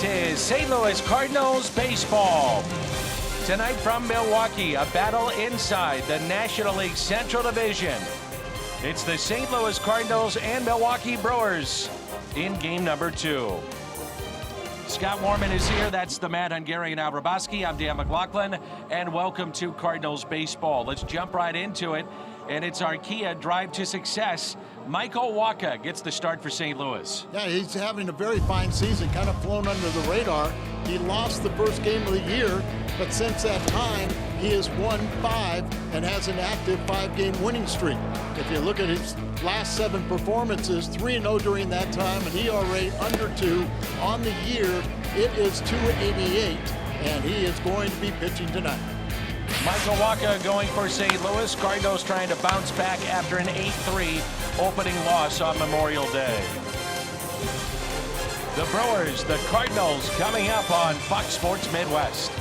This is St. Louis Cardinals baseball. Tonight from Milwaukee, a battle inside the National League Central Division. It's the St. Louis Cardinals and Milwaukee Brewers in game number 2. Scott Warman is here. That's the Matt Hungarian Alraboski. I'm Dan McLaughlin, and welcome to Cardinals baseball. Let's jump right into it, and it's our Kia Drive to Success. Michael Wacha gets the start for St. Louis. Yeah, he's having a very fine season, kind of flown under the radar. He lost the first game of the year, but since that time, he has won 5 and has an active 5-game winning streak. If you look at his last 7 performances, 3-0 during that time, and ERA under 2 on the year. It is 2.88, and he is going to be pitching tonight. Michael Wacha going for St. Louis. Cardinals trying to bounce back after an 8-3 opening loss on Memorial Day. The Brewers, the Cardinals coming up on Fox Sports Midwest.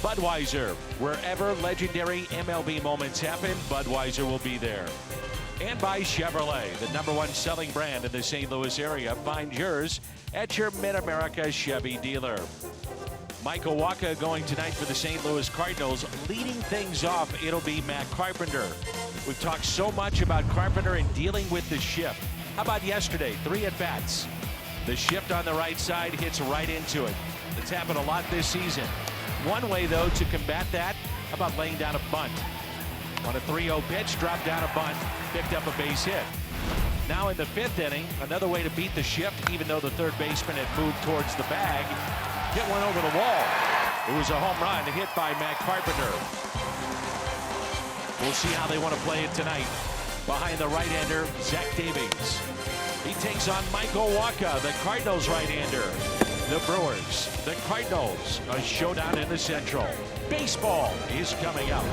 Budweiser. Wherever legendary MLB moments happen, Budweiser will be there. And by Chevrolet, the #1 selling brand in the St. Louis area. Find yours at your Mid-America Chevy dealer. Michael Wacha going tonight for the St. Louis Cardinals. Leading things off, it'll be Matt Carpenter. We've talked so much about Carpenter and dealing with the shift. How about yesterday? 3 at-bats. The shift on the right side hits right into it. It's happened a lot this season. One way, though, to combat that, how about laying down a bunt? On a 3-0 pitch, dropped down a bunt, picked up a base hit. Now in the 5th inning, another way to beat the shift, even though the third baseman had moved towards the bag, hit one over the wall. It was a home run hit by Matt Carpenter. We'll see how they want to play it tonight. Behind the right-hander, Zach Davies. He takes on Michael Wacha, the Cardinals right-hander. The Brewers, the Cardinals, a showdown in the Central. Baseball is coming up.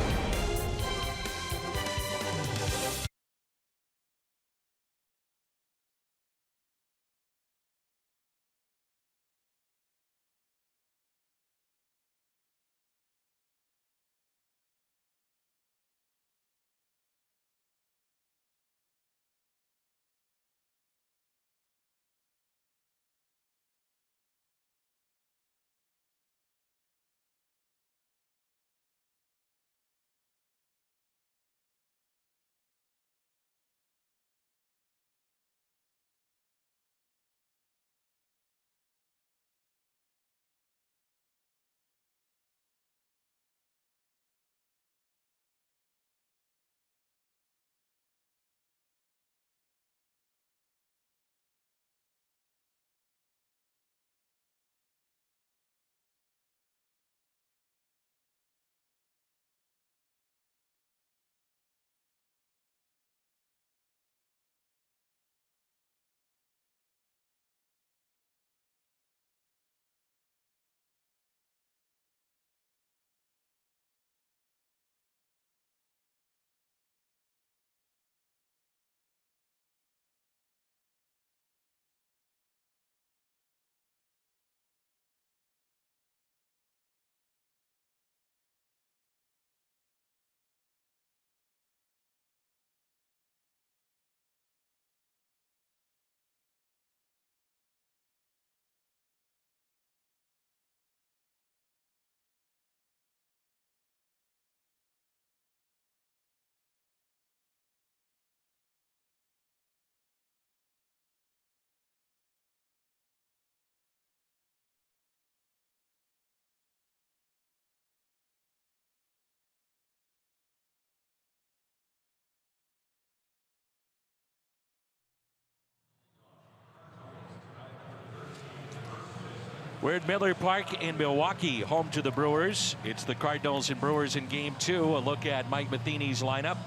We're at Miller Park in Milwaukee, home to the Brewers. It's the Cardinals and Brewers in Game 2. A look at Mike Matheny's lineup.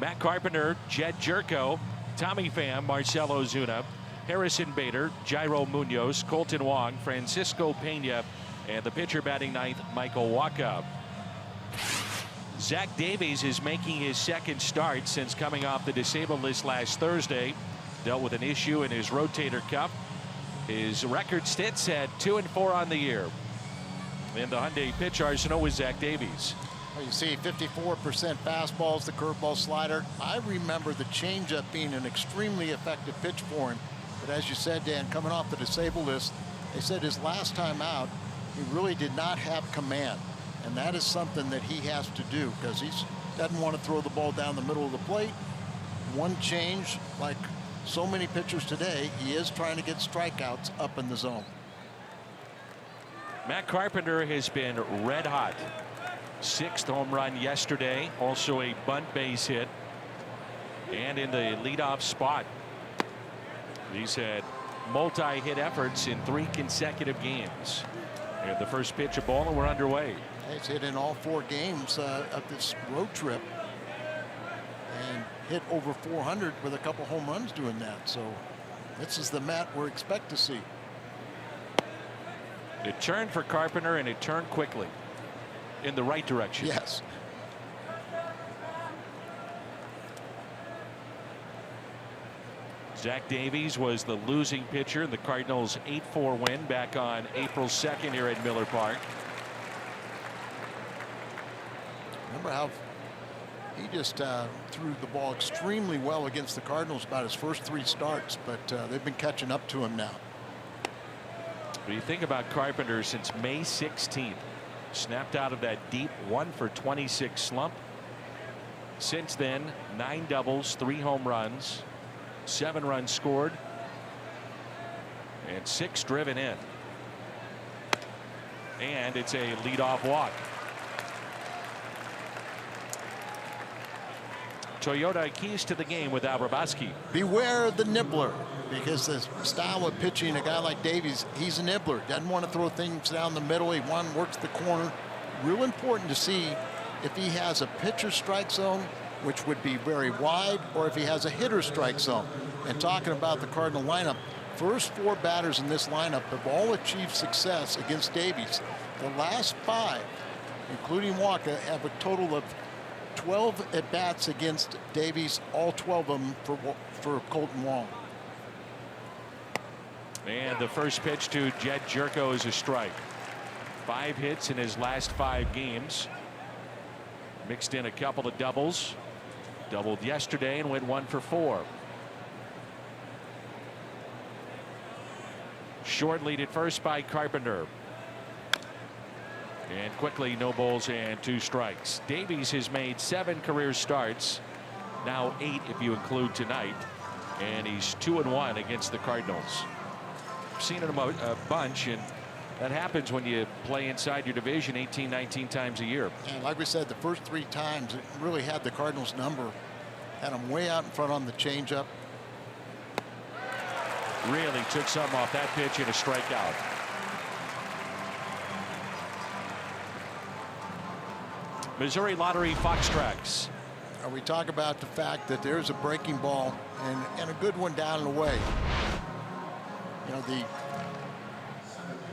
Matt Carpenter, Jed Jerko, Tommy Pham, Marcell Ozuna, Harrison Bader, Jairo Munoz, Colton Wong, Francisco Pena, and the pitcher batting ninth, Michael Wacha. Zach Davies is making his second start since coming off the disabled list last Thursday. Dealt with an issue in his rotator cuff. His record stats at 2-4 on the year. In the Hyundai pitch arsenal was Zach Davies. Well, you see 54% fastballs, the curveball slider. I remember the changeup being an extremely effective pitch for him. But as you said, Dan, coming off the disabled list, they said his last time out, he really did not have command. And that is something that he has to do because he doesn't want to throw the ball down the middle of the plate. One change, like so many pitchers today, he is trying to get strikeouts up in the zone. Matt Carpenter has been red hot. 6th home run yesterday, also a bunt base hit, and in the leadoff spot. He's had multi-hit efforts in 3 consecutive games. And the first pitch of ball, and we're underway. He's hit in all 4 games of this road trip and hit over 400 with a couple home runs doing that. So this is the Matt we expect to see. It turned for Carpenter, and it turned quickly in the right direction. Yes. Zach Davies was the losing pitcher in the Cardinals' 8-4 win back on April 2nd here at Miller Park. Remember how he just threw the ball extremely well against the Cardinals about his first 3 starts, but they've been catching up to him now. When you think about Carpenter, since May 16th, snapped out of that deep 1-for-26 slump. Since then, 9 doubles, 3 home runs, 7 runs scored, and 6 driven in. And it's a leadoff walk. Toyota keys to the game with Albrabaski. Beware the nibbler, because the style of pitching, a guy like Davies, he's a nibbler. Doesn't want to throw things down the middle. He works the corner. Real important to see if he has a pitcher strike zone, which would be very wide, or if he has a hitter strike zone. And talking about the Cardinal lineup, first 4 batters in this lineup have all achieved success against Davies. The last 5, including Walker, have a total of 12 at-bats against Davies, all 12 of them for Colton Wong. And the first pitch to Jed Jerko is a strike. 5 hits in his last 5 games. Mixed in a couple of doubles. Doubled yesterday and went 1 for 4. Short lead at first by Carpenter. And quickly, no balls and 2 strikes. Davies has made 7 career starts, now 8 if you include tonight, and he's 2-1 against the Cardinals. I've seen him a bunch, and that happens when you play inside your division 18, 19 times a year. And like we said, the first 3 times it really had the Cardinals number. Had him way out in front on the changeup. Really took something off that pitch and a strikeout. Missouri Lottery Fox Tracks. We talk about the fact that there's a breaking ball and a good one down and away. You know, the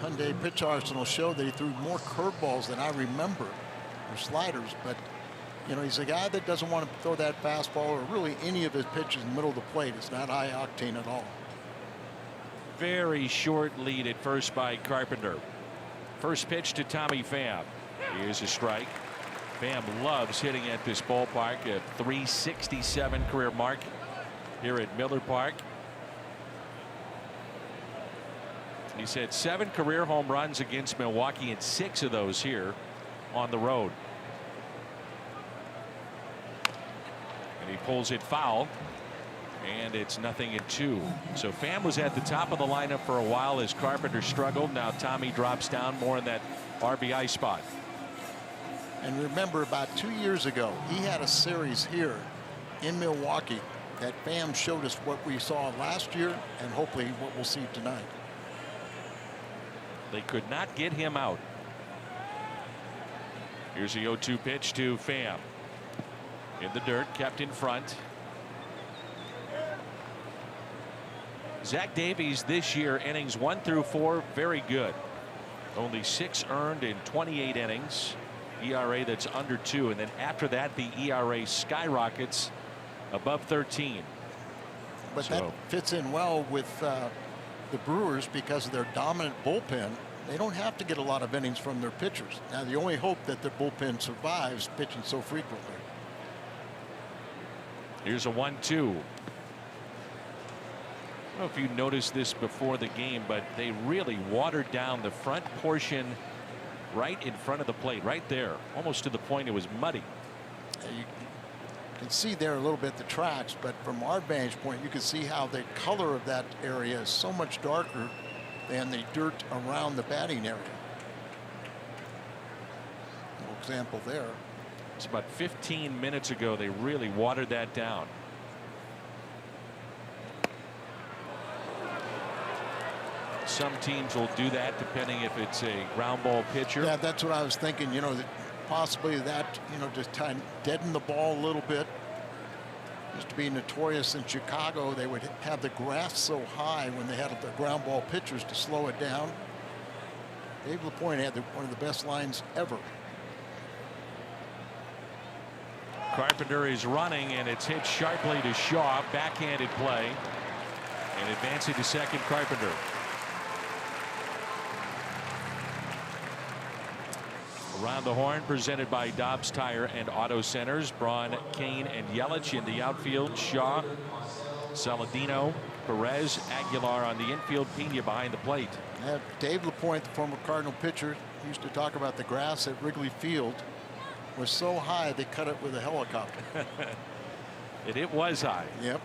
Hyundai pitch arsenal showed that he threw more curveballs than I remember, or sliders, but you know, he's a guy that doesn't want to throw that fastball or really any of his pitches in the middle of the plate. It's not high octane at all. Very short lead at first by Carpenter. First pitch to Tommy Pham. Here's a strike. Pham loves hitting at this ballpark, a .367 career mark here at Miller Park. He's had 7 career home runs against Milwaukee and 6 of those here on the road. And he pulls it foul, and it's 0-2. So Pham was at the top of the lineup for a while as Carpenter struggled. Now Tommy drops down more in that RBI spot. And remember, about 2 years ago, he had a series here in Milwaukee that Pham showed us what we saw last year and hopefully what we'll see tonight. They could not get him out. Here's the 0-2 pitch to Pham. In the dirt, kept in front. Zach Davies this year, innings 1 through 4, very good. Only 6 earned in 28 innings. ERA that's under 2, and then after that the ERA skyrockets above 13. But that fits in well with the Brewers because of their dominant bullpen. They don't have to get a lot of innings from their pitchers. Now the only hope that their bullpen survives pitching so frequently. Here's a 1-2. I don't know if you noticed this before the game, but they really watered down the front portion right in front of the plate, right there, almost to the point it was muddy. You can see there a little bit the tracks, but from our vantage point you can see how the color of that area is so much darker than the dirt around the batting area. No example there. It's about 15 minutes ago they really watered that down. Some teams will do that depending if it's a ground ball pitcher. Yeah, that's what I was thinking. You know, that possibly that, you know, just kind of deaden the ball a little bit. Used to be notorious in Chicago. They would have the grass so high when they had the ground ball pitchers to slow it down. Dave LaPointe had one of the best lines ever. Carpenter is running, and it's hit sharply to Shaw. Backhanded play. And advancing to second, Carpenter. Around the horn, presented by Dobbs Tire and Auto Centers. Braun, Kane, and Yelich in the outfield. Shaw, Saladino, Perez, Aguilar on the infield. Pena behind the plate. Dave LaPointe, the former Cardinal pitcher, used to talk about the grass at Wrigley Field was so high they cut it with a helicopter. And it was high. Yep.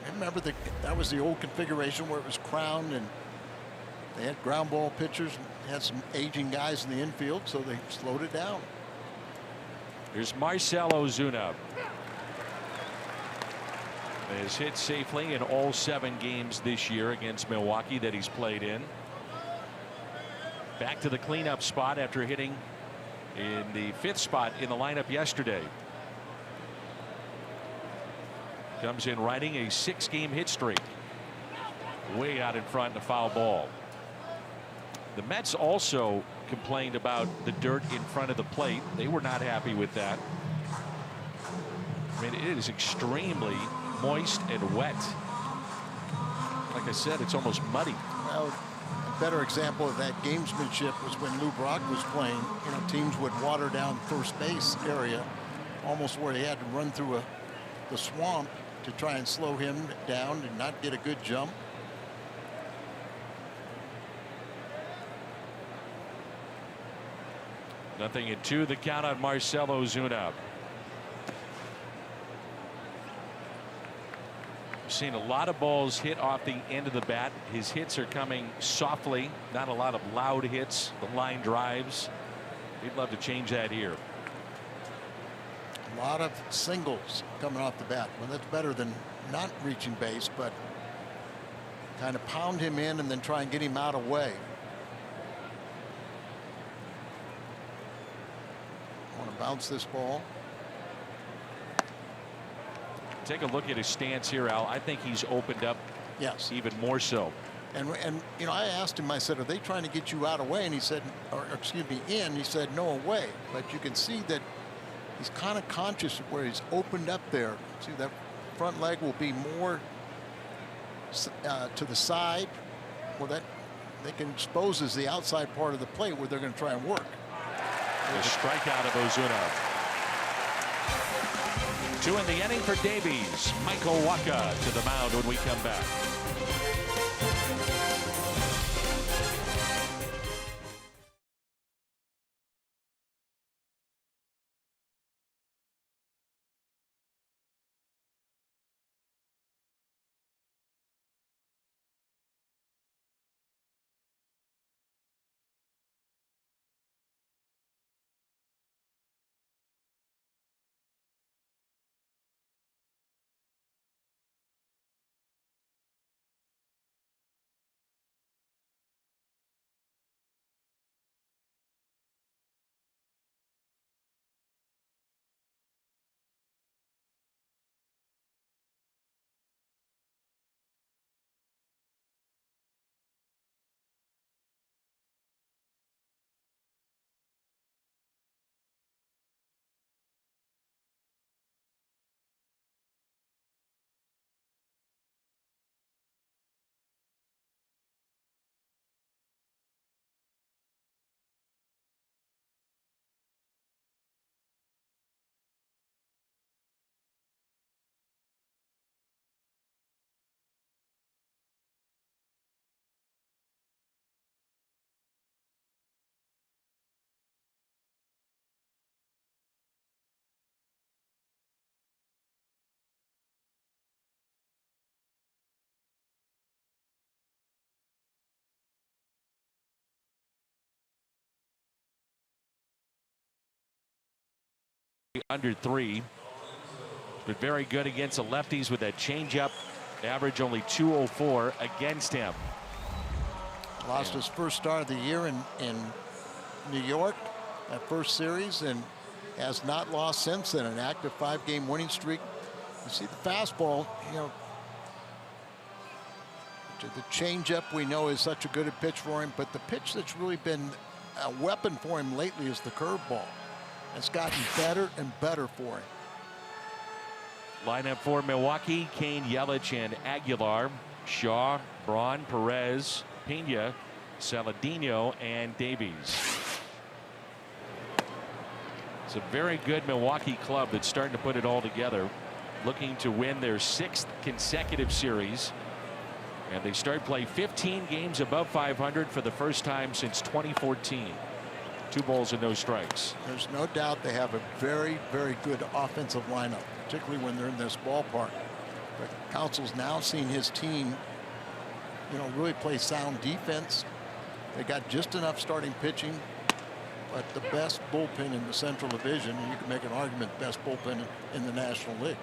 I remember that was the old configuration where it was crowned, and they had ground ball pitchers and had some aging guys in the infield, so they slowed it down. Here's Marcell Ozuna. Has hit safely in all 7 games this year against Milwaukee that he's played in. Back to the cleanup spot after hitting in the 5th spot in the lineup yesterday. Comes in riding a 6-game hit streak. Way out in front in a foul ball. The Mets also complained about the dirt in front of the plate. They were not happy with that. I mean, it is extremely moist and wet. Like I said, it's almost muddy. Well, a better example of that gamesmanship was when Lou Brock was playing. You know, teams would water down first base area, almost where he had to run through the swamp to try and slow him down and not get a good jump. Nothing in 2. The count on Marcell Ozuna. We've seen a lot of balls hit off the end of the bat. His hits are coming softly, not a lot of loud hits, the line drives. We'd love to change that here. A lot of singles coming off the bat. Well, that's better than not reaching base, but kind of pound him in and then try and get him out of the way. Want to bounce this ball. Take a look at his stance here, Al. I think he's opened up. Yes. Even more so. And you know, I asked him, I said, are they trying to get you out of the way? And he said, or excuse me, in. He said, no, away. But you can see that he's kind of conscious of where he's opened up there. See, that front leg will be more to the side. Well, that they can expose as the outside part of the plate where they're going to try and work. The strikeout of Ozuna. 2 in the inning for Davies. Michael Waka to the mound when we come back. Under 3, but very good against the lefties with that changeup. Average only 204 against him. Lost his first start of the year in New York, that first series, and has not lost since then. An active 5-game winning streak. You see the fastball, you know, the changeup we know is such a good pitch for him, but the pitch that's really been a weapon for him lately is the curveball. It's gotten better and better for him. Lineup for Milwaukee: Kane, Yelich, and Aguilar. Shaw, Braun, Perez, Pena, Saladino, and Davies. It's a very good Milwaukee club that's starting to put it all together, looking to win their 6th consecutive series. And they start play 15 games above 500 for the first time since 2014. 2 balls and no strikes. There's no doubt they have a very, very good offensive lineup, particularly when they're in this ballpark. But Council's now seen his team, really play sound defense. They got just enough starting pitching, but the best bullpen in the Central Division, and you can make an argument, best bullpen in the National League.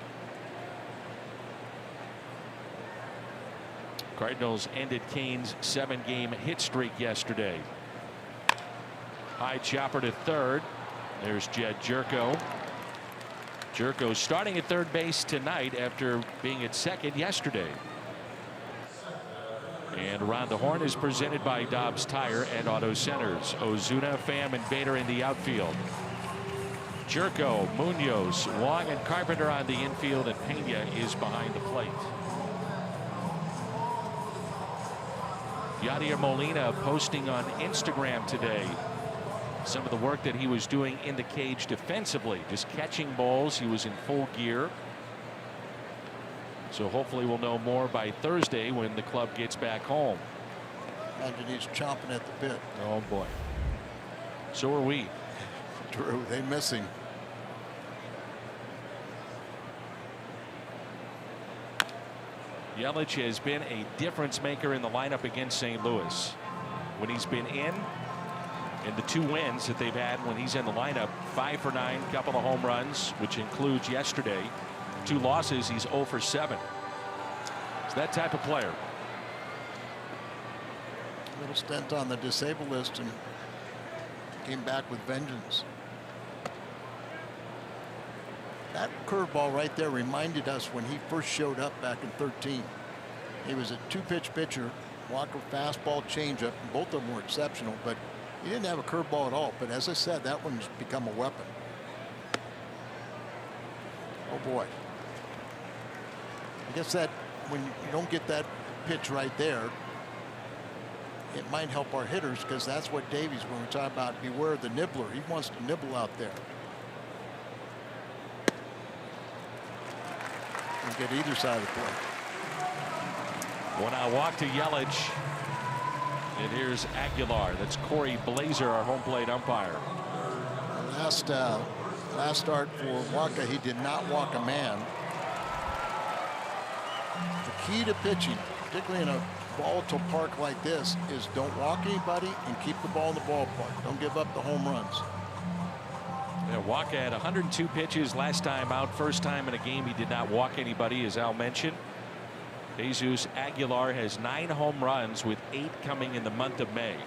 Cardinals ended Cain's 7-game hit streak yesterday. High chopper to third. There's Jed Jerko. Jerko starting at third base tonight after being at second yesterday. And Around the Horn is presented by Dobbs Tire and Auto Centers. Ozuna, Pham, and Bader in the outfield. Jerko, Munoz, Wong, and Carpenter on the infield, and Pena is behind the plate. Yadier Molina posting on Instagram today some of the work that he was doing in the cage defensively, just catching balls. He was in full gear. So hopefully we'll know more by Thursday when the club gets back home. Imagine he's chomping at the bit. Oh boy. So are we. Drew, they miss him. Yelich has been a difference maker in the lineup against St. Louis. When he's been in the 2 wins that they've had when he's in the lineup, 5 for 9, couple of home runs, which includes yesterday. 2 losses, he's 0 for 7. It's that type of player. A little stint on the disabled list and came back with vengeance. That curveball right there reminded us when he first showed up back in 13. He was a 2-pitch pitcher, Walker fastball, changeup, and both of them were exceptional, but he didn't have a curveball at all. But as I said, that one's become a weapon. Oh boy. I guess that when you don't get that pitch right there, it might help our hitters, because that's what Davies, when we talk about beware the nibbler, he wants to nibble out there. And get either side of the plate. One out walk to Yelich. And here's Aguilar. That's Corey Blazer, our home plate umpire. Last start for Waka, he did not walk a man. The key to pitching, particularly in a volatile park like this, is don't walk anybody and keep the ball in the ballpark. Don't give up the home runs. Yeah, Waka had 102 pitches last time out. First time in a game he did not walk anybody, as Al mentioned. Jesus Aguilar has 9 home runs, with 8 coming in the month of May.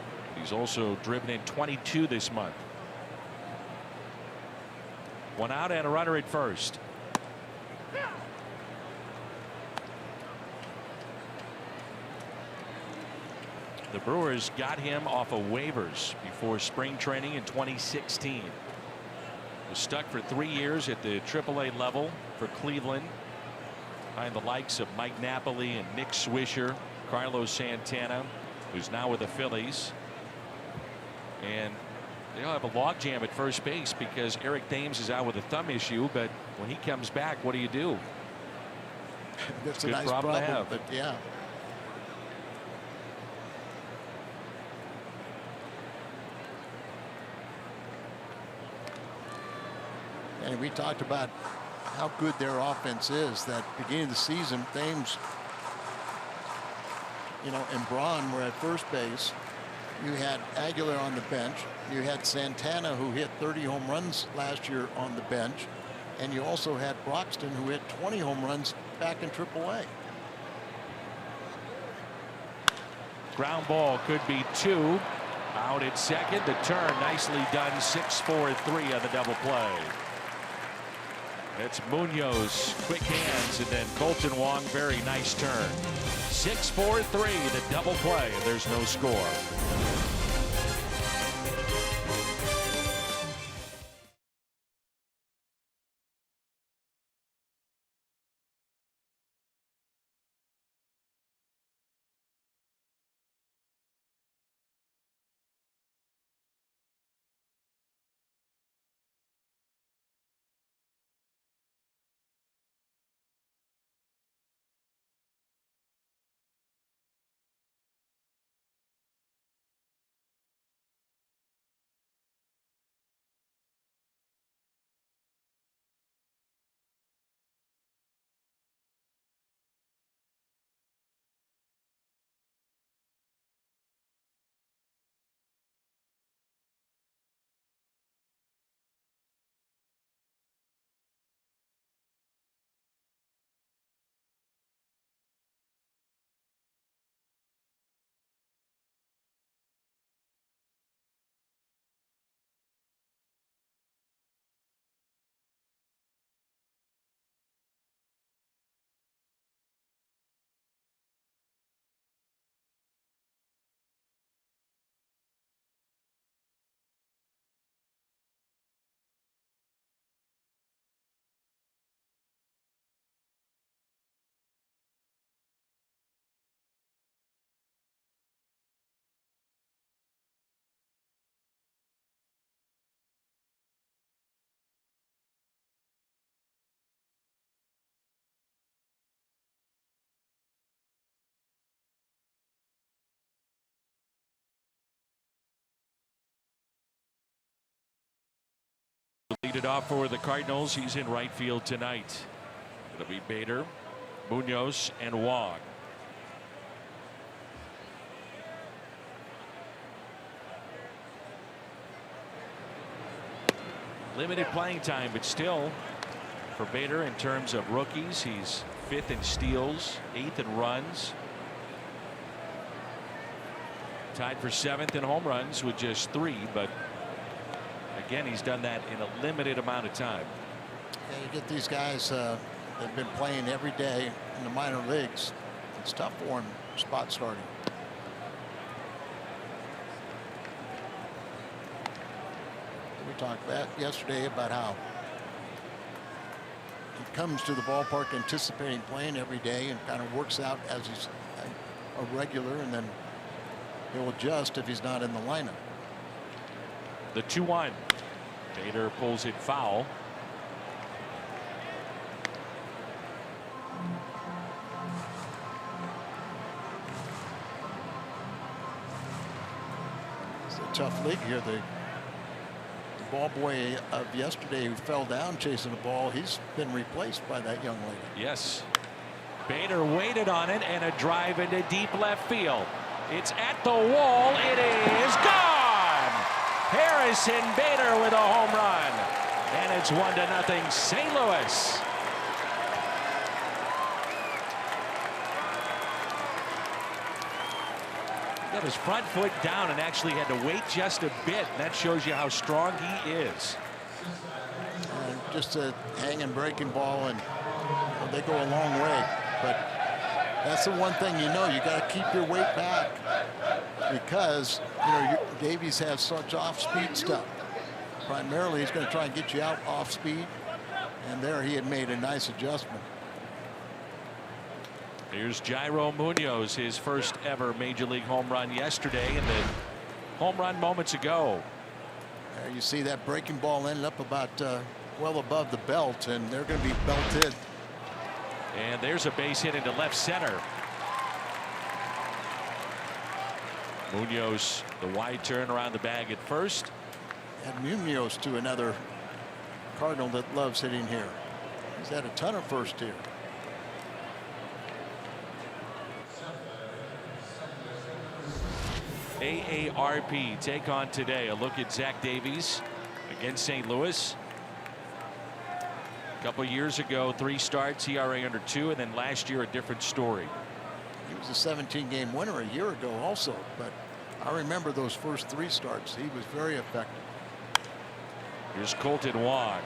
He's also driven in 22 this month. 1 out and a runner at first. The Brewers got him off of waivers before spring training in 2016. Was stuck for 3 years at the AAA level for Cleveland, behind the likes of Mike Napoli and Nick Swisher, Carlos Santana, who's now with the Phillies. And they'll have a logjam at first base because Eric Thames is out with a thumb issue. But when he comes back, what do you do? That's Good a nice problem to have. but yeah. And we talked about how good their offense is. That beginning of the season, Thames, and Braun were at first base. You had Aguilar on the bench. You had Santana, who hit 30 home runs last year, on the bench. And you also had Broxton, who hit 20 home runs back in AAA. Ground ball could be 2. Out at second. The turn nicely done. 6-4-3 on the double play. It's Munoz, quick hands, and then Colton Wong, very nice turn. 6-4-3, the double play. There's no score. Lead it off for the Cardinals. He's in right field tonight. It'll be Bader, Munoz, and Wong. Limited playing time, but still, for Bader in terms of rookies, he's 5th in steals, 8th in runs. Tied for 7th in home runs with just 3, but again, he's done that in a limited amount of time. Yeah, you get these guys that have been playing every day in the minor leagues. It's tough for them spot starting. We talked about yesterday about how he comes to the ballpark anticipating playing every day and kind of works out as he's a regular, and then he'll adjust if he's not in the lineup. The 2-1. Bader pulls it foul. It's a tough league here. The ball boy of yesterday who fell down chasing the ball, he's been replaced by that young lady. Yes. Bader waited on it, and a drive into deep left field. It's at the wall. It is gone. Harrison Bader with a home run, and it's 1-0 St. Louis. Got his front foot down and actually had to wait just a bit. That shows you how strong he is. And just a hanging breaking ball, and they go a long way. But that's the one thing you got to keep your weight back, because Davies has such off-speed stuff. Primarily, he's going to try and get you out off speed, and there he had made a nice adjustment. Here's Jairo Munoz, his first ever major league home run yesterday, and the home run moments ago. There you see that breaking ball ended up about well above the belt, and they're going to be belted. And there's a base hit into left center. Munoz, the wide turn around the bag at first. And Munoz to another Cardinal that loves hitting here. He's had a ton of first here. AARP take on today. A look at Zach Davies against St. Louis. A couple years ago, 3 starts, ERA under 2, and then last year a different story. He was a 17-game winner a year ago also, but I remember those first 3 starts. He was very effective. Here's Colton Wong.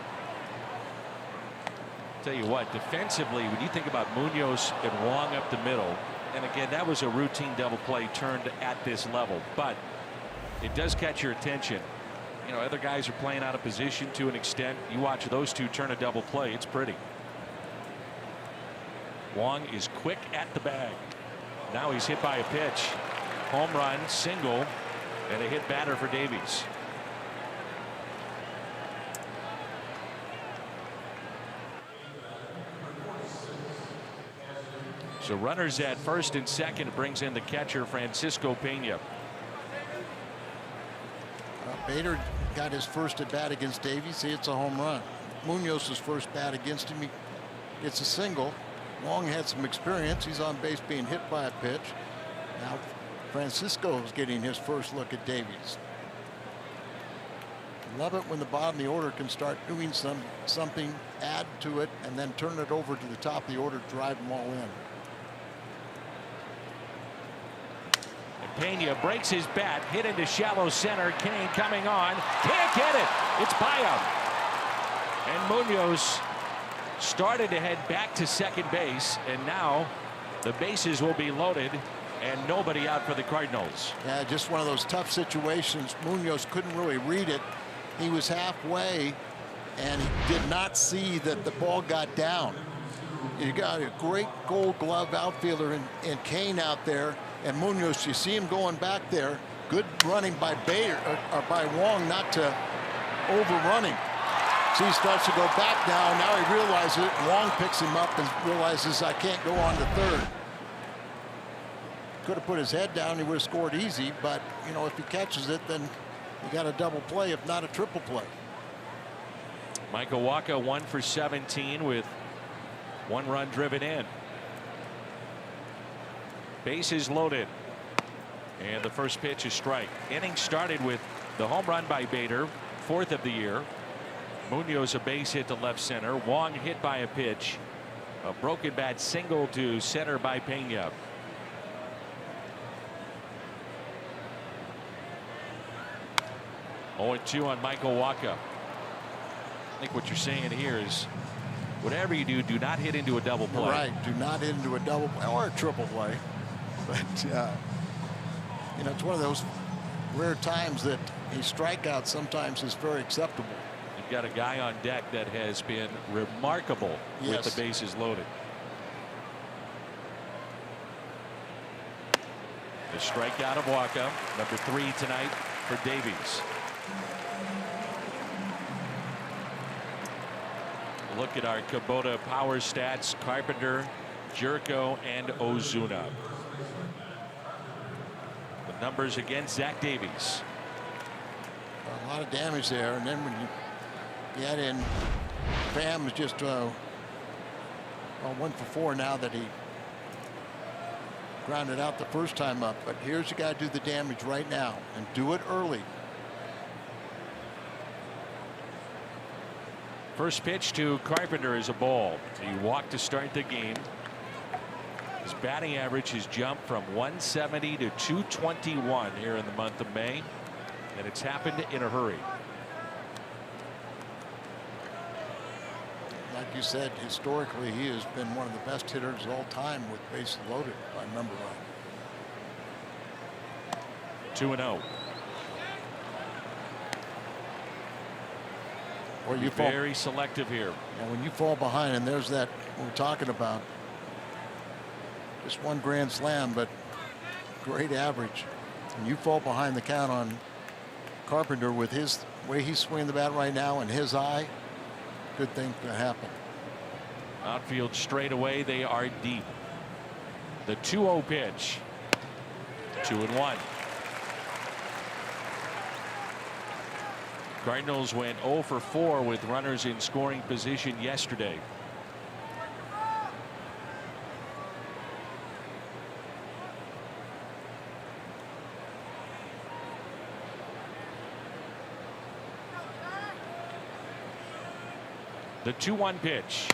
Tell you what, defensively, when you think about Munoz and Wong up the middle, and again, that was a routine double play turned at this level, but it does catch your attention. Other guys are playing out of position to an extent. You watch those two turn a double play, it's pretty. Wong is quick at the bag. Now he's hit by a pitch. Home run, single, and a hit batter for Davies. So runners at first and second, brings in the catcher Francisco Pena. Bader got his first at bat against Davies. He hits a home run. Munoz's first bat against him, he gets a single. Wong had some experience. He's on base being hit by a pitch. Now Francisco is getting his first look at Davies. Love it when the bottom of the order can start doing something, add to it, and then turn it over to the top of the order, drive them all in. Pena breaks his bat, hit into shallow center. Kane coming on, can't get it. It's by him. And Munoz started to head back to second base, and now the bases will be loaded and nobody out for the Cardinals. Yeah, just one of those tough situations. Munoz couldn't really read it. He was halfway, and he did not see that the ball got down. You got a great Gold Glove outfielder in Kane out there. And Munoz, you see him going back there. Good running by Bader or by Wong not to overrun him. See, he starts to go back now. Now he realizes it. Wong picks him up and realizes I can't go on to third. Could have put his head down. He would have scored easy. But, if he catches it, then you got a double play, if not a triple play. Michael Wacha 1 for 17 with 1 run driven in. Bases loaded. And the first pitch is strike. Inning started with the home run by Bader, 4th of the year. Munoz a base hit to left center. Wong hit by a pitch. A broken bat single to center by Pena. Oh, 2 on Michael Wacha. I think what you're saying here is whatever you do, do not hit into a double play. Right. Do not hit into a double play or a triple play. But, you know, it's one of those rare times that a strikeout sometimes is very acceptable. You've got a guy on deck that has been remarkable with the bases loaded. The strikeout of Wacha, number 3 tonight for Davies. Look at our Kubota power stats: Carpenter, Jerko, and Ozuna. The numbers against Zach Davies. A lot of damage there, and then when you add in Pham is just 1 for 4 now that he grounded out the first time up. But here's the guy to do the damage right now and do it early. First pitch to Carpenter is a ball. He walked to start the game. His batting average has jumped from 170 to 221 here in the month of May, and it's happened in a hurry. Like you said, historically he has been one of the best hitters of all time with bases loaded, if I remember right. 2-0. Or you very selective here. And when you fall behind, and there's that we're talking about, just 1 grand slam, but great average. And you fall behind the count on Carpenter with his way he's swinging the bat right now and his eye, good thing could happen. Outfield straight away, they are deep. The 2-0 pitch. 2-1. Cardinals went 0 for 4 with runners in scoring position yesterday. The 2-1 pitch.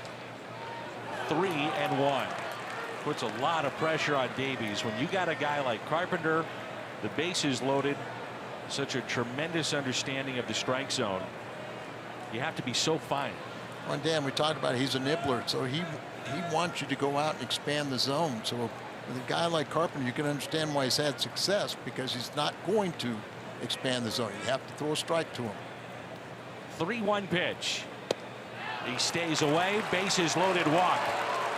3-1. Puts a lot of pressure on Davies. When you got a guy like Carpenter, the bases loaded, such a tremendous understanding of the strike zone, you have to be so fine. Well, Dan, we talked about it, he's a nibbler, so he wants you to go out and expand the zone. So with a guy like Carpenter, you can understand why he's had success, because he's not going to expand the zone. You have to throw a strike to him. 3-1 pitch. He stays away. Bases loaded, walk.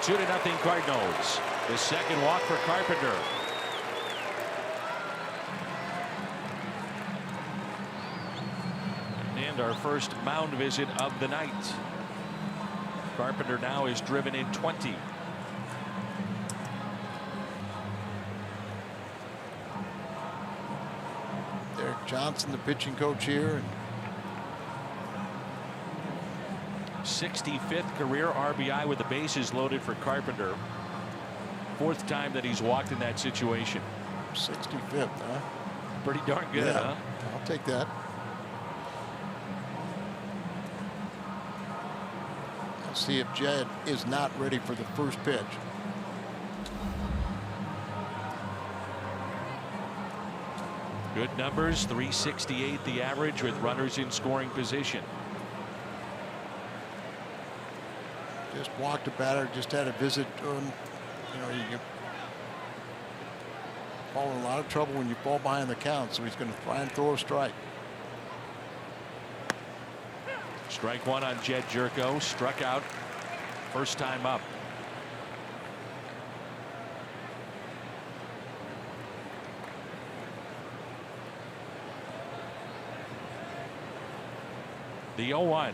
2-0 Cardinals. The second walk for Carpenter. And our first mound visit of the night. Carpenter now is driven in 20. Derek Johnson, the pitching coach here. 65th career RBI with the bases loaded for Carpenter. 4th time that he's walked in that situation. 65th, huh? Pretty darn good, huh? I'll take that. Let's see if Jed is not ready for the first pitch. Good numbers, 368 the average with runners in scoring position. Just walked a batter, just had a visit to him. You know, you fall in a lot of trouble when you fall behind the count, so he's going to try and throw a strike. Strike 1 on Jed Jerko, struck out first time up. The 0-1.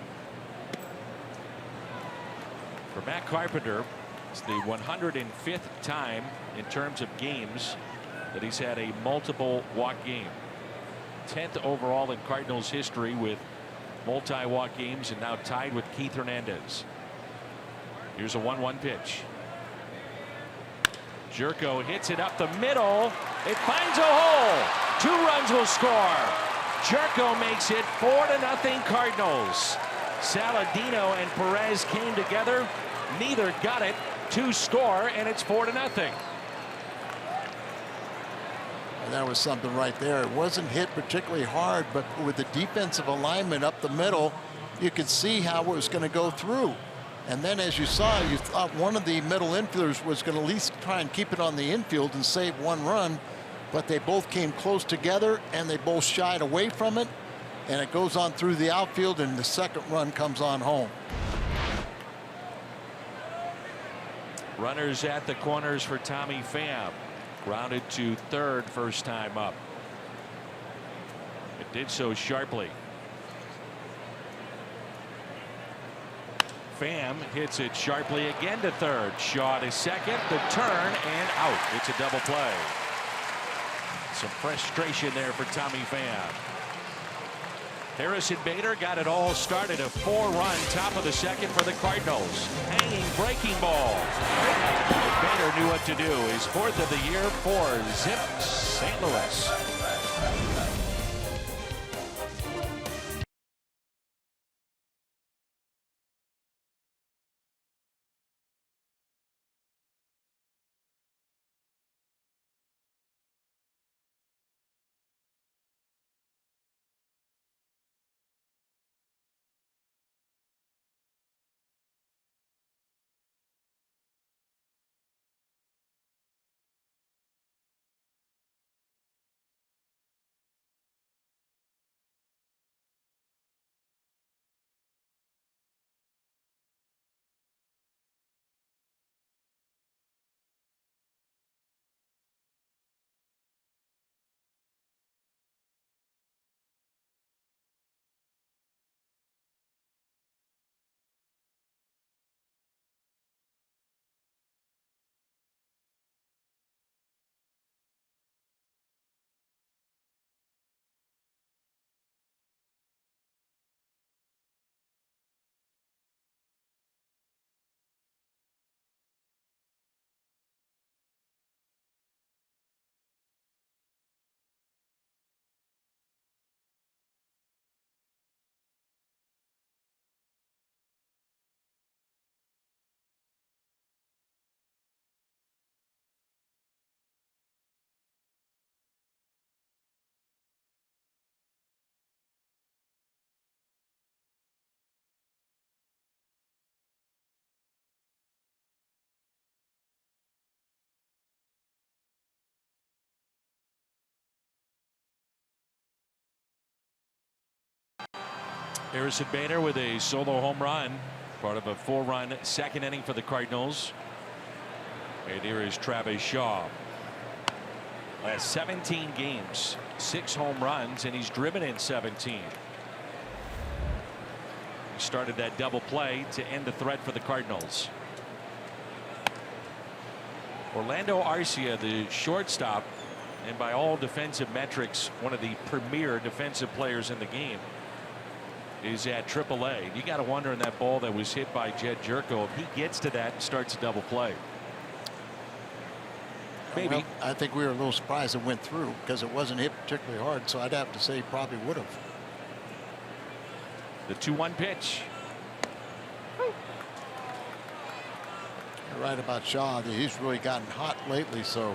For Matt Carpenter, it's the 105th time in terms of games that he's had a multiple walk game. 10th overall in Cardinals history with multi-walk games and now tied with Keith Hernandez. Here's a 1-1 pitch. Jerko hits it up the middle. It finds a hole. 2 runs will score. Jerko makes it 4-0 Cardinals. Saladino and Perez came together. Neither got it. 2 score, and it's 4-0. And that was something right there. It wasn't hit particularly hard, but with the defensive alignment up the middle, you could see how it was going to go through. And then, as you saw, you thought one of the middle infielders was going to at least try and keep it on the infield and save 1 run, but they both came close together and they both shied away from it, and it goes on through the outfield, and the second run comes on home. Runners at the corners for Tommy Pham. Grounded to third first time up. It did so sharply. Pham hits it sharply again to third. Shaw to second. The turn and out. It's a double play. Some frustration there for Tommy Pham. Harrison Bader got it all started. A 4-run top of the second for the Cardinals. Hanging breaking ball. Bader knew what to do. His 4th of the year for Zip St. Louis. Harrison Bader with a solo home run, part of a 4-run second inning for the Cardinals. And here is Travis Shaw. Last 17 games, 6 home runs, and he's driven in 17. He started that double play to end the threat for the Cardinals. Orlando Arcia, the shortstop, and by all defensive metrics, one of the premier defensive players in the game, is at AAA. You got to wonder in that ball that was hit by Jed Jerko, if he gets to that and starts a double play. Maybe. Well, I think we were a little surprised it went through because it wasn't hit particularly hard, so I'd have to say he probably would have. The 2-1 pitch. You're right about Shaw. He's really gotten hot lately, so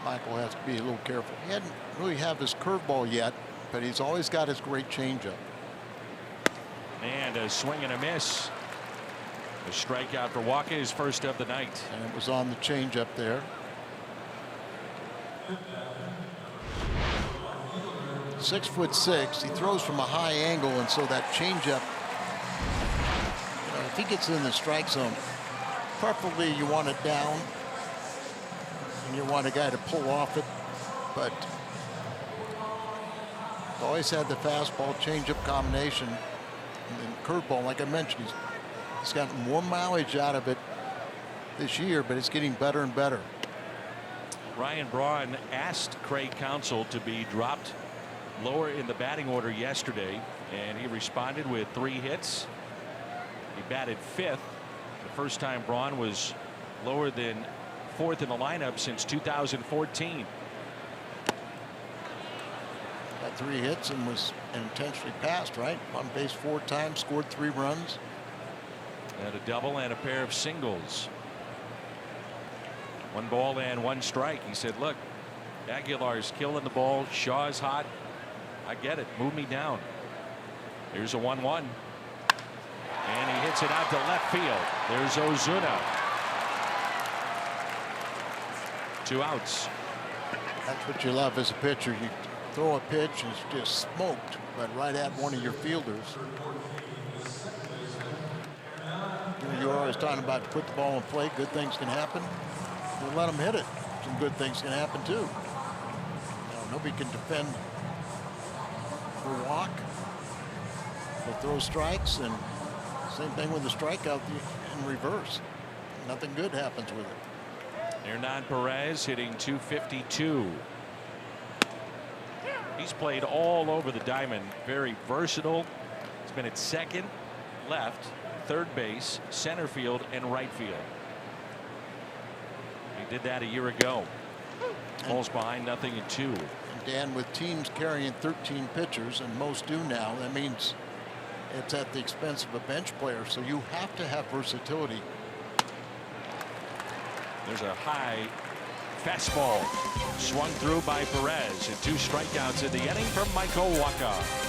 Michael has to be a little careful. He hadn't really have his curveball yet, but he's always got his great changeup. And a swing and a miss. A strikeout for Walker, his first of the night. And it was on the changeup there. 6'6". He throws from a high angle, and so that changeup, if he gets in the strike zone, preferably you want it down, and you want a guy to pull off it, but always had the fastball changeup combination, and then curveball. Like I mentioned, he's gotten more mileage out of it this year, but it's getting better and better. Ryan Braun asked Craig Counsell to be dropped lower in the batting order yesterday, and he responded with 3 hits. He batted 5th. The first time Braun was lower than 4th in the lineup since 2014. Got 3 hits and was intentionally passed, right? On base 4 times, scored 3 runs. And a double and a pair of singles. 1 ball and 1 strike. He said, look, Aguilar's killing the ball. Shaw's hot. I get it. Move me down. Here's a 1-1. And he hits it out to left field. There's Ozuna. 2 outs. That's what you love as a pitcher. You throw a pitch and it's just smoked, but right at one of your fielders. You're always talking about put the ball in play, good things can happen. You let them hit it, some good things can happen too. Nobody can defend or walk or throw strikes, and same thing with the strikeout in reverse. Nothing good happens with it. Hernan Perez hitting .252. He's played all over the diamond. Very versatile. He's been at second, left, third base, center field, and right field. He did that a year ago. Falls behind 0-2. And Dan, with teams carrying 13 pitchers, and most do now, that means it's at the expense of a bench player. So you have to have versatility. There's a high fastball swung through by Perez, and 2 strikeouts in the inning from Michael Wacha.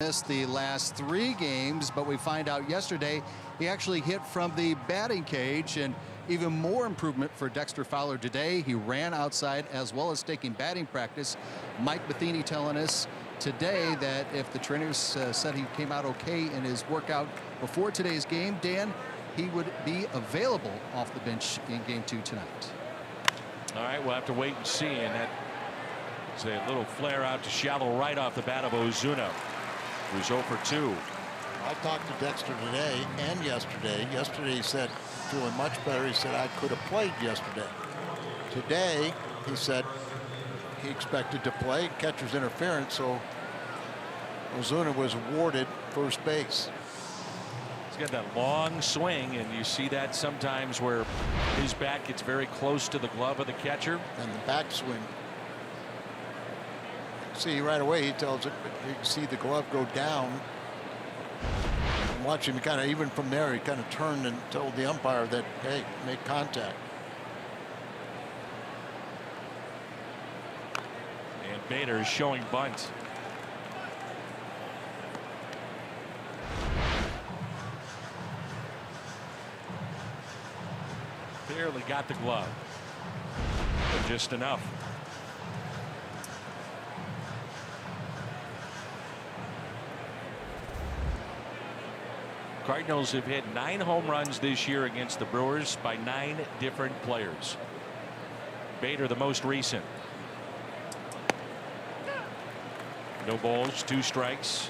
Missed the last 3 games, but we find out yesterday he actually hit from the batting cage, and even more improvement for Dexter Fowler today. He ran outside as well as taking batting practice. Mike Matheny telling us today that if the trainers said he came out okay in his workout before today's game, Dan, he would be available off the bench in game 2 tonight. All right, we'll have to wait and see. And that's a little flare out to shallow right off the bat of Ozuna, who's 0 for 2. I talked to Dexter today and yesterday. Yesterday he said feeling much better. He said I could have played yesterday. Today he said he expected to play, catcher's interference, so Ozuna was awarded first base. He's got that long swing, and you see that sometimes where his bat gets very close to the glove of the catcher. And the backswing. See right away he tells it, but you can see the glove go down. And watch him kind of, even from there, he kind of turned and told the umpire that, hey, make contact. And Bader is showing bunt. Barely got the glove, but just enough. Cardinals have hit 9 home runs this year against the Brewers by 9 different players. Bader the most recent. No balls, 2 strikes.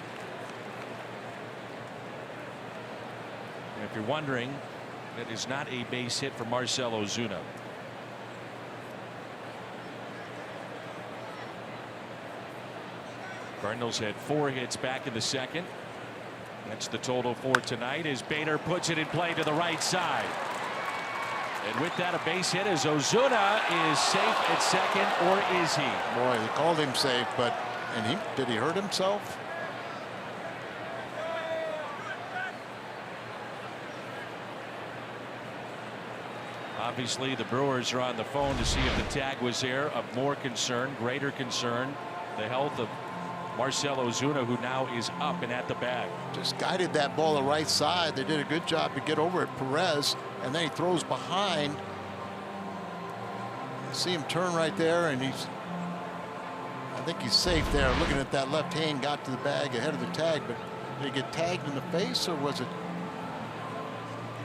And if you're wondering, that is not a base hit for Marcell Ozuna. Cardinals had 4 hits back in the second. That's the total for tonight as Bader puts it in play to the right side. And with that, a base hit as Ozuna is safe at second, or is he? Boy, they called him safe, but did he hurt himself? Obviously, the Brewers are on the phone to see if the tag was there. Of more concern, greater concern, the health of Marcell Ozuna, who now is up and at the bag. Just guided that ball the right side. They did a good job to get over at Perez, and then he throws behind. See him turn right there, and I think he's safe there. Looking at that left hand, got to the bag ahead of the tag, but did he get tagged in the face, or was it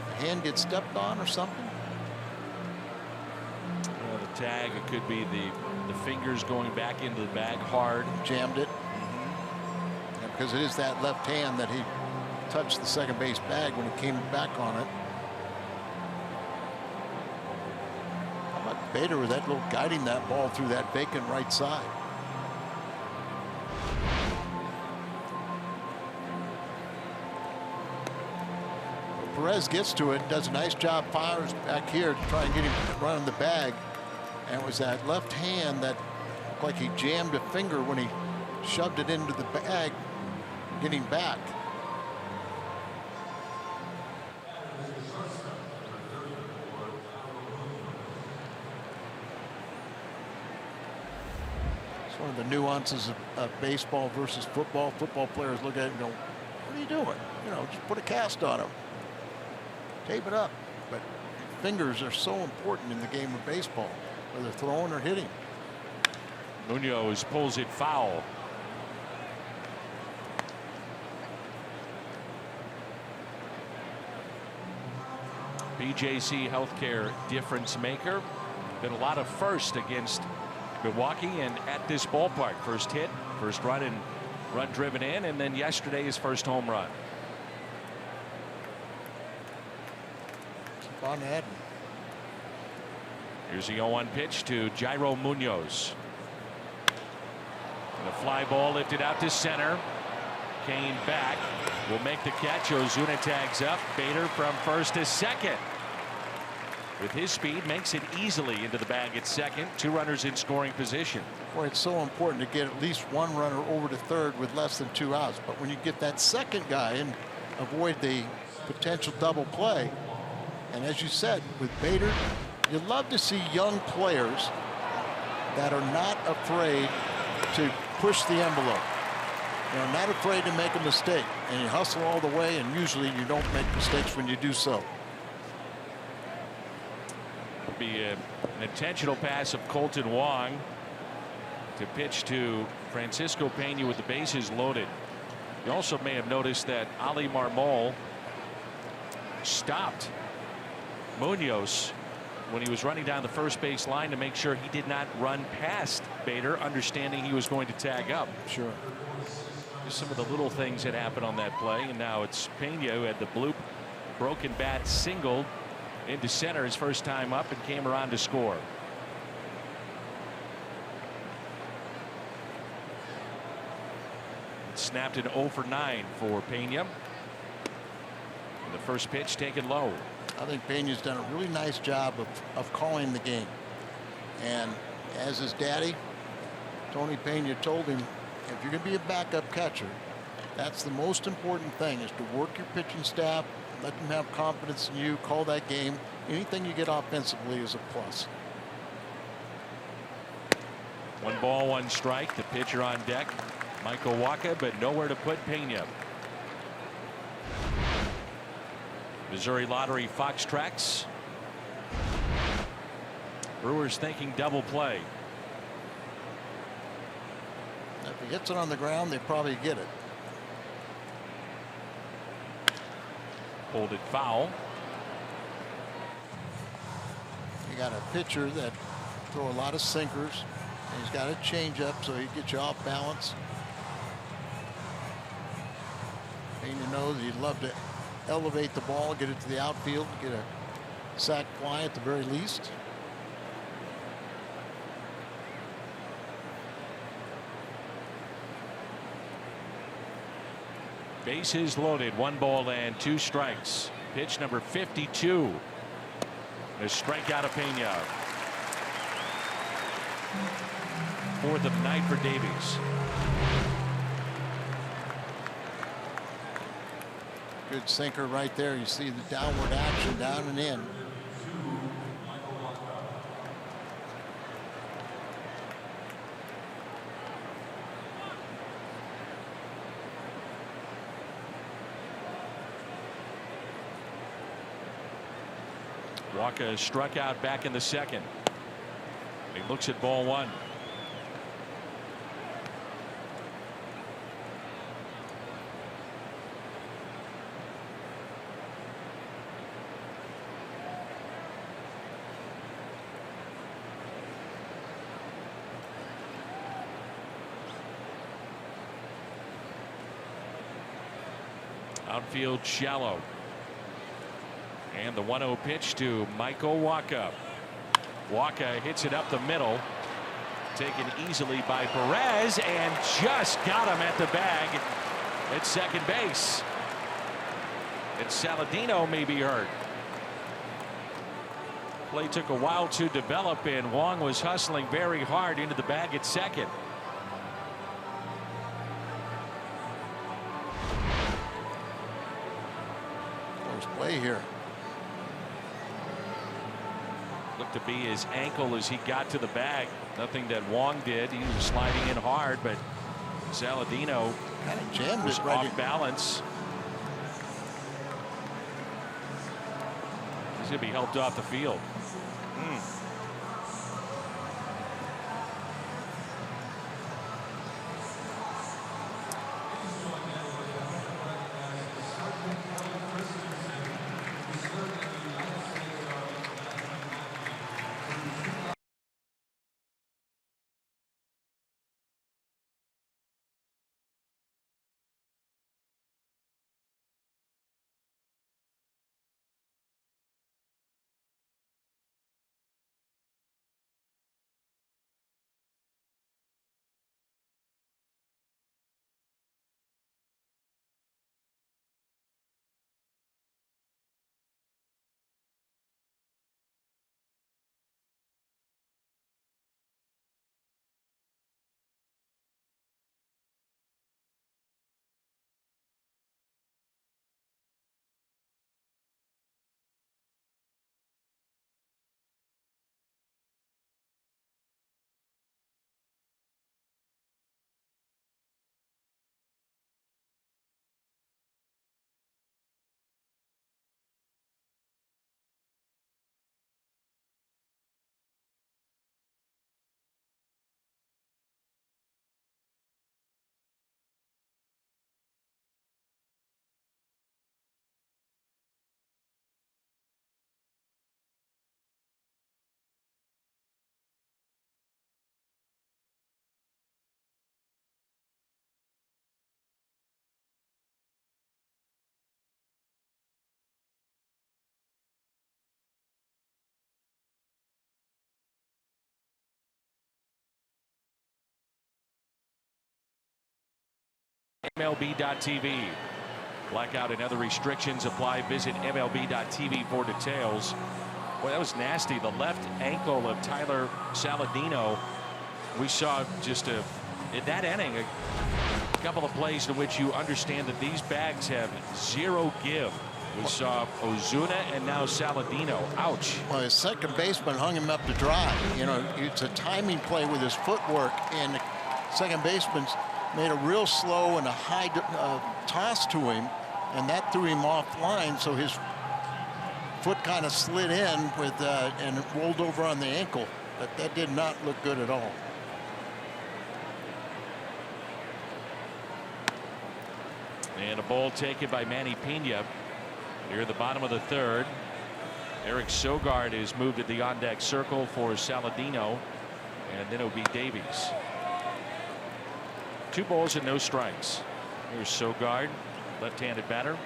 the hand get stepped on or something? Well, the tag, it could be the fingers going back into the bag hard. Jammed it. Because it is that left hand that he touched the second base bag when he came back on it. How about Bader with that little guiding that ball through that vacant right side? Perez gets to it, does a nice job, fires back here to try and get him running the bag. And it was that left hand that looked like he jammed a finger when he shoved it into the bag, getting back. It's one of the nuances of baseball versus football. Football players look at it and go, what are you doing? You know, just put a cast on them. Tape it up. But fingers are so important in the game of baseball, whether throwing or hitting. Munoz pulls it foul. BJC Healthcare difference maker. Been a lot of first against Milwaukee and at this ballpark. First hit, first run, and run driven in, and then yesterday his first home run. Keep on adding. Here's the 0-1 pitch to Jairo Munoz. And a fly ball lifted out to center. Kane back will make the catch. Ozuna tags up. Bader from first to second. With his speed, makes it easily into the bag at second. 2 runners in scoring position. Boy, it's so important to get at least 1 runner over to third with less than 2 outs. But when you get that second guy and avoid the potential double play, and as you said, with Bader, you love to see young players that are not afraid to push the envelope. You're not afraid to make a mistake, and you hustle all the way, and usually you don't make mistakes when you do so. It'll be an intentional pass of Colton Wong to pitch to Francisco Pena with the bases loaded. You also may have noticed that Ali Marmol stopped Munoz when he was running down the first base line to make sure he did not run past Bader, understanding he was going to tag up. Sure. Just some of the little things that happened on that play, and now it's Pena who had the bloop broken bat single into center his first time up and came around to score. It snapped an 0 for 9 for Pena. And the first pitch taken low. I think Pena's done a really nice job of calling the game. And as his daddy, Tony Pena, told him, if you're going to be a backup catcher, that's the most important thing, is to work your pitching staff, let them have confidence in you, call that game. Anything you get offensively is a plus. 1 ball, 1 strike. The pitcher on deck, Michael Wacha, but nowhere to put Pena. Missouri Lottery Fox Tracks. Brewers thinking double play. If he hits it on the ground, they probably get it. Hold it foul. You got a pitcher that throw a lot of sinkers, and he's got a changeup, so he gets you off balance. And you know that you'd love to elevate the ball, get it to the outfield, get a sac fly at the very least. Bases loaded, 1 ball and 2 strikes. Pitch number 52. A strikeout of Pena. 4th of the night for Davies. Good sinker right there. You see the downward action, down and in. Walker struck out back in the 2nd. He looks at ball 1. Outfield shallow. And the 1-0 pitch to Michael Wacha. Wacha hits it up the middle. Taken easily by Perez and just got him at the bag at second base. And Saladino may be hurt. Play took a while to develop, and Wong was hustling very hard into the bag at second. Close play here. Looked to be his ankle as he got to the bag. Nothing that Wong did. He was sliding in hard, but Saladino kind of jammed was it right off balance. He's going to be helped off the field. MLB.tv. Blackout and other restrictions apply. Visit MLB.tv for details. Boy, that was nasty. The left ankle of Tyler Saladino. We saw just in that inning a couple of plays in which you understand that these bags have zero give. We saw Ozuna and now Saladino. Ouch. Well, his second baseman hung him up to dry. You know, it's a timing play with his footwork, and the second baseman's made a real slow and a high toss to him, and that threw him offline. So his foot kind of slid in with and it rolled over on the ankle, but that did not look good at all. And a ball taken by Manny Pena near the bottom of the third. Eric Sogard is moved to the on-deck circle for Saladino, and then it'll be Davies. 2 balls and no strikes. Here's Sogard, left-handed batter.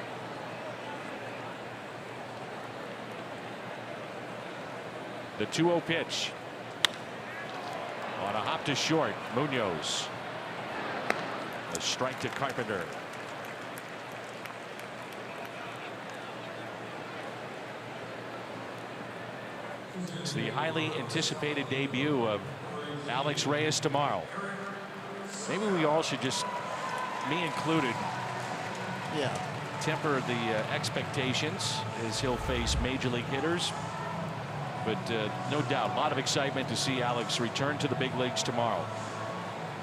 The 2-0 pitch. On a hop to short, Munoz. A strike to Carpenter. It's the highly anticipated debut of Alex Reyes tomorrow. Maybe we all should just, me included, temper the expectations as he'll face major league hitters. But no doubt, a lot of excitement to see Alex return to the big leagues tomorrow.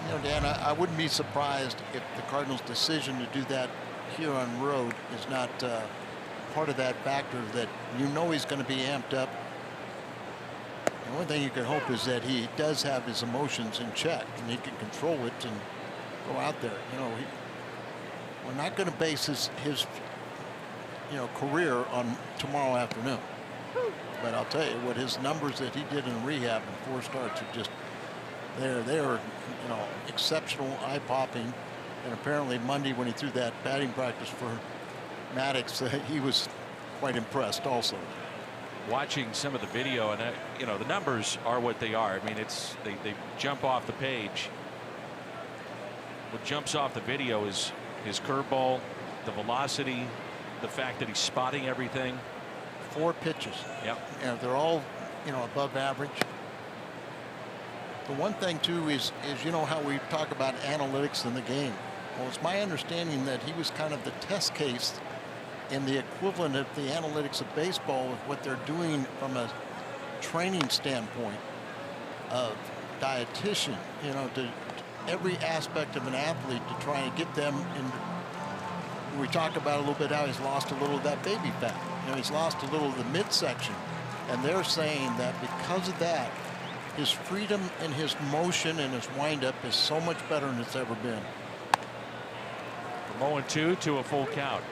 You know, Dan, I wouldn't be surprised if the Cardinals' decision to do that here on road is not part of that factor that you know he's going to be amped up. The only thing you can hope is that he does have his emotions in check and he can control it and go out there. You know, we're not going to base his career on tomorrow afternoon. But I'll tell you what, his numbers that he did in rehab in 4 starts are just they are exceptional, eye-popping. And apparently Monday when he threw that batting practice for Maddox, he was quite impressed also. Watching some of the video, and the numbers are what they are. I mean, they jump off the page. What jumps off the video is his curveball, the velocity, the fact that he's spotting everything. 4 pitches. Yep. And they're all above average. The one thing too is how we talk about analytics in the game. Well, it's my understanding that he was kind of the test case in the equivalent of the analytics of baseball with what they're doing from a training standpoint of dietitian, to every aspect of an athlete to try and get them in. We talk about a little bit how he's lost a little of that baby fat. He's lost a little of the midsection, and they're saying that because of that, his freedom and his motion and his windup is so much better than it's ever been. From 0-2 to a full count.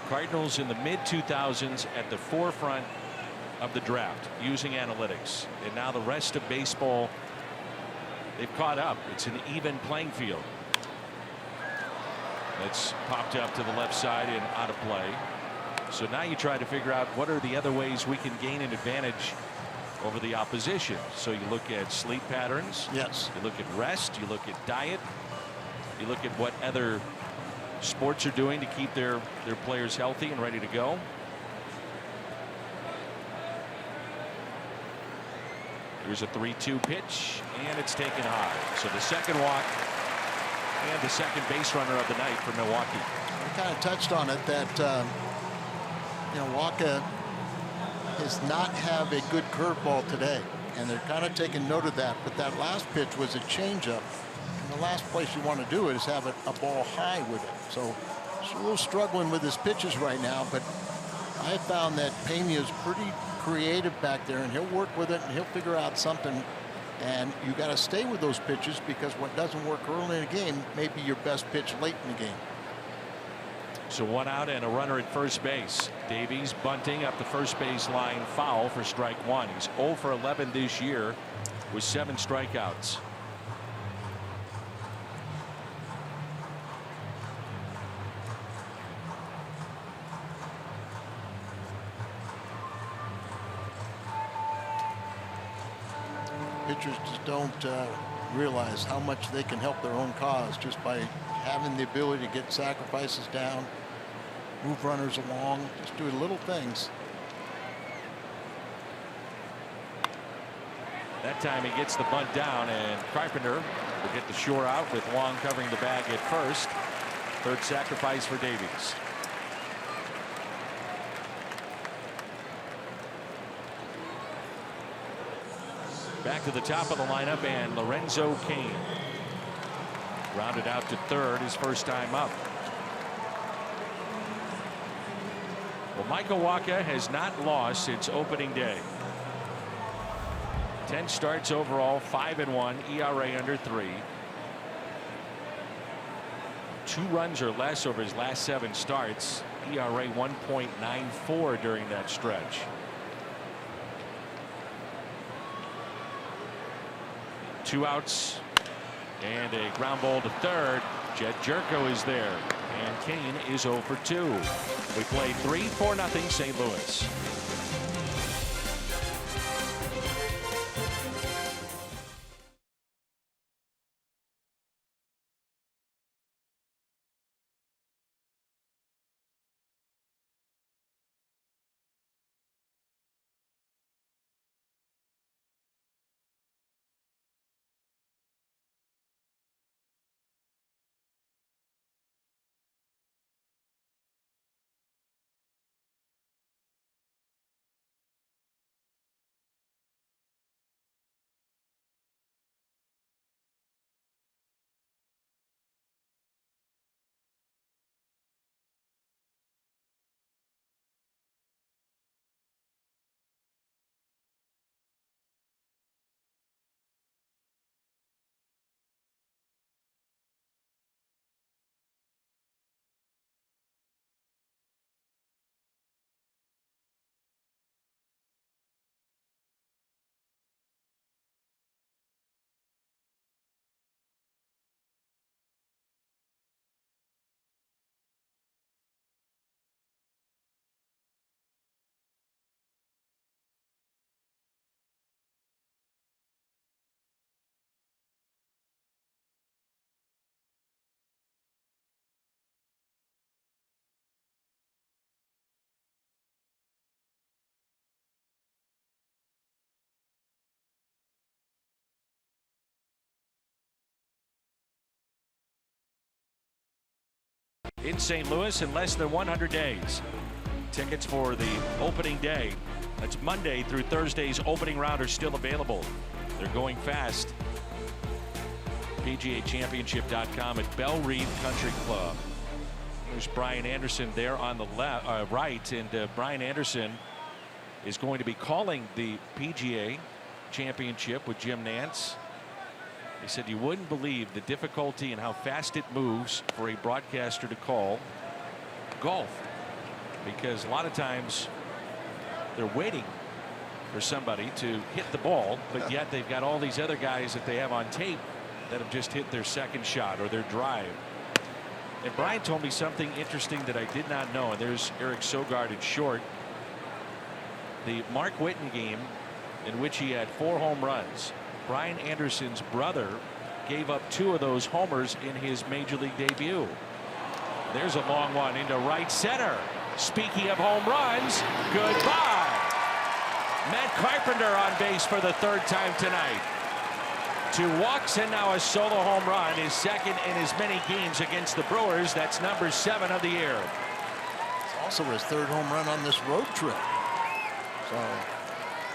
Cardinals in the mid-2000s at the forefront of the draft using analytics, and now the rest of baseball, they've caught up. It's an even playing field. It's popped up to the left side and out of play. So now you try to figure out what are the other ways we can gain an advantage over the opposition. So you look at sleep patterns. Yes. You look at rest. You look at diet. You look at what other sports are doing to keep their players healthy and ready to go. Here's a 3-2 pitch, and it's taken high. So the second walk and the second base runner of the night for Milwaukee. We kind of touched on it that Waka does not have a good curveball today, and they're kind of taking note of that. But that last pitch was a changeup, and the last place you want to do it is have a ball high with it. So he's a little struggling with his pitches right now, but I found that Pena is pretty creative back there, and he'll work with it and he'll figure out something. And you got to stay with those pitches because what doesn't work early in the game may be your best pitch late in the game. So 1 out and a runner at first base. Davies bunting up the first base line, foul for strike 1. He's 0 for 11 this year with 7 strikeouts. Pitchers just don't realize how much they can help their own cause just by having the ability to get sacrifices down, move runners along, just do little things. That time he gets the bunt down, and Carpenter will get the shore out with Wong covering the bag at first. Third sacrifice for Davies. Back to the top of the lineup, and Lorenzo Cain rounded out to third his first time up. Well, Michael Wacha has not lost since opening day. 10 starts overall, 5-1, ERA under 3. 2 runs or less over his last 7 starts. ERA 1.94 during that stretch. Two outs and a ground ball to third. Jed Jerko is there, and Kane is 0 for 2. We play 3-4-0 St. Louis. In St. Louis in less than 100 days. Tickets for the opening day, that's Monday through Thursday's opening round, are still available. They're going fast. PGAchampionship.com at Bell Reeve Country Club. There's Brian Anderson there on the left, right, and Brian Anderson is going to be calling the PGA Championship with Jim Nantz. He said you wouldn't believe the difficulty and how fast it moves for a broadcaster to call golf, because a lot of times they're waiting for somebody to hit the ball, but yet they've got all these other guys that they have on tape that have just hit their second shot or their drive. And Brian told me something interesting that I did not know. And there's Eric Sogard at short. The Mark Whitten game, in which he had 4 home runs, Brian Anderson's brother gave up 2 of those homers in his major league debut. There's a long one into right center. Speaking of home runs, goodbye. Matt Carpenter on base for the 3rd time tonight. 2 walks and now a solo home run, his 2nd in as many games against the Brewers. That's number 7 of the year. It's also his 3rd home run on this road trip. So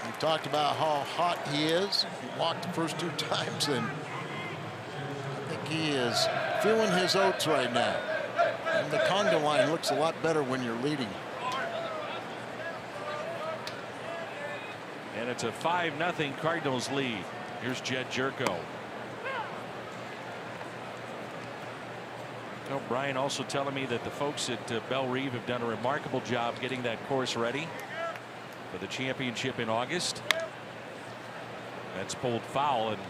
we talked about how hot he is. He walked the first 2 times, and I think he is feeling his oats right now. And the conga line looks a lot better when you're leading. And it's a 5-0 Cardinals lead. Here's Jed Jerko. Well, Brian also telling me that the folks at Bell Reeve have done a remarkable job getting that course ready for the championship in August. That's pulled foul, and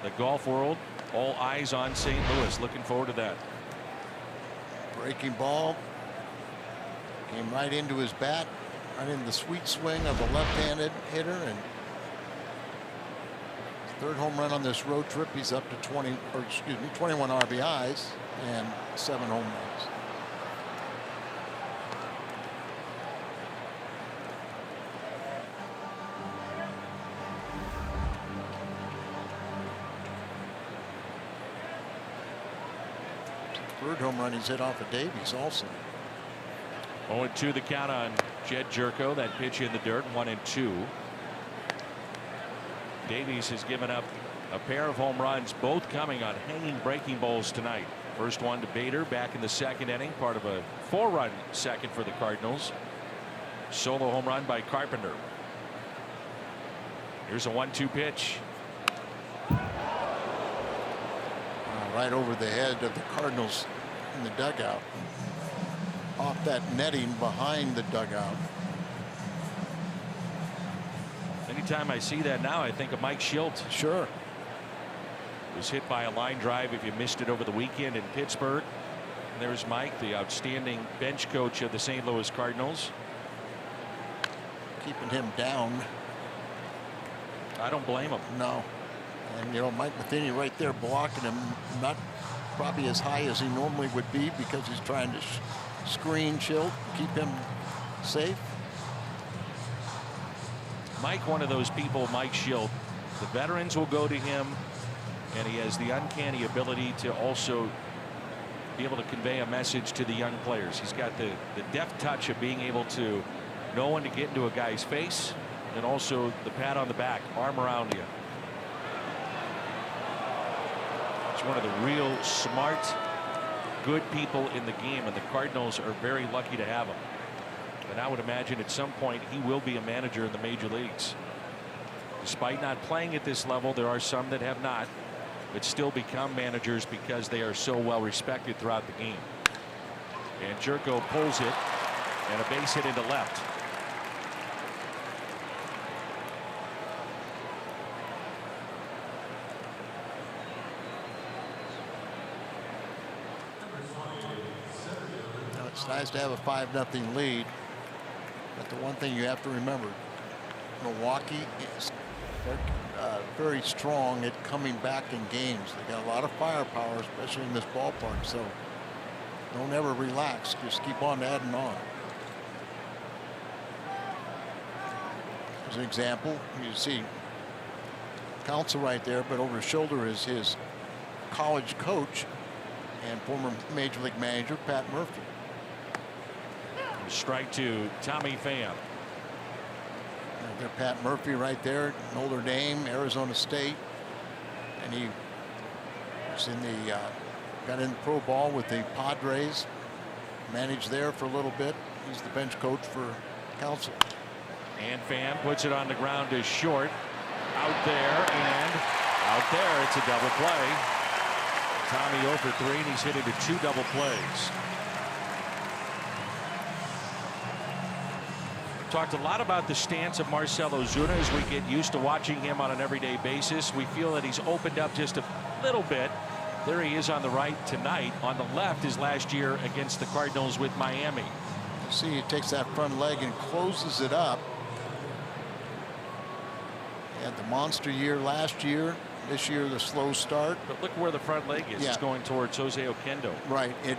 the golf world, all eyes on St. Louis. Looking forward to that. Breaking ball came right into his bat, right in the sweet swing of a left-handed hitter, and 3rd home run on this road trip. He's up to 21 RBIs and 7 home runs. Third home run he's hit off of Davies also. 0-2 the count on Jed Jerko. That pitch in the dirt, 1-2. Davies has given up a pair of home runs, both coming on hanging breaking balls tonight. First one to Bader back in the 2nd inning, part of a 4-run second for the Cardinals. Solo home run by Carpenter. Here's a 1-2 pitch. Right over the head of the Cardinals in the dugout. Off that netting behind the dugout. Anytime I see that now, I think of Mike Schilt. Sure. Was hit by a line drive if you missed it over the weekend in Pittsburgh. And there's Mike, the outstanding bench coach of the St. Louis Cardinals. Keeping him down. I don't blame him. No. And, you know, Mike Matheny right there blocking him, not probably as high as he normally would be because he's trying to screen Schilt, keep him safe. Mike, one of those people, Mike Schilt, the veterans will go to him, and he has the uncanny ability to also be able to convey a message to the young players. He's got the deft touch of being able to know when to get into a guy's face, and also the pat on the back, arm around you. He's one of the real smart, good people in the game, and the Cardinals are very lucky to have him. And I would imagine at some point he will be a manager in the major leagues. Despite not playing at this level, there are some that have not, but still become managers because they are so well respected throughout the game. And Jerko pulls it, and a base hit into left. It's nice to have a 5-0 lead, but the one thing you have to remember, Milwaukee is very strong at coming back in games. They got a lot of firepower, especially in this ballpark, so don't ever relax. Just keep on adding on. As an example, you see Counsell right there, but over his shoulder is his college coach and former Major League manager Pat Murphy. Strike to Tommy Pham. There's Pat Murphy right there, Notre Dame, Arizona State, and he was in the got in the pro ball with the Padres, managed there for a little bit. He's the bench coach for Counsell. And Pham puts it on the ground to short, out there, and out there. It's a double play. Tommy 0 for 3, and he's hit into 2 double plays. Talked a lot about the stance of Marcell Ozuna as we get used to watching him on an everyday basis. We feel that he's opened up just a little bit. There he is on the right tonight. On the left is last year against the Cardinals with Miami. You see he takes that front leg and closes it up. He had the monster year last year. This year the slow start. But look where the front leg is. Yeah. It's going towards Jose Oquendo. Right. It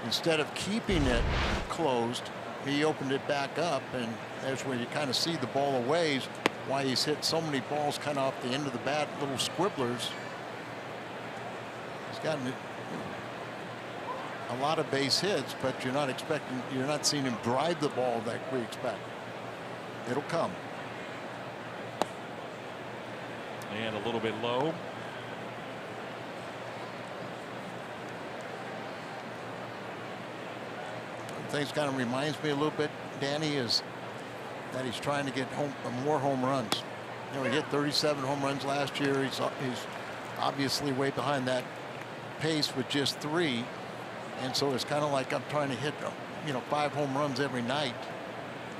instead of keeping it closed, he opened it back up, and that's where you kind of see the ball a ways. Why he's hit so many balls kind of off the end of the bat, little squibblers. He's gotten a lot of base hits, but you're not seeing him drive the ball that we expect. It'll come. And a little bit low. Things kind of reminds me a little bit, Danny, is that he's trying to get more home runs. You know, he hit 37 home runs last year. He's obviously way behind that pace with just 3, and so it's kind of like I'm trying to hit 5 home runs every night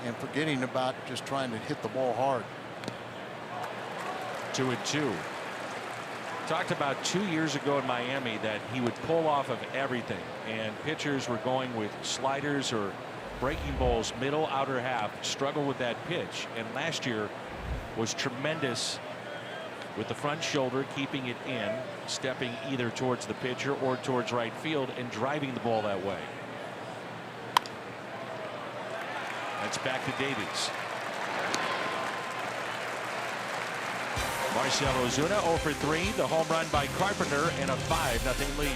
and forgetting about just trying to hit the ball hard. 2-2. Talked about 2 years ago in Miami that he would pull off of everything, and pitchers were going with sliders or breaking balls middle outer half, struggle with that pitch, and last year was tremendous with the front shoulder, keeping it in, stepping either towards the pitcher or towards right field and driving the ball that way. That's back to Davies. Marcell Ozuna 0 for 3, the home run by Carpenter, and a 5-0 lead.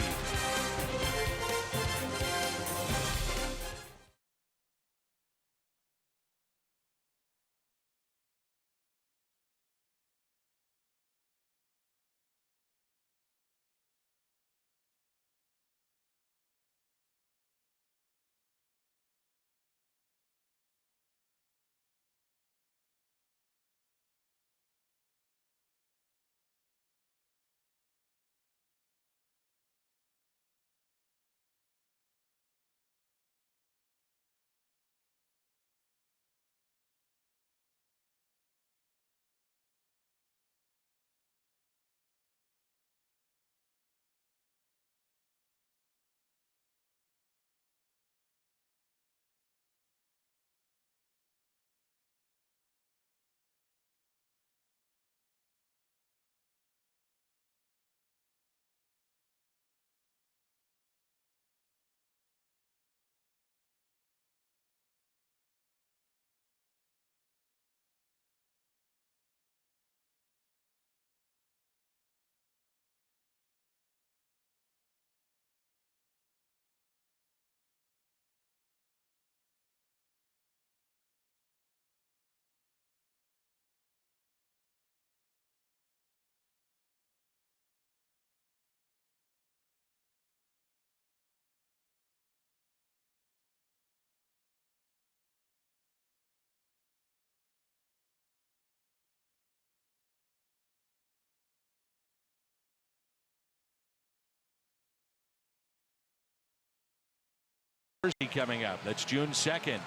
coming up. That's June 2nd.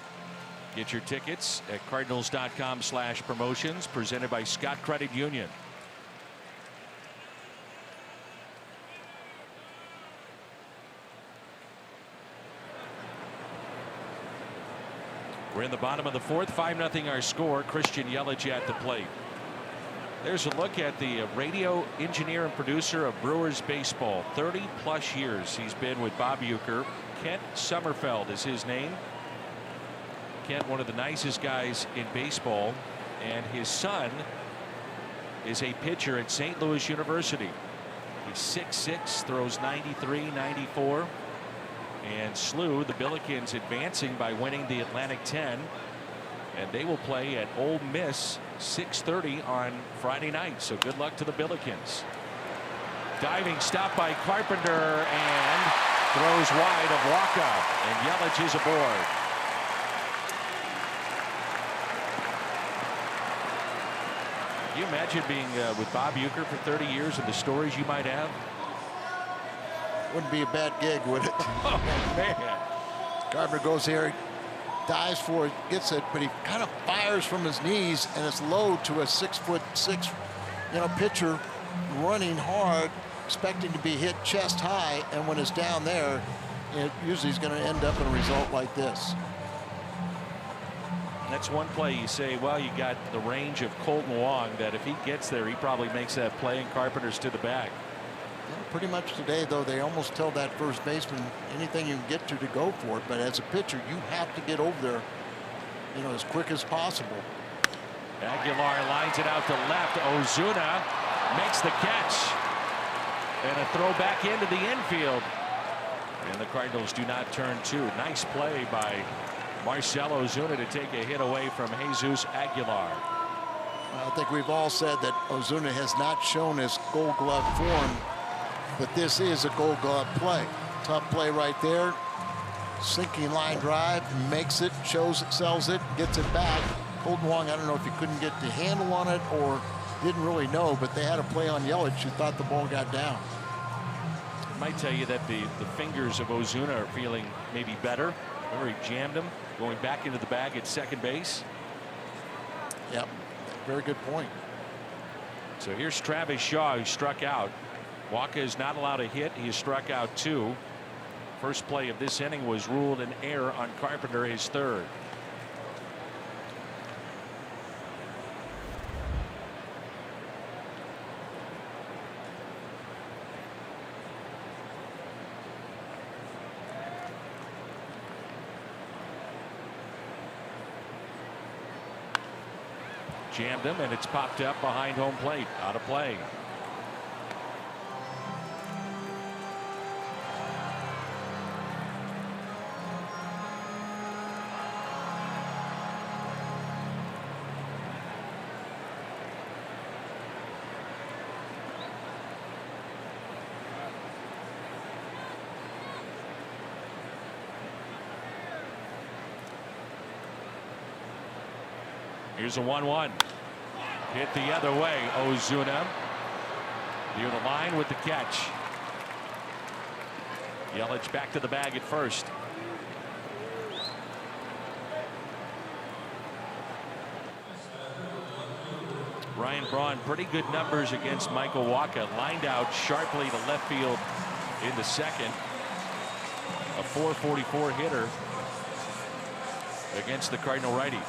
Get your tickets at cardinals.com/promotions, presented by Scott Credit Union. We're in the bottom of the fourth, 5-0 our score. Christian Yelich at the plate. There's a look at the radio engineer and producer of Brewers baseball. 30+ years he's been with Bob Uecker. Kent Sommerfeld is his name. Kent, one of the nicest guys in baseball, and his son is a pitcher at St. Louis University. He's 6'6", throws 93, 94. And SLU, the Billikens, advancing by winning the Atlantic 10. And they will play at Ole Miss 6:30 on Friday night. So good luck to the Billikens. Diving stop by Carpenter and throws wide of Waka. And Yelich is aboard. Can you imagine being with Bob Uecker for 30 years and the stories you might have? Wouldn't be a bad gig, would it? Oh, man. Carpenter goes here, dives for it, gets it, but he kind of fires from his knees, and it's low to a 6'6", pitcher running hard, expecting to be hit chest high, and when it's down there, it usually is going to end up in a result like this. That's one play you say, well, you got the range of Colton Wong, that if he gets there, he probably makes that play, and Carpenter's to the bag. Yeah, pretty much today, though, they almost tell that first baseman anything you can get to go for it. But as a pitcher, you have to get over there, as quick as possible. Aguilar lines it out to left. Ozuna makes the catch. And a throw back into the infield. And the Cardinals do not turn two. Nice play by Marcell Ozuna to take a hit away from Jesus Aguilar. I think we've all said that Ozuna has not shown his Gold Glove form, but this is a Gold Glove play. Tough play right there. Sinking line drive, makes it, shows it, sells it, gets it back. Colton Wong, I don't know if he couldn't get the handle on it or didn't really know, but they had a play on Yelich who thought the ball got down. I might tell you that the fingers of Ozuna are feeling maybe better. Remember, he jammed him going back into the bag at second base. Yep, very good point. So here's Travis Shaw, who struck out. Waka is not allowed a hit. He has struck out 2. First play of this inning was ruled an error on Carpenter, his third. Jammed him, and it's popped up behind home plate. Out of play. Here's a 1-1. Hit the other way. Ozuna near the line with the catch. Yelich back to the bag at first. Ryan Braun, pretty good numbers against Michael Waka. Lined out sharply to left field in the second. A .444 hitter against the Cardinal righty.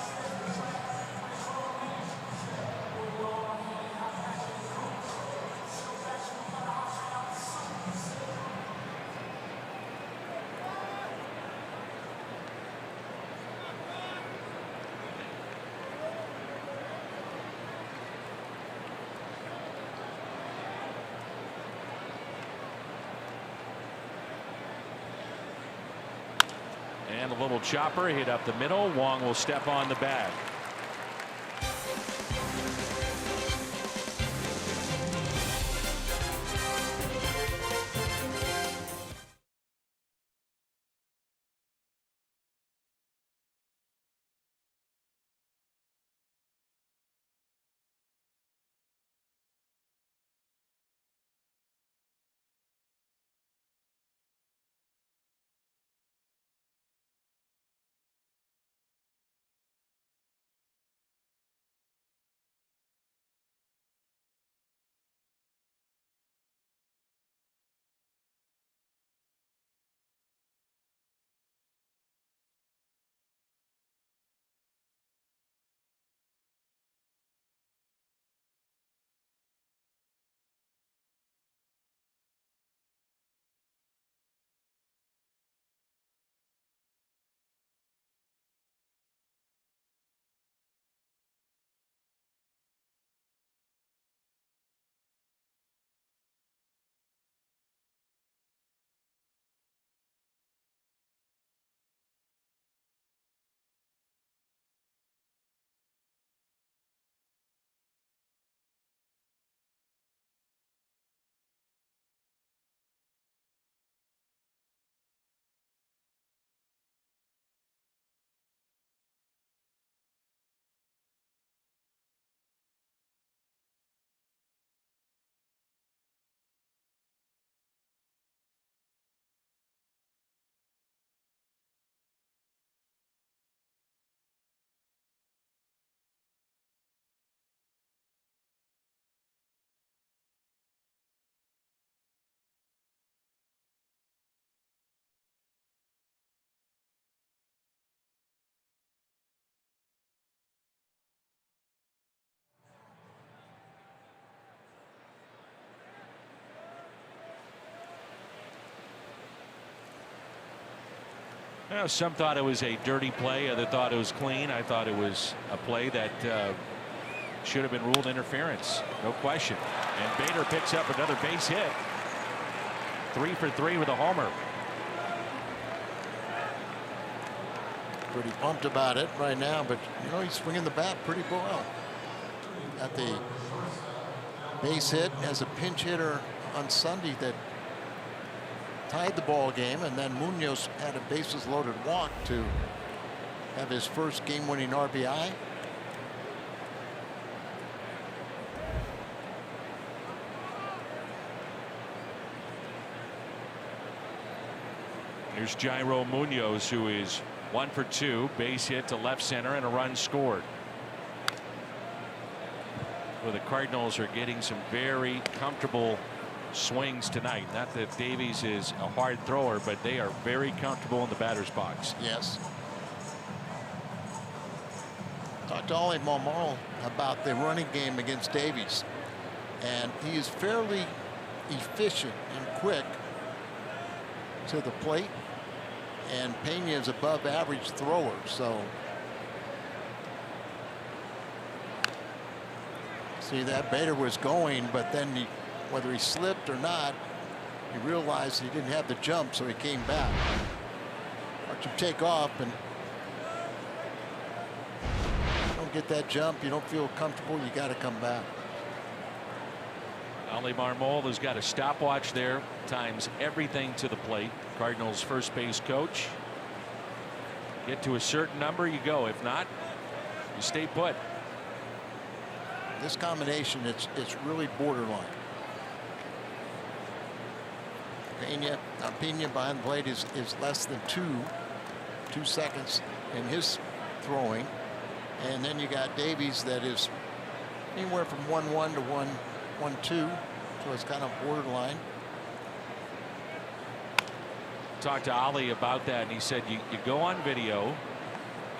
And a little chopper hit up the middle. Wong will step on the bag. Well, some thought it was a dirty play. Others thought it was clean. I thought it was a play that should have been ruled interference. No question. And Bader picks up another base hit. 3 for 3 with a homer. Pretty pumped about it right now, but you know, he's swinging the bat pretty well. Got the base hit as a pinch hitter on Sunday that tied the ball game, and then Munoz had a bases loaded walk to have his first game-winning RBI. Here's Jairo Munoz, who is 1 for 2, base hit to left center and a run scored. Well, the Cardinals are getting some very comfortable swings tonight. Not that Davies is a hard thrower, but they are very comfortable in the batter's box. Yes. Talked to Ollie Marmol about the running game against Davies, and he is fairly efficient and quick to the plate, and Pena is above average thrower, so see that Bader was going, but then whether he slipped or not, he realized he didn't have the jump, so he came back. Watch him take off, and you don't get that jump, you don't feel comfortable, you got to come back. Ollie Marmol has got a stopwatch there, times everything to the plate. Cardinals first base coach. Get to a certain number, you go. If not, you stay put. This combination, it's really borderline. Pena behind the plate is less than two seconds in his throwing, and then you got Davies that is anywhere from 1-1 to 1-2, so it's kind of borderline. Talked to Ollie about that, and he said you go on video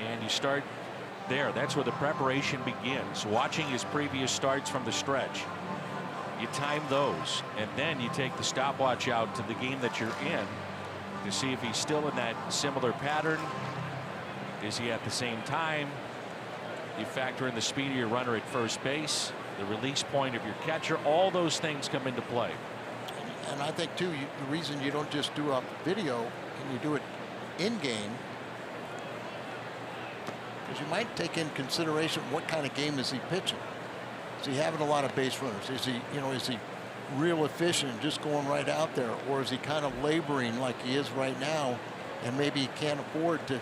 and you start there. That's where the preparation begins, watching his previous starts from the stretch. You time those, and then you take the stopwatch out to the game that you're in to see if he's still in that similar pattern. Is he at the same time? You factor in the speed of your runner at first base, the release point of your catcher. All those things come into play. And I think too, the reason you don't just do a video and you do it in game, because you might take in consideration what kind of game is he pitching. Is he having a lot of base runners? Is he real efficient and just going right out there, or is he kind of laboring like he is right now, and maybe he can't afford to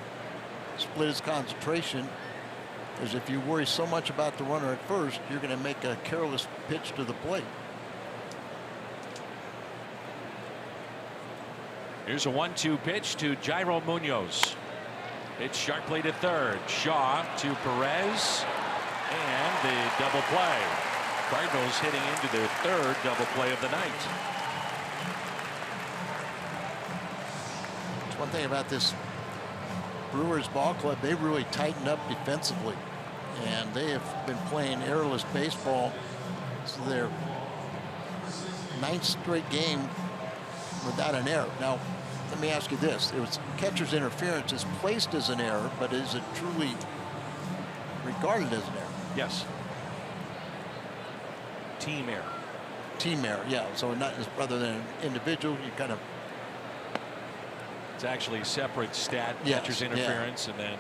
split his concentration? Because if you worry so much about the runner at first, you're going to make a careless pitch to the plate. Here's a 1-2 pitch to Jairo Munoz. Pitch sharply to third. Shaw to Perez, and the double play. Cardinals hitting into their third double play of the night. It's one thing about this Brewers ball club, they really tightened up defensively, and they have been playing errorless baseball. So their 9th straight game without an error. Now, let me ask you this. It was catcher's interference is placed as an error, but is it truly regarded as an error? Yes. Team error. Team error, yeah. So not rather than an individual, you kind of. It's actually a separate stat, Yes, catcher's interference, and then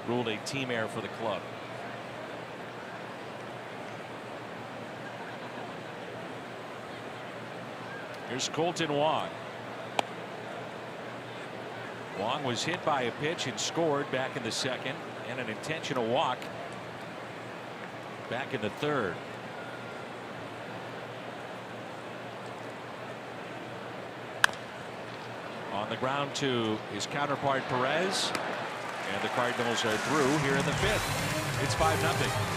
ruled a team error for the club. Here's Colton Wong. Wong was hit by a pitch and scored back in the second, and an intentional walk back in the third. On the ground to his counterpart Perez, and the Cardinals are through here in the 5th. It's 5-0.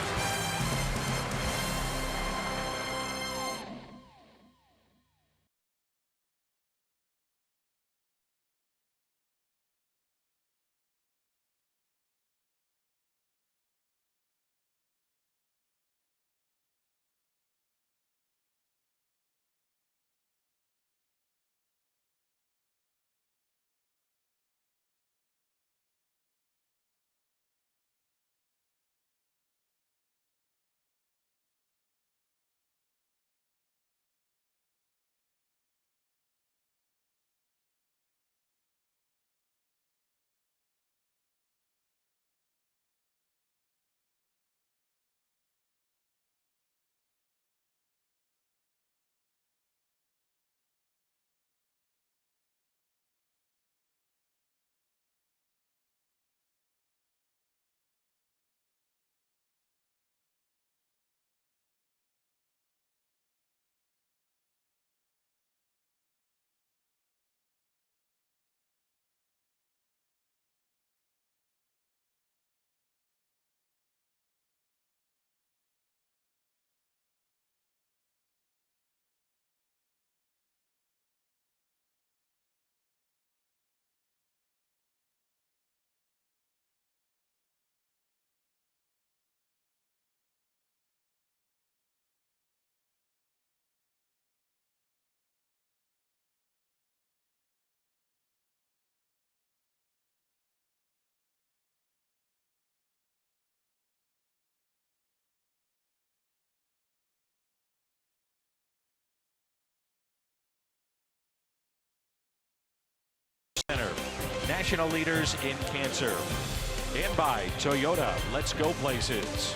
national leaders in cancer. And by Toyota, let's go places.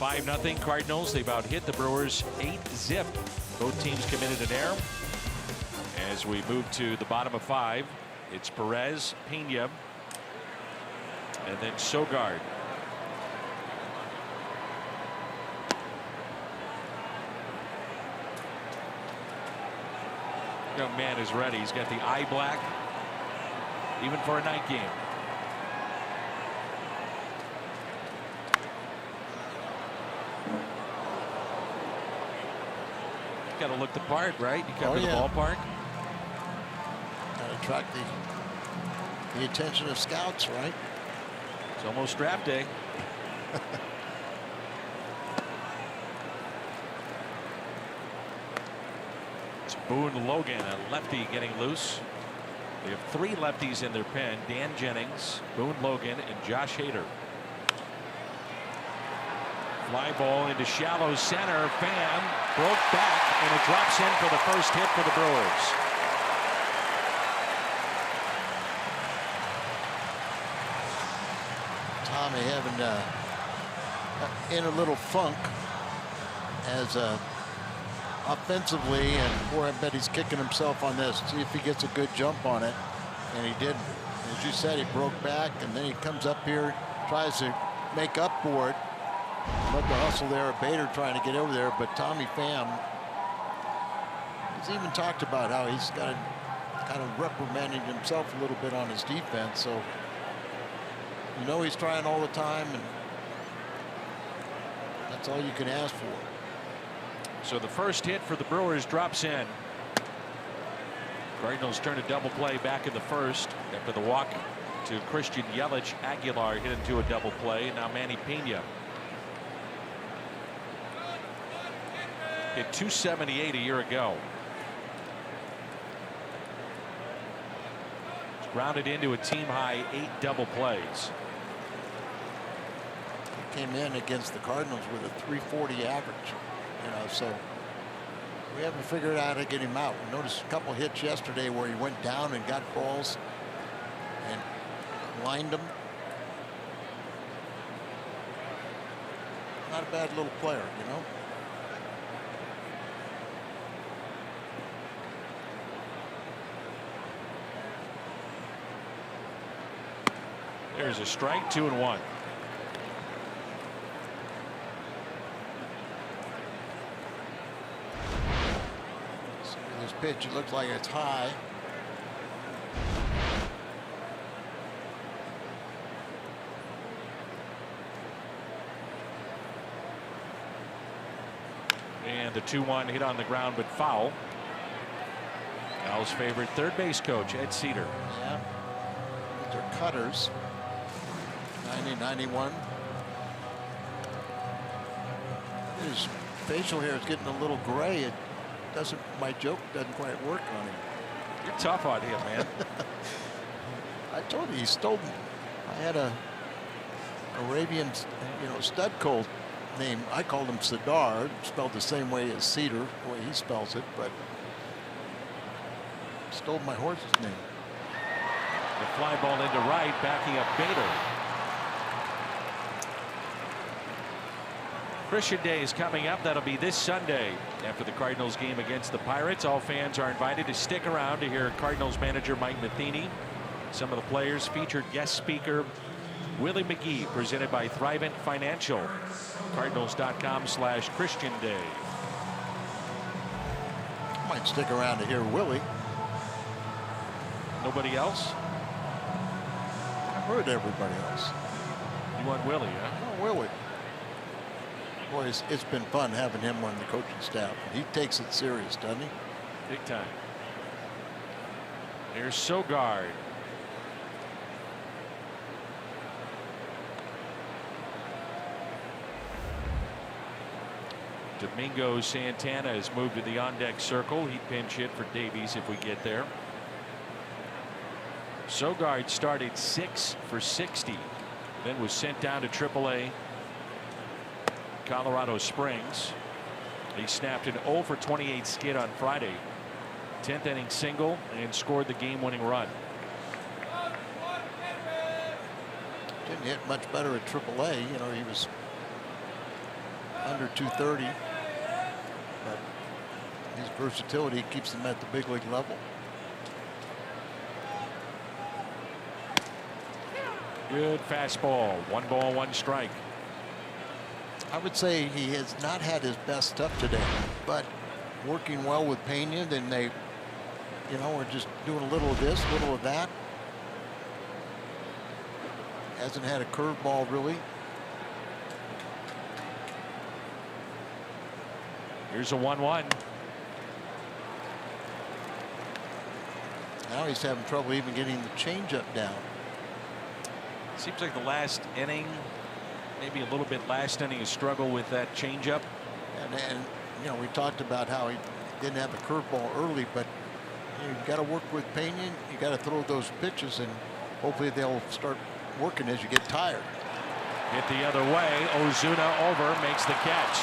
5-0 Cardinals. They've out hit the Brewers 8-zip. Both teams committed an error. As we move to the bottom of 5, it's Perez, Pena, and then Sogard. Young man is ready. He's got the eye black, even for a night game. Got to look the part, right? You come to the ballpark. Got to attract the attention of scouts, right? It's almost draft day. It's Boone Logan, a lefty getting loose. They have 3 lefties in their pen: Dan Jennings, Boone Logan, and Josh Hader. Fly ball into shallow center. Pham broke back, and it drops in for the first hit for the Brewers. Tommy having in a little funk as offensively, and boy, I bet he's kicking himself on this. See if he gets a good jump on it, and he didn't. As you said, he broke back, and then he comes up here, tries to make up for it. Love the hustle there of Bader trying to get over there, but Tommy Pham has even talked about how he's got to kind of reprimanding himself a little bit on his defense. So you know he's trying all the time, and that's all you can ask for. So the first hit for the Brewers drops in. Cardinals turn a double play back in the first after the walk to Christian Yelich. Aguilar hit into a double play. Now Manny Pena hit .278 a year ago. It's grounded into a team high 8 double plays. He came in against the Cardinals with a .340 average, you know, so we haven't figured out how to get him out. We noticed a couple hits yesterday where he went down and got balls and lined them. Not a bad little player, you know. There's a strike, 2-1. So this pitch, it looks like it's high. And the 2-1 hit on the ground, but foul. Al's favorite third base coach, Ed Cedar. Yeah. These are cutters. 90, 91. His facial hair is getting a little gray. It doesn't, my joke doesn't quite work on him. You're tough on him, man. I told you he stole. I had a Arabian, you know, stud colt name. I called him Sadar, spelled the same way as Cedar, the way he spells it, but stole my horse's name. The fly ball into right, backing up Bader. Christian Day is coming up. That'll be this Sunday after the Cardinals game against the Pirates. All fans are invited to stick around to hear Cardinals manager Mike Matheny, some of the players, featured guest speaker Willie McGee, presented by Thrivent Financial. Cardinals.com/Christian Day. Might stick around to hear Willie. Nobody else? I've heard everybody else. You want Willie, huh? Oh, Willie. Boy, it's been fun having him on the coaching staff. He takes it serious, doesn't he? Big time. Here's Sogard. Domingo Santana has moved to the on-deck circle. He'd pinch hit for Davies if we get there. Sogard started 6 for 60, then was sent down to AAA Colorado Springs. He snapped an 0 for 28 skid on Friday. 10th inning single and scored the game-winning run. Didn't hit much better at AAA. You know, he was under 230, but his versatility keeps him at the big league level. Good fastball. 1 ball, 1 strike. I would say he has not had his best stuff today, but working well with Pena. Then they, you know, are just doing a little of this, a little of that. Hasn't had a curveball really. Here's a 1-1. Now he's having trouble even getting the changeup down. Seems like the last inning, maybe a little bit last inning, a struggle with that changeup. And you know, we talked about how he didn't have a curveball early, but you know, you've got to work with Pena. You got to throw those pitches, and hopefully they'll start working as you get tired. Hit the other way. Ozuna over, makes the catch.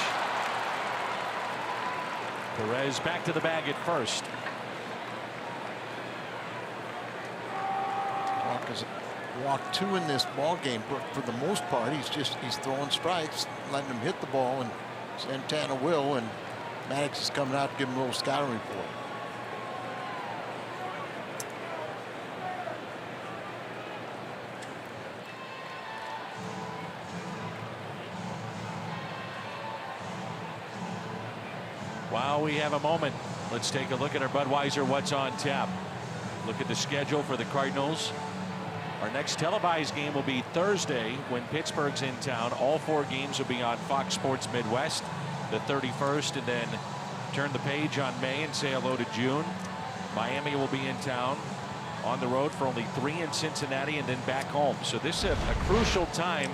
Perez back to the bag at first. Walker's walked 2 in this ball game, but for the most part, he's throwing strikes, letting him hit the ball, and Santana will, and Maddox is coming out to give him a little scouting report. While we have a moment, let's take a look at our Budweiser What's on Tap. Look at the schedule for the Cardinals. Our next televised game will be Thursday when Pittsburgh's in town. All 4 games will be on Fox Sports Midwest the 31st, and then turn the page on May and say hello to June. Miami will be in town on the road for only 3 in Cincinnati and then back home. So this is a crucial time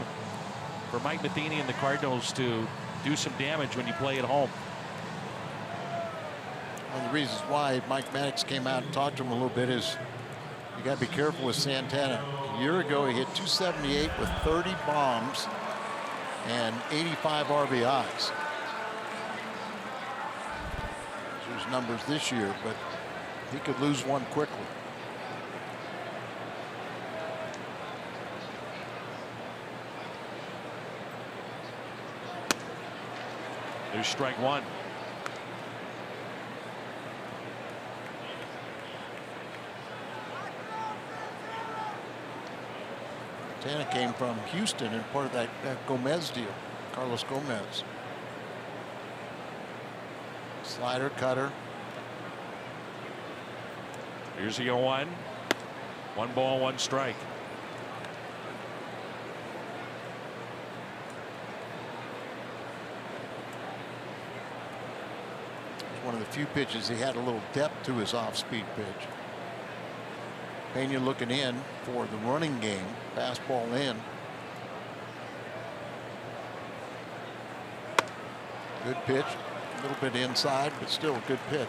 for Mike Matheny and the Cardinals to do some damage when you play at home. One of the reasons why Mike Maddox came out and talked to him a little bit is you got to be careful with Santana. A year ago, he hit 278 with 30 bombs and 85 RBIs. There's numbers this year, but he could lose one quickly. There's strike 1. Santana came from Houston and part of that Gomez deal, Carlos Gomez. Slider, cutter. Here's the 0-1. 1 ball, 1 strike. One of the few pitches he had a little depth to his off-speed pitch. Pena looking in for the running game. Fastball in. Good pitch. A little bit inside, but still a good pitch.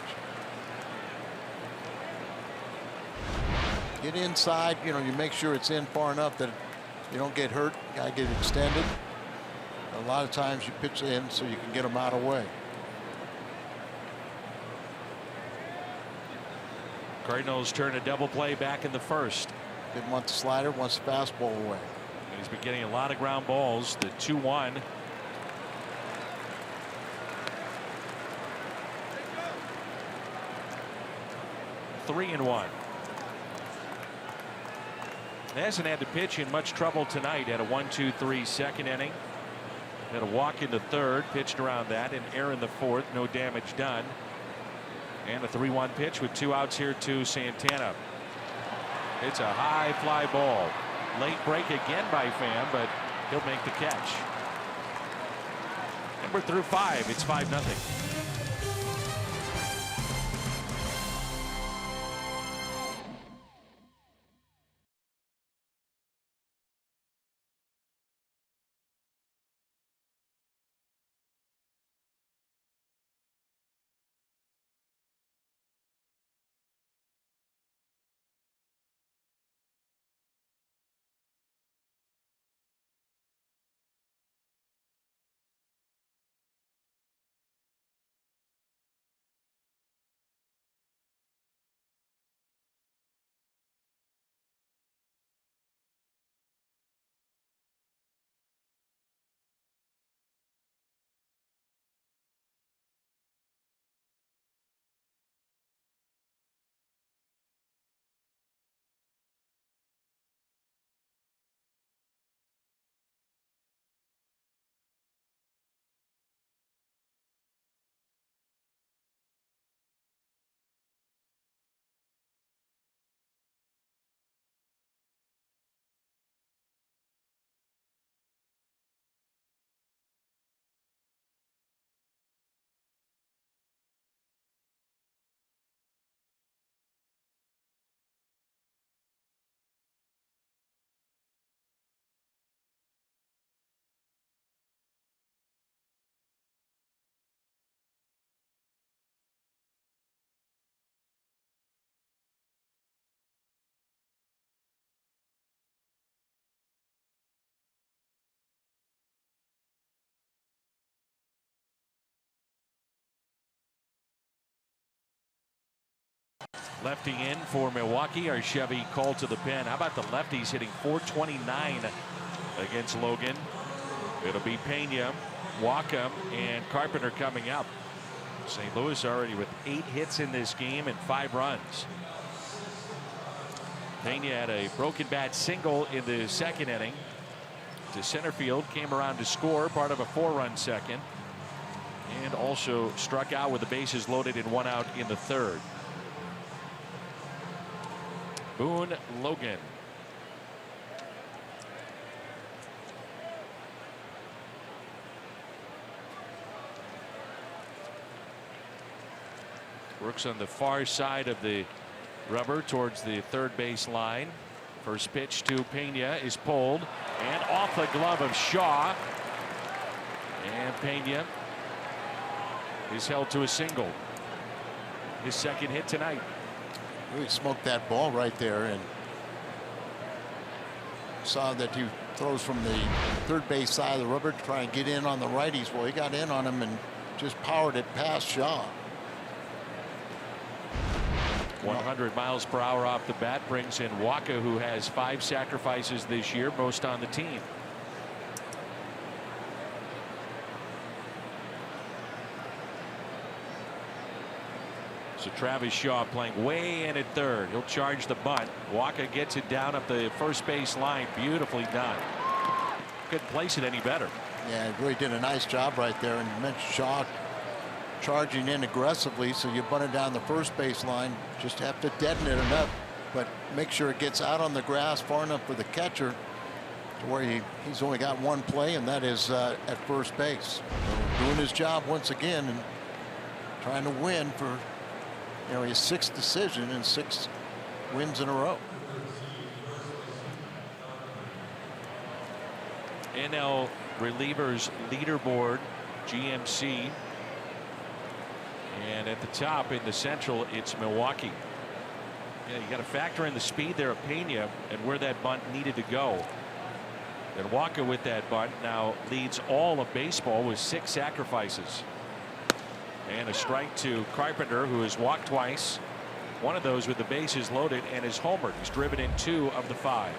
Get inside, you know, you make sure it's in far enough that you don't get hurt. You gotta get extended. A lot of times you pitch in so you can get them out of the way. Cardinals turn a double play back in the first. Didn't want the slider, wants the fastball away. And he's been getting a lot of ground balls. The 2-1. Three and 1. Hasn't had to pitch in much trouble tonight. Had a 1-2-3 second inning. Had a walk in the third, pitched around that, an error in the fourth, no damage done. And a 3-1 pitch with 2 outs here to Santana. It's a high fly ball. Late break again by Pham, but he'll make the catch. And we're through 5. It's 5-0. Lefty in for Milwaukee. Our Chevy called to the pen. How about the lefties hitting .429 against Logan? It'll be Pena, Waka, and Carpenter coming up. St. Louis already with 8 hits in this game and 5 runs. Pena had a broken bat single in the second inning. To center field, came around to score, part of a 4-run second, and also struck out with the bases loaded and 1 out in the third. Boone Logan. Works on the far side of the rubber towards the third base line. First pitch to Pena is pulled and off the glove of Shaw. And Pena is held to a single. His second hit tonight. Really smoked that ball right there, and saw that he throws from the third base side of the rubber to try and get in on the righties. Well, he got in on him and just powered it past Shaw. 100 miles per hour off the bat brings in Waka, who has 5 sacrifices this year, most on the team. So Travis Shaw playing way in at third. He'll charge the bunt. Waka gets it down up the first base line. Beautifully done. Couldn't place it any better. Yeah, he really did a nice job right there. And you mentioned Shaw charging in aggressively, so you bunt it down the first base line. Just have to deaden it enough, but make sure it gets out on the grass far enough for the catcher to where he's only got 1 play, and that is at first base. So doing his job once again and trying to win for his 6th decision and 6 wins in a row. NL Relievers Leaderboard, GMC. And at the top in the Central, it's Milwaukee. Yeah, you got to factor in the speed there of Pena and where that bunt needed to go. And Waka with that bunt now leads all of baseball with 6 sacrifices. And a strike to Carpenter, who has walked twice. One of those with the bases loaded and is homered. He's driven in 2 of the 5.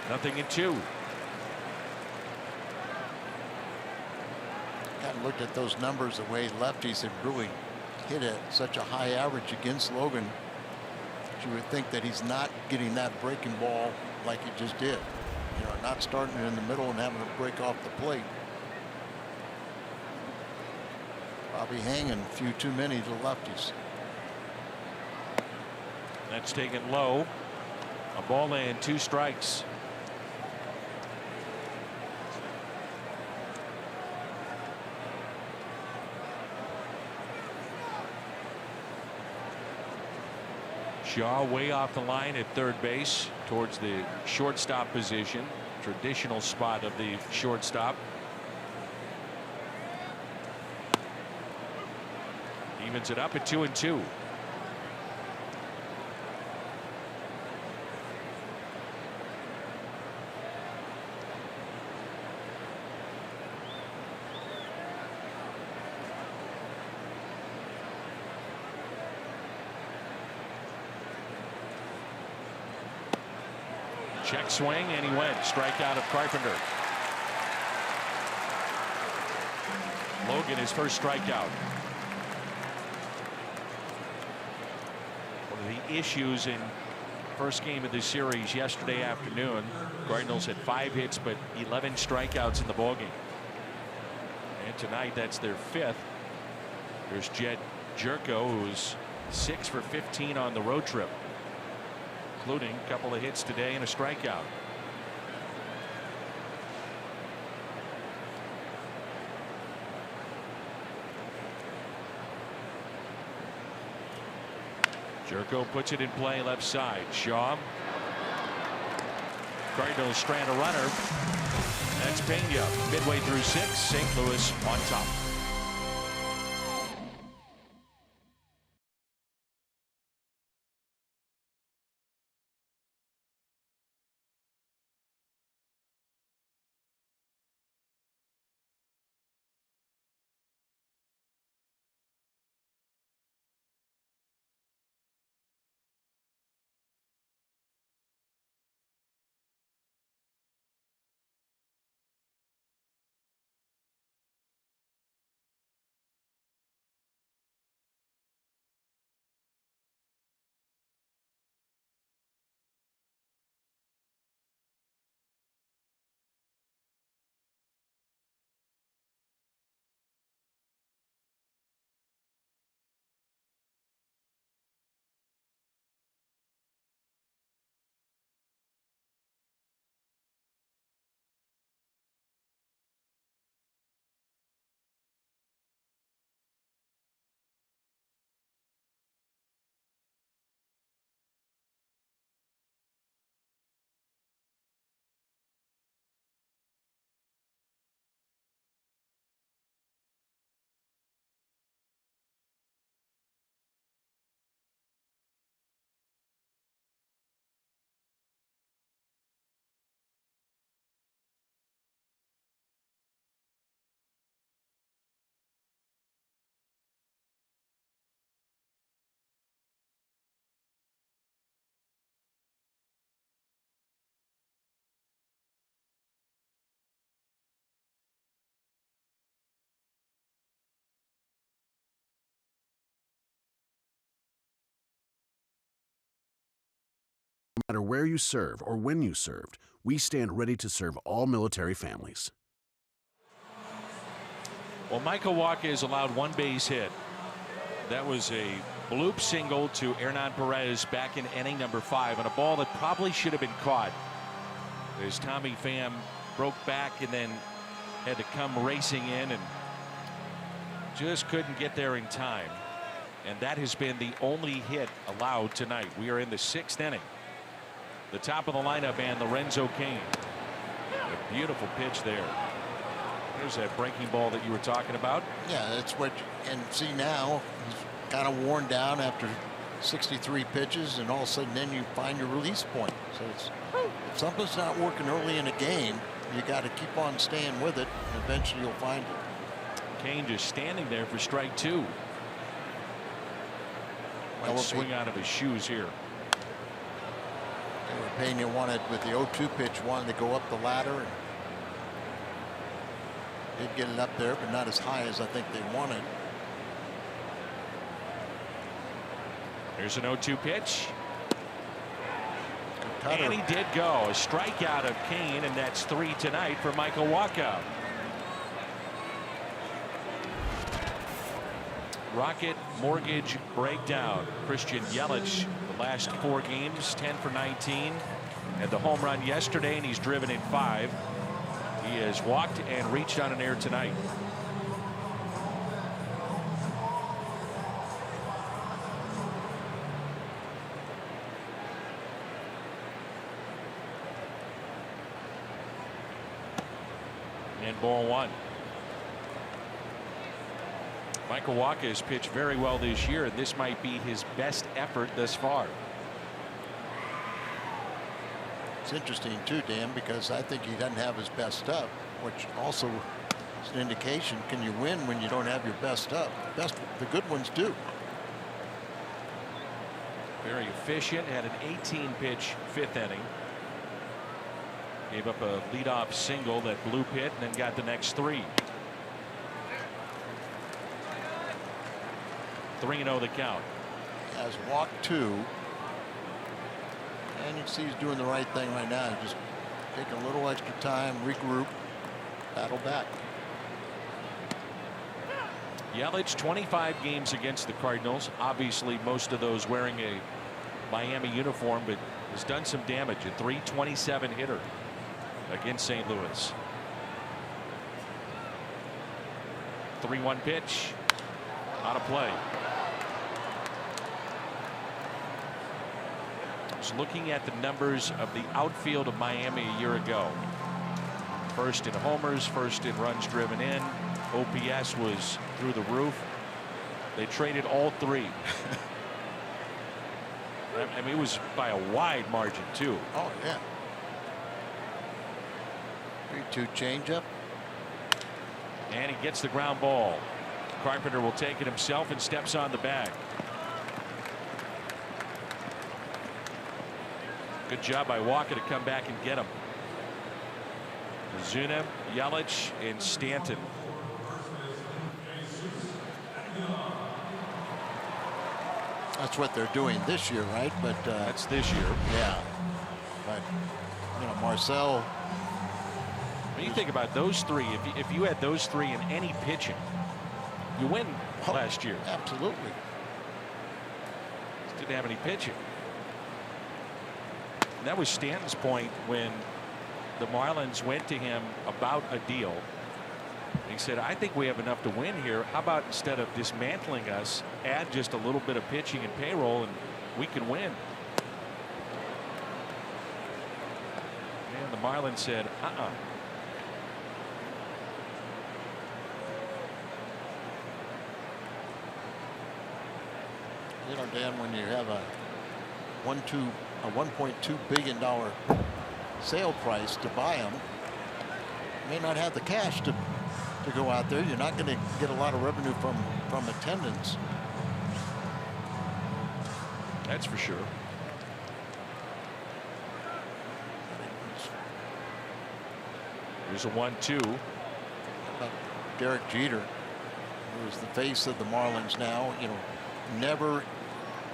Nothing in 2. Kind of looked at those numbers, the way lefties have really hit at such a high average against Logan. You would think that he's not getting that breaking ball like he just did. Not starting it in the middle and having to break off the plate. Probably hanging a few too many to lefties. That's taken low. A ball and 2 strikes. Shaw way off the line at third base towards the shortstop position, traditional spot of the shortstop. Evens it up at 2-2. Check swing, and he went. Strikeout of Carpenter. Logan, his first strikeout. One of the issues in first game of the series yesterday afternoon, Cardinals had 5 hits but 11 strikeouts in the ballgame. And tonight that's their 5th. There's Jed Jerko, who's 6 for 15 on the road trip, including a couple of hits today and a strikeout. Jerko puts it in play left side. Shaw Cardinals strand a runner. That's Pena. Midway through 6, St. Louis on top. No matter where you serve or when you served, we stand ready to serve all military families. Well, Michael Wacha has allowed 1 base hit. That was a bloop single to Hernan Perez back in inning number 5 on a ball that probably should have been caught. As Tommy Pham broke back and then had to come racing in and just couldn't get there in time. And that has been the only hit allowed tonight. We are in the 6th inning. The top of the lineup and Lorenzo Cain. A beautiful pitch there. There's that breaking ball that you were talking about. Yeah, that's what, and see now, he's kind of worn down after 63 pitches, and all of a sudden then you find your release point. So it's, if something's not working early in a game, you got to keep on staying with it, and eventually you'll find it. Kane just standing there for strike 2. Might swing out of his shoes here. Pena wanted, with the 0-2 pitch, wanted to go up the ladder, and did get it up there, but not as high as I think they wanted. Here's an 0-2 pitch. Cutter. And he did go. A strikeout of Kane, and that's 3 tonight for Michael Wacha. Rocket Mortgage breakdown. Christian Yelich, the last 4 games, 10 for 19. Had the home run yesterday, and he's driven in 5. He has walked and reached on an error tonight. And ball 1. Michael Wacha has pitched very well this year, and this might be his best effort thus far. It's interesting too, Dan, because I think he doesn't have his best stuff, which also is an indication, can you win when you don't have your best stuff? The good ones do. Very efficient. Had an 18-pitch 5th inning. Gave up a leadoff single that bloop hit, and then got the next 3. 3-0 the count. Has walked 2. And you can see he's doing the right thing right now. Just take a little extra time, regroup, battle back. Yelich, 25 games against the Cardinals. Obviously, most of those wearing a Miami uniform, but has done some damage. A .327 hitter against St. Louis. 3-1 pitch. Out of play. was looking at the numbers of the outfield of Miami a year ago. First in homers, first in runs driven in. OPS was through the roof. They traded all three. I mean, it was by a wide margin, too. Oh, yeah. 3-2 changeup. And he gets the ground ball. Carpenter will take it himself and steps on the bag. Good job by Walker to come back and get him. Zuna, Yelich, and Stanton. That's what they're doing this year, right? But that's this year. Yeah. But you know, Marcel. When you think about those three, if you had those three in any pitching, you win last year. Absolutely. Just didn't have any pitching. And that was Stanton's point when the Marlins went to him about a deal. He said, I think we have enough to win here. How about instead of dismantling us, add just a little bit of pitching and payroll and we can win. And the Marlins said, You know, Dan, when you have a $1.2 billion sale price to buy them, you may not have the cash to go out there. You're not going to get a lot of revenue from attendance. That's for sure. Here's a 1-2. Derek Jeter, who is the face of the Marlins now, you know, never,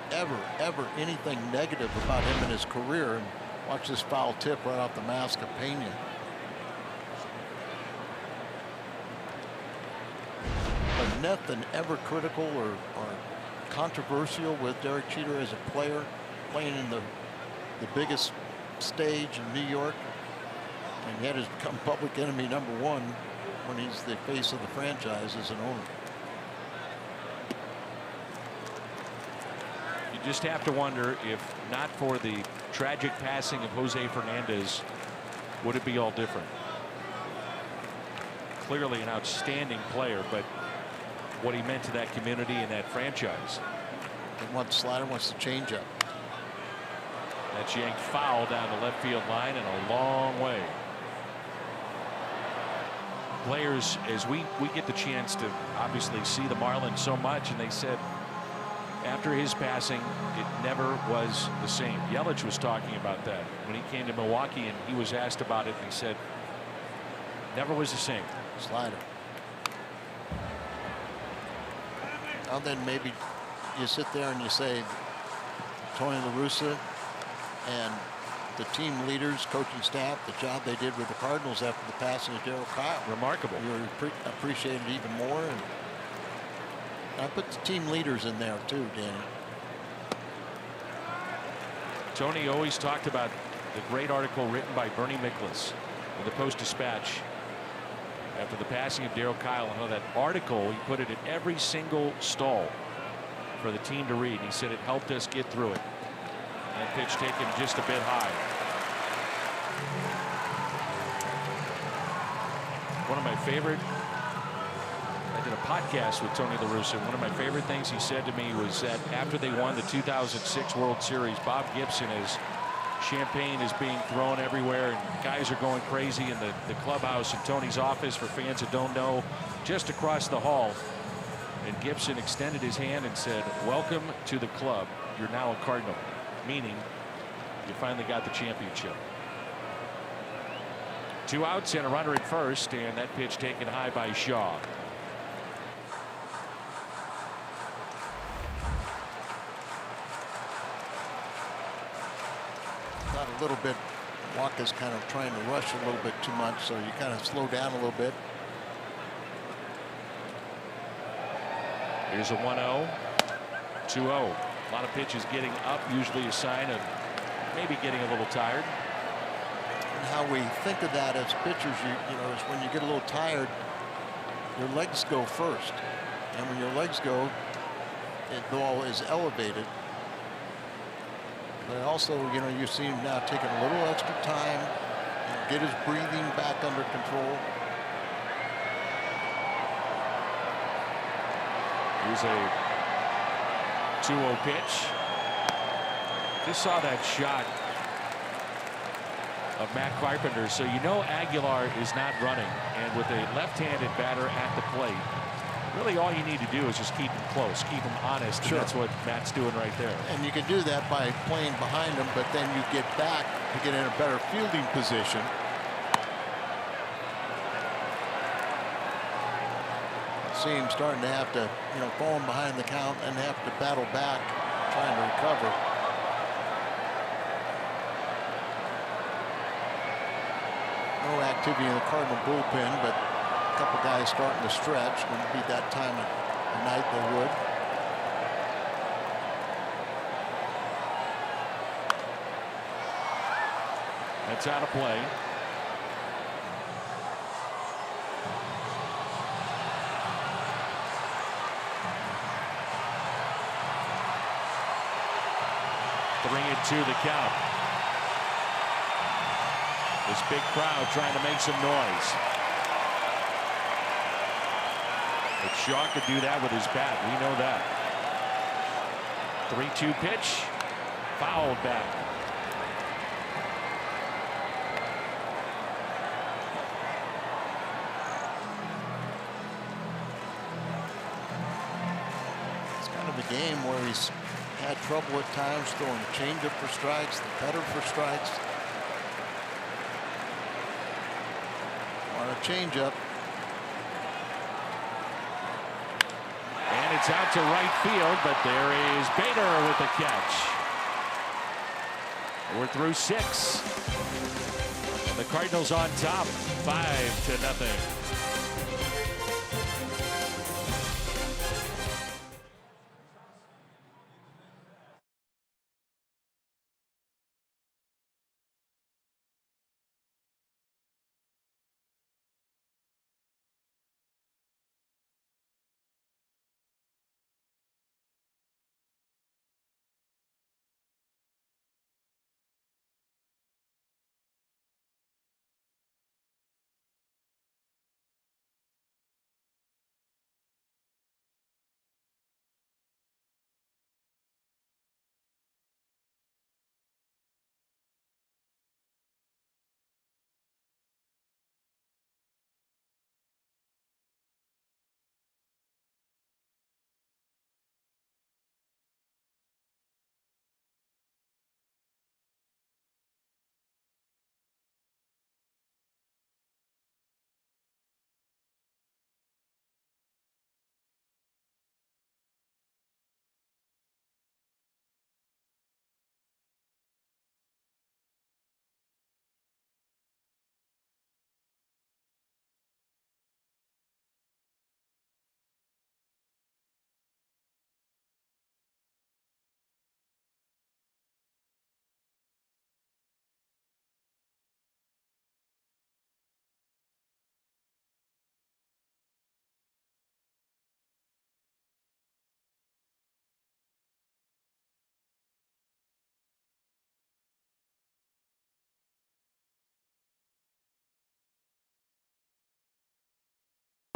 ever anything negative about him in his career. And watch this foul tip right off the mask of Pena. But nothing ever critical or controversial with Derek Jeter as a player, playing in the biggest stage in New York, and yet has become public enemy #1 when he's the face of the franchise as an owner. You just have to wonder if not for the tragic passing of Jose Fernandez, would it be all different? Clearly an outstanding player, but what he meant to that community and that franchise. And one slider wants to change up. That's yanked foul down the left field line and a long way. Players, as we get the chance to obviously see the Marlins so much, and they said after his passing it never was the same. Yelich was talking about that when he came to Milwaukee, and he was asked about it, and he said never was the same. Slider. Well, then maybe you sit there and you say, Tony La Russa and the team leaders, coaching staff, the job they did with the Cardinals after the passing of Darryl Kyle. Remarkable. You appreciate it even more. And I put the team leaders in there too, Danny. Tony always talked about the great article written by Bernie Miklasz in the Post-Dispatch after the passing of Darryl Kyle, and how that article, he put it in every single stall for the team to read. He said it helped us get through it. That pitch taken just a bit high. One of my favorite, I did a podcast with Tony La Russa. One of my favorite things he said to me was that after they won the 2006 World Series, Bob Gibson, is champagne is being thrown everywhere and guys are going crazy in the clubhouse in Tony's office. For fans that don't know, just across the hall, and Gibson extended his hand and said, welcome to the club, you're now a Cardinal, meaning you finally got the championship. 2 outs and a runner at first, and that pitch taken high by Shaw. A little bit, Walker's kind of trying to rush a little bit too much, so you kind of slow down a little bit. Here's a 1-0, 2-0. A lot of pitches getting up, usually a sign of maybe getting a little tired. And how we think of that as pitchers, you know, is when you get a little tired, your legs go first, and when your legs go, the ball is elevated. But also, you know, you see him now taking a little extra time, get his breathing back under control. Here's a 2-0 pitch. Just saw that shot of Matt Carpenter, so you know Aguilar is not running, and with a left-handed batter at the plate, really all you need to do is just keep him close, keep him honest. Sure. And that's what Matt's doing right there. And you can do that by playing behind him, but then you get back to get in a better fielding position. See him starting to have to, you know, fall behind the count and have to battle back, trying to recover. No activity in the Cardinal bullpen, but a couple guys starting to stretch. Wouldn't be that time of night they would. That's out of play. Three and two the count. This big crowd trying to make some noise. But Shaw could do that with his bat. We know that. 3-2 pitch. Fouled back. It's kind of a game where he's had trouble at times throwing the changeup for strikes, the cutter for strikes. On a changeup. And it's out to right field, but there is Bader with the catch. We're through 6. And the Cardinals on top, 5-0.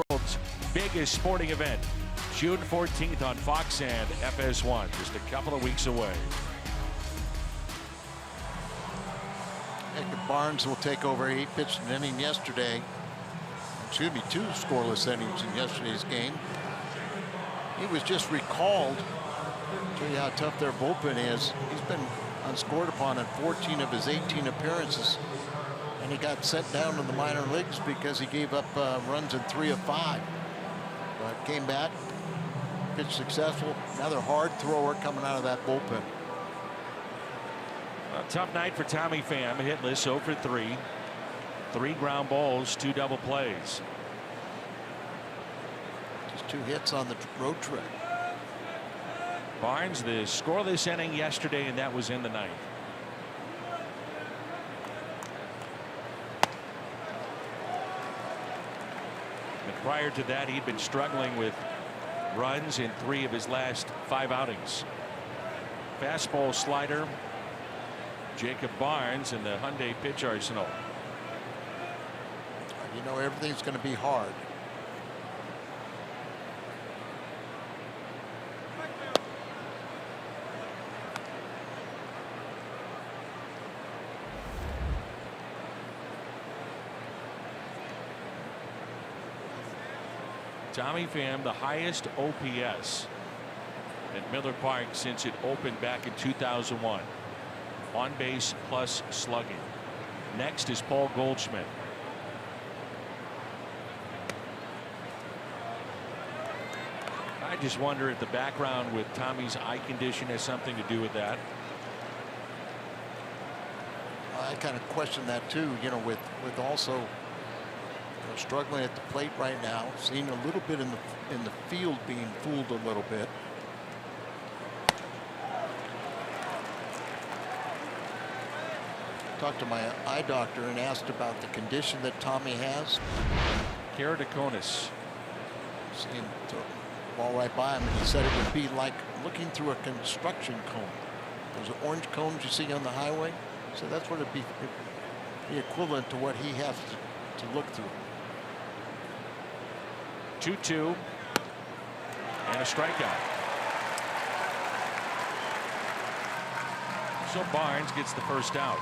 World's biggest sporting event, June 14th on Fox and FS1, just a couple of weeks away. Barnes will take over. He pitched an inning yesterday. Excuse me, 2 scoreless innings in yesterday's game. He was just recalled. Show you how tough their bullpen is. He's been unscored upon in 14 of his 18 appearances. And he got sent down to the minor leagues because he gave up runs in 3 of 5. But came back, pitched successful. Another hard thrower coming out of that bullpen. A tough night for Tommy Pham, hitless, 0 for 3. 3 ground balls, 2 double plays. Just 2 hits on the road trip. Barnes, the scoreless inning yesterday, and that was in the 9th. And prior to that, he'd been struggling with runs in 3 of his last 5 outings. Fastball, slider, Jacob Barnes in the Hyundai pitch arsenal. You know, everything's going to be hard. Tommy Pham, the highest OPS at Miller Park since it opened back in 2001. On base plus slugging. Next is Paul Goldschmidt. I just wonder if the background with Tommy's eye condition has something to do with that. I kind of question that too, you know, with also struggling at the plate right now, seeing a little bit in the field being fooled a little bit. Talked to my eye doctor and asked about the condition that Tommy has. Keratoconus. Seeing the ball right by him, and he said it would be like looking through a construction cone. Those orange cones you see on the highway. So that's what it'd be equivalent to what he has to look through. 2-2 and a strikeout. So Barnes gets the first out.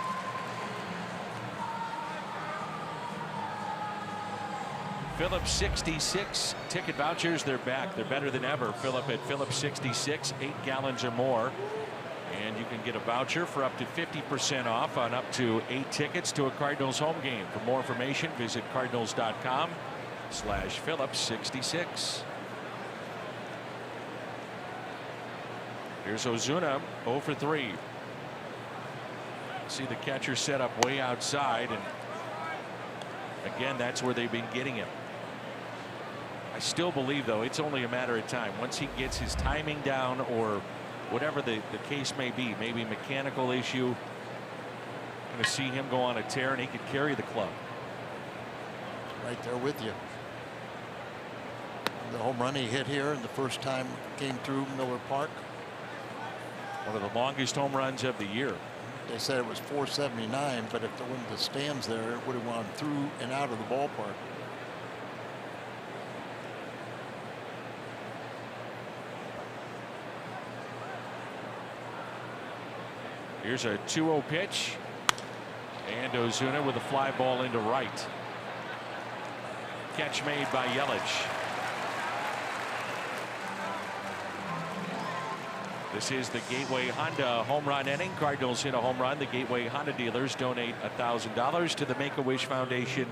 Phillips 66 ticket vouchers. They're back. They're better than ever. Philip at Phillips 66, 8 gallons or more. And you can get a voucher for up to 50% off on up to 8 tickets to a Cardinals home game. For more information, visit cardinals.com/Phillips66. Here's Ozuna, 0 for 3. See the catcher set up way outside, and again, that's where they've been getting him. I still believe, though, it's only a matter of time. Once he gets his timing down, or whatever the case may be, maybe mechanical issue, going to see him go on a tear and he could carry the club. Right there with you. The home run he hit here and the first time came through Miller Park. One of the longest home runs of the year. They said it was 479, but if there wasn't the stands there, it would have gone through and out of the ballpark. Here's a 2-0 pitch, and Ozuna with a fly ball into right. Catch made by Yelich. This is the Gateway Honda home run inning. Cardinals hit a home run. The Gateway Honda dealers donate $1,000 to the Make-A-Wish Foundation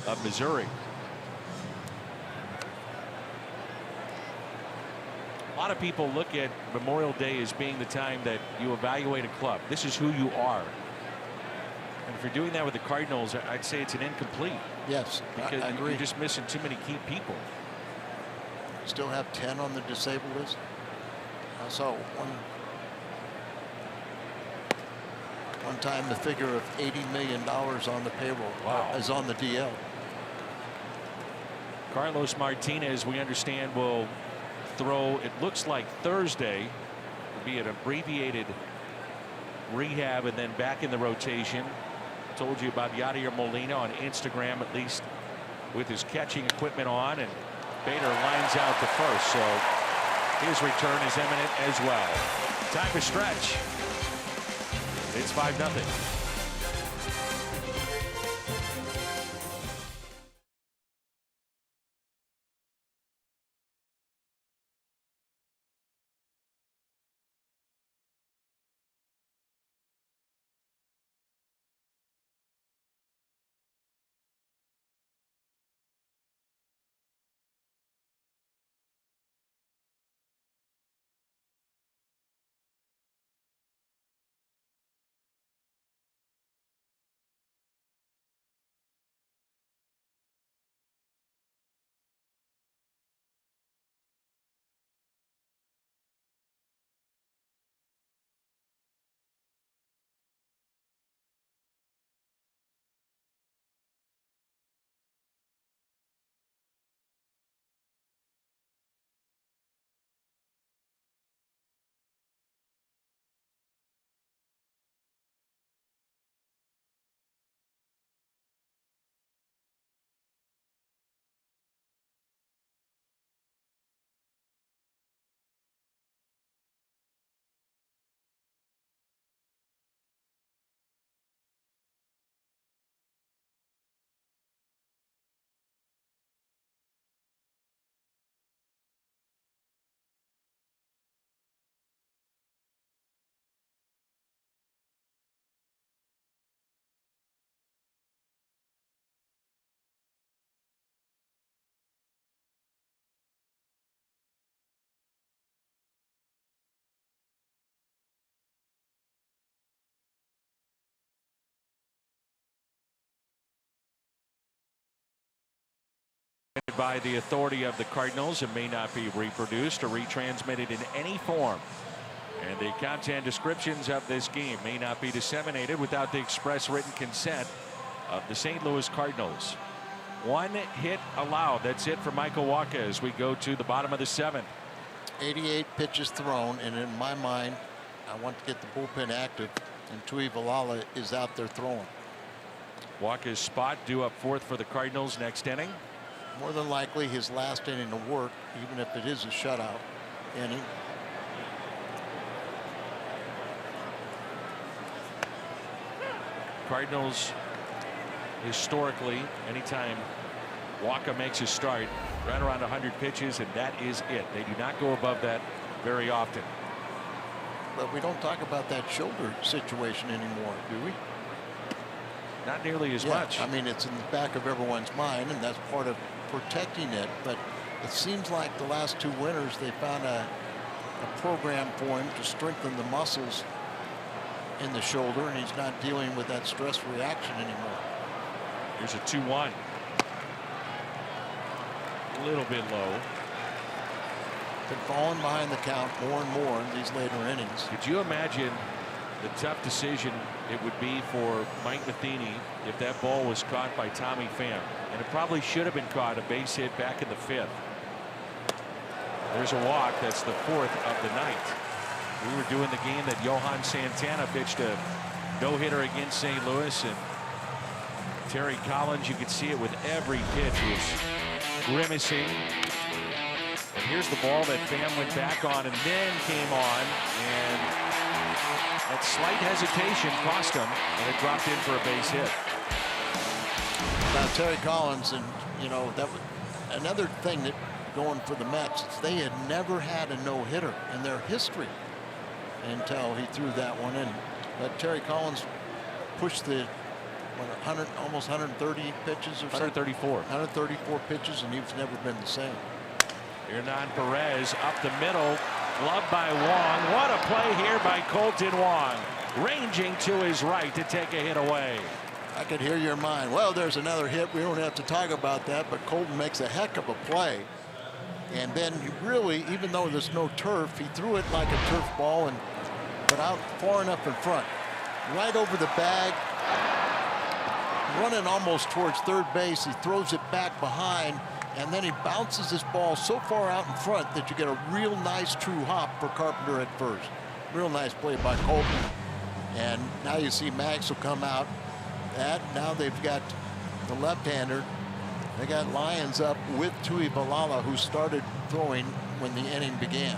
of Missouri. A lot of people look at Memorial Day as being the time that you evaluate a club. This is who you are. And if you're doing that with the Cardinals, I'd say it's an incomplete. Yes, because I agree. you're just missing too many key people. Still have 10 on the disabled list. I saw one time the figure of $80 million on the payroll. Wow. Is on the DL. Carlos Martinez, we understand, will throw, it looks like Thursday, will be an abbreviated rehab and then back in the rotation. Told you about Yadier Molina on Instagram, at least with his catching equipment on, and Bader lines out to first, so his return is imminent as well. Time to stretch. It's 5-0. by the authority of the Cardinals and may not be reproduced or retransmitted in any form. And the content descriptions of this game may not be disseminated without the express written consent of the St. Louis Cardinals. 1 hit allowed. That's it for Michael Wacha as we go to the bottom of the 7th. 88 pitches thrown, and in my mind, I want to get the bullpen active, and Tuivailala is out there throwing. Wacha's spot due up 4th for the Cardinals next inning. More than likely his last inning of work, even if it is a shutout inning. Cardinals historically, anytime Wacha makes a start, right around 100 pitches, and that is it. They do not go above that very often. But we don't talk about that shoulder situation anymore, do we? Not nearly as much. I mean, it's in the back of everyone's mind, and that's part of protecting it. But it seems like the last 2 winters they found a program for him to strengthen the muscles in the shoulder, and he's not dealing with that stress reaction anymore. Here's a 2-1. A little bit low. Been falling behind the count more and more in these later innings. Could you imagine the tough decision it would be for Mike Matheny if that ball was caught by Tommy Pham? And it probably should have been caught, a base hit back in the 5th. There's a walk. That's the 4th of the night. We were doing the game that Johan Santana pitched a no-hitter against St. Louis, and Terry Collins, you could see it with every pitch, was grimacing. And here's the ball that Pham went back on and then came on, and that slight hesitation cost him, and it dropped in for a base hit. Now Terry Collins, and you know, that was another thing that going for the Mets, they had never had a no-hitter in their history until he threw that one in. But Terry Collins pushed the 100, almost 130 pitches or 134. 134 pitches, and he's never been the same. Hernan Perez up the middle, gloved by Wong. What a play here by Colton Wong, ranging to his right to take a hit away. I could hear your mind. Well, there's another hit. We don't have to talk about that, but Colton makes a heck of a play. And then he really, even though there's no turf, he threw it like a turf ball and but out far enough in front, right over the bag, running almost towards third base. He throws it back behind, and then he bounces this ball so far out in front that you get a real nice true hop for Carpenter at first. Real nice play by Colton. And now you see Max will come out. Now they've got the left-hander. They got Lyons up with Tuivailala, who started throwing when the inning began.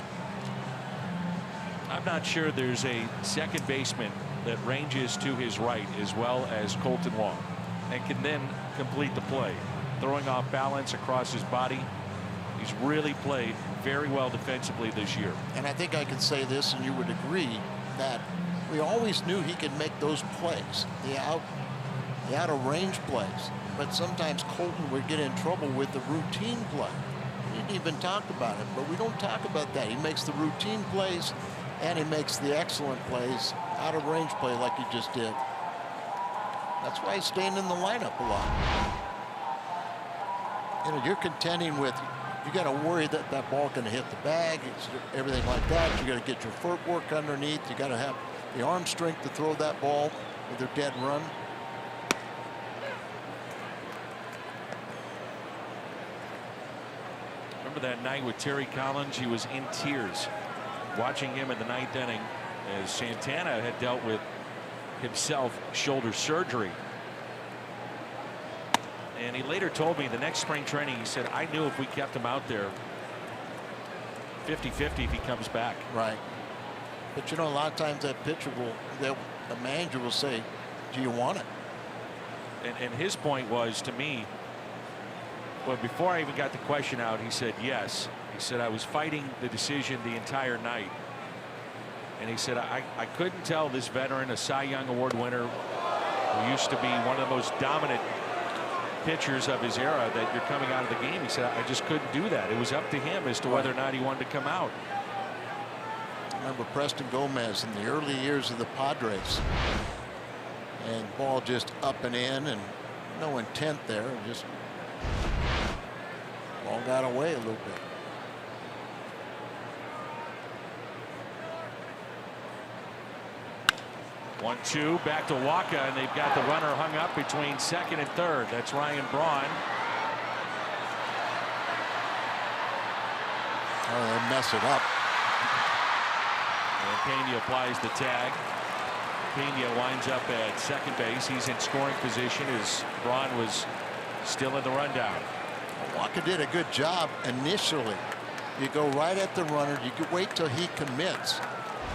I'm not sure there's a second baseman that ranges to his right as well as Colton Wong and can then complete the play, throwing off balance across his body. He's really played very well defensively this year. And I think I can say this, and you would agree, that we always knew he could make those plays, the out of range plays. But sometimes Colton would get in trouble with the routine play. We didn't even talk about it, but we don't talk about that. He makes the routine plays, and he makes the excellent plays, out of range play like he just did. That's why he's staying in the lineup a lot. You know, you're contending with, you got to worry that that ball can hit the bag, everything like that. You got to get your footwork underneath. You got to have the arm strength to throw that ball with a dead run. Remember that night with Terry Collins? He was in tears watching him in the 9th inning as Santana had dealt with himself shoulder surgery. And he later told me the next spring training, he said, I knew if we kept him out there 50-50 if he comes back. Right. But you know, a lot of times that pitcher will, the manager will say, do you want it? And his point was to me, well, before I even got the question out, he said yes. He said, I was fighting the decision the entire night. And he said, I couldn't tell this veteran, a Cy Young Award winner, who used to be one of the most dominant pitchers of his era, that you're coming out of the game. He said, I just couldn't do that. It was up to him as to whether or not he wanted to come out. I remember Preston Gomez in the early years of the Padres. And ball just up and in, and no intent there. Just got away a little bit. One, two, back to Waka, and they've got the runner hung up between second and third. That's Ryan Braun. Oh, they mess it up. And Pena applies the tag. Pena winds up at second base. He's in scoring position as Braun was still in the rundown. Waka did a good job initially. You go right at the runner. You could wait till he commits.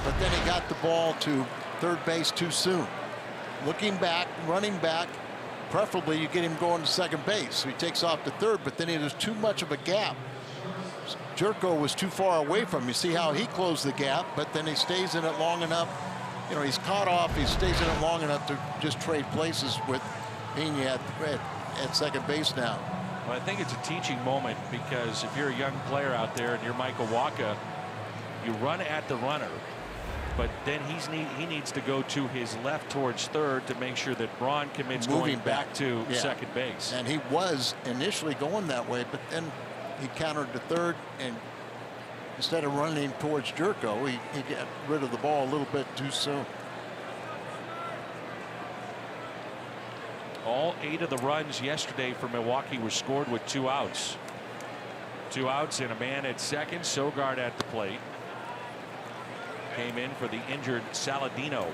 But then he got the ball to third base too soon. Looking back, running back, preferably you get him going to second base. So he takes off to third, but then there's too much of a gap. Jerko was too far away from him. You see how he closed the gap, but then he stays in it long enough. You know, he's caught off. He stays in it long enough to just trade places with Pena at second base now. Well, I think it's a teaching moment, because if you're a young player out there and you're Michael Waka, you run at the runner, but then he needs to go to his left towards third to make sure that Braun commits going back to second base. And he was initially going that way, but then he countered to third, and instead of running towards Jerko, he got rid of the ball a little bit too soon. All 8 of the runs yesterday for Milwaukee were scored with 2 outs. 2 outs and a man at second. Sogard at the plate. Came in for the injured Saladino.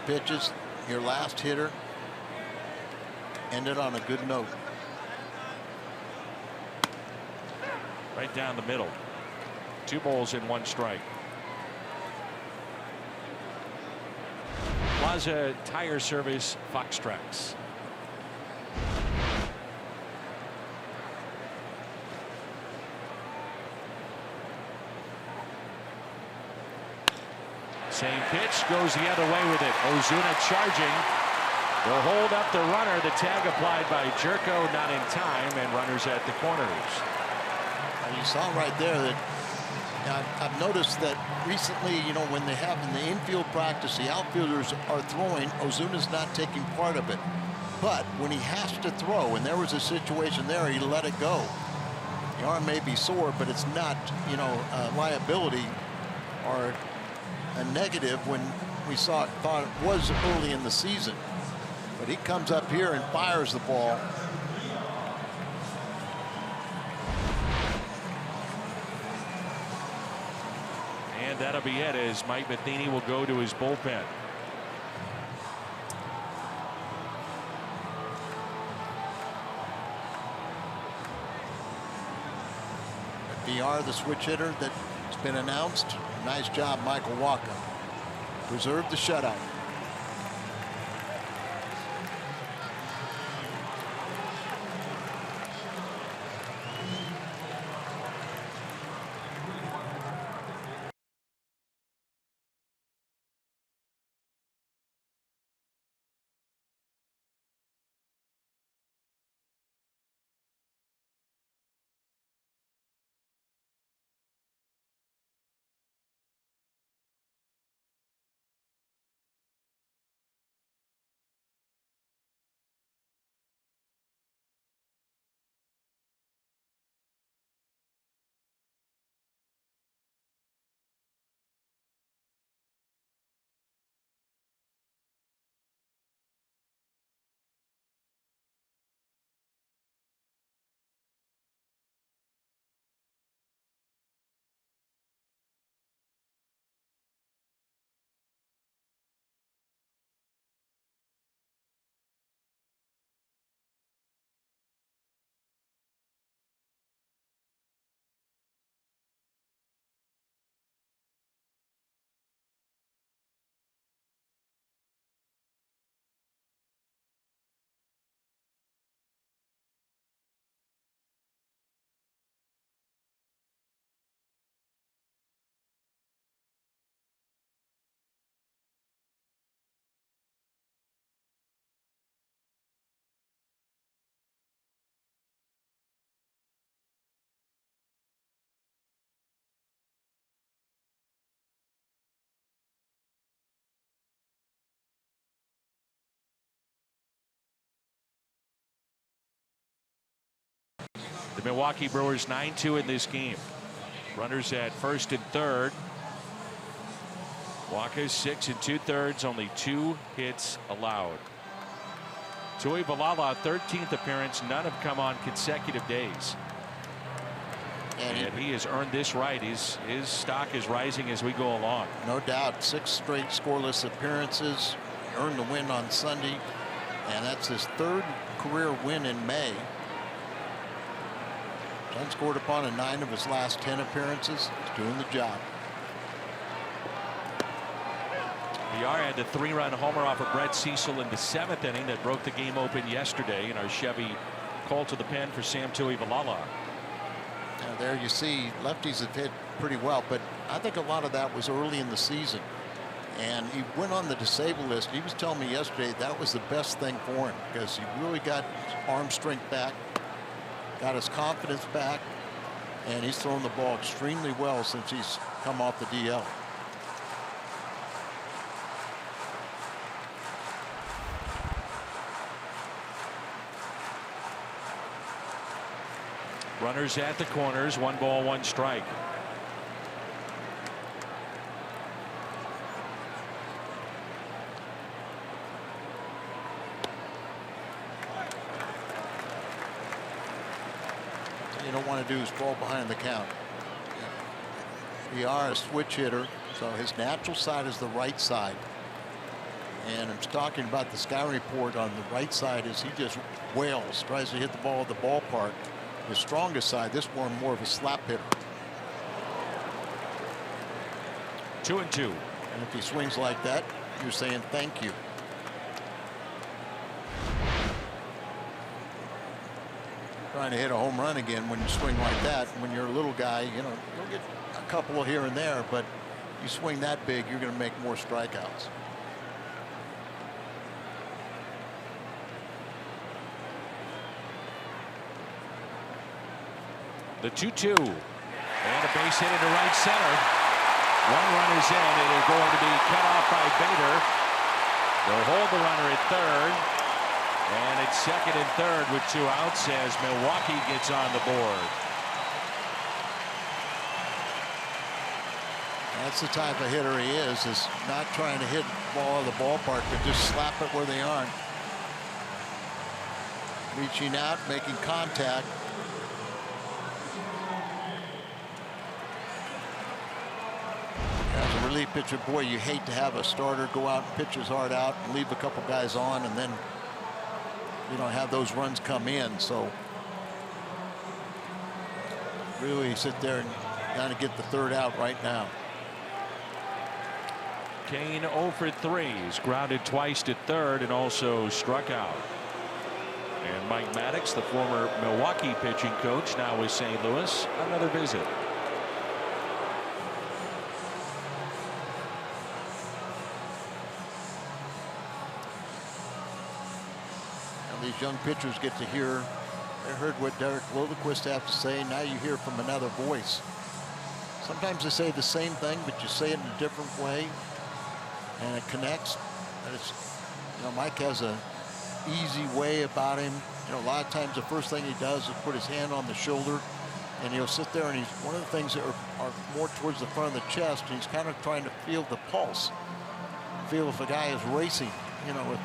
Pitches, your last hitter ended on a good note. Right down the middle. 2 balls and 1 strike. Plaza Tire Service, Fox Tracks. Same pitch, goes the other way with it. Ozuna charging. Will hold up the runner. The tag applied by Jerko, not in time, and runners at the corners. You saw right there that I've noticed that recently, you know, when they have in the infield practice, the outfielders are throwing. Ozuna's not taking part of it. But when he has to throw, and there was a situation there, he let it go. The arm may be sore, but it's not, you know, a liability or a negative when we thought it was early in the season. But he comes up here and fires the ball. And that'll be it, as Mike Matheny will go to his bullpen. VR, the switch hitter that's been announced. Nice job, Michael Waka. Preserved the shutout. The Milwaukee Brewers 9-2 in this game. Runners at first and third. Wacha 6 2/3, only 2 hits allowed. Tuivailala, 13th appearance. None have come on consecutive days. And he has earned this right. His stock is rising as we go along. No doubt. 6 straight scoreless appearances. Earned the win on Sunday. And that's his 3rd career win in May. Unscored upon in 9 of his last 10 appearances. He's doing the job. VR had the 3-run homer off of Brett Cecil in the 7th inning that broke the game open yesterday, and our Chevy called to the pen for Sam Tuivailala. Now there you see lefties have hit pretty well, but I think a lot of that was early in the season. And he went on the disabled list. He was telling me yesterday that was the best thing for him because he really got his arm strength back, got his confidence back, and he's thrown the ball extremely well since he's come off the DL. Runners at the corners, 1 ball, 1 strike. You don't want to do is fall behind the count. We are a switch hitter, so his natural side is the right side. And I'm talking about the sky report on the right side is he just wails, tries to hit the ball at the ballpark. His strongest side, this one more of a slap hitter. 2-2. And if he swings like that, you're saying thank you. Trying to hit a home run again when you swing like that. When you're a little guy, you know, you'll get a couple here and there, but you swing that big, you're going to make more strikeouts. The 2-2. And a base hit into right center. 1 run is in. It is going to be cut off by Bader. They'll hold the runner at third. And it's second and third with 2 outs as Milwaukee gets on the board. That's the type of hitter he is not trying to hit the ball out of the ballpark, but just slap it where they aren't. Reaching out, making contact. As a relief pitcher, boy, you hate to have a starter go out and pitch his heart out and leave a couple guys on and then you don't have those runs come in. So really sit there and kind of get the 3rd out right now. Kane 0 for 3. He's grounded twice to third and also struck out. And Mike Maddox, the former Milwaukee pitching coach, now with St. Louis, another visit. These young pitchers get to hear. They heard what Derek Lodequist have to say. Now you hear from another voice. Sometimes they say the same thing, but you say it in a different way, and it connects. And it's, you know, Mike has a easy way about him. You know, a lot of times the first thing he does is put his hand on the shoulder, and he'll sit there and he's one of the things that are more towards the front of the chest. And he's kind of trying to feel the pulse, feel if a guy is racing. You know, if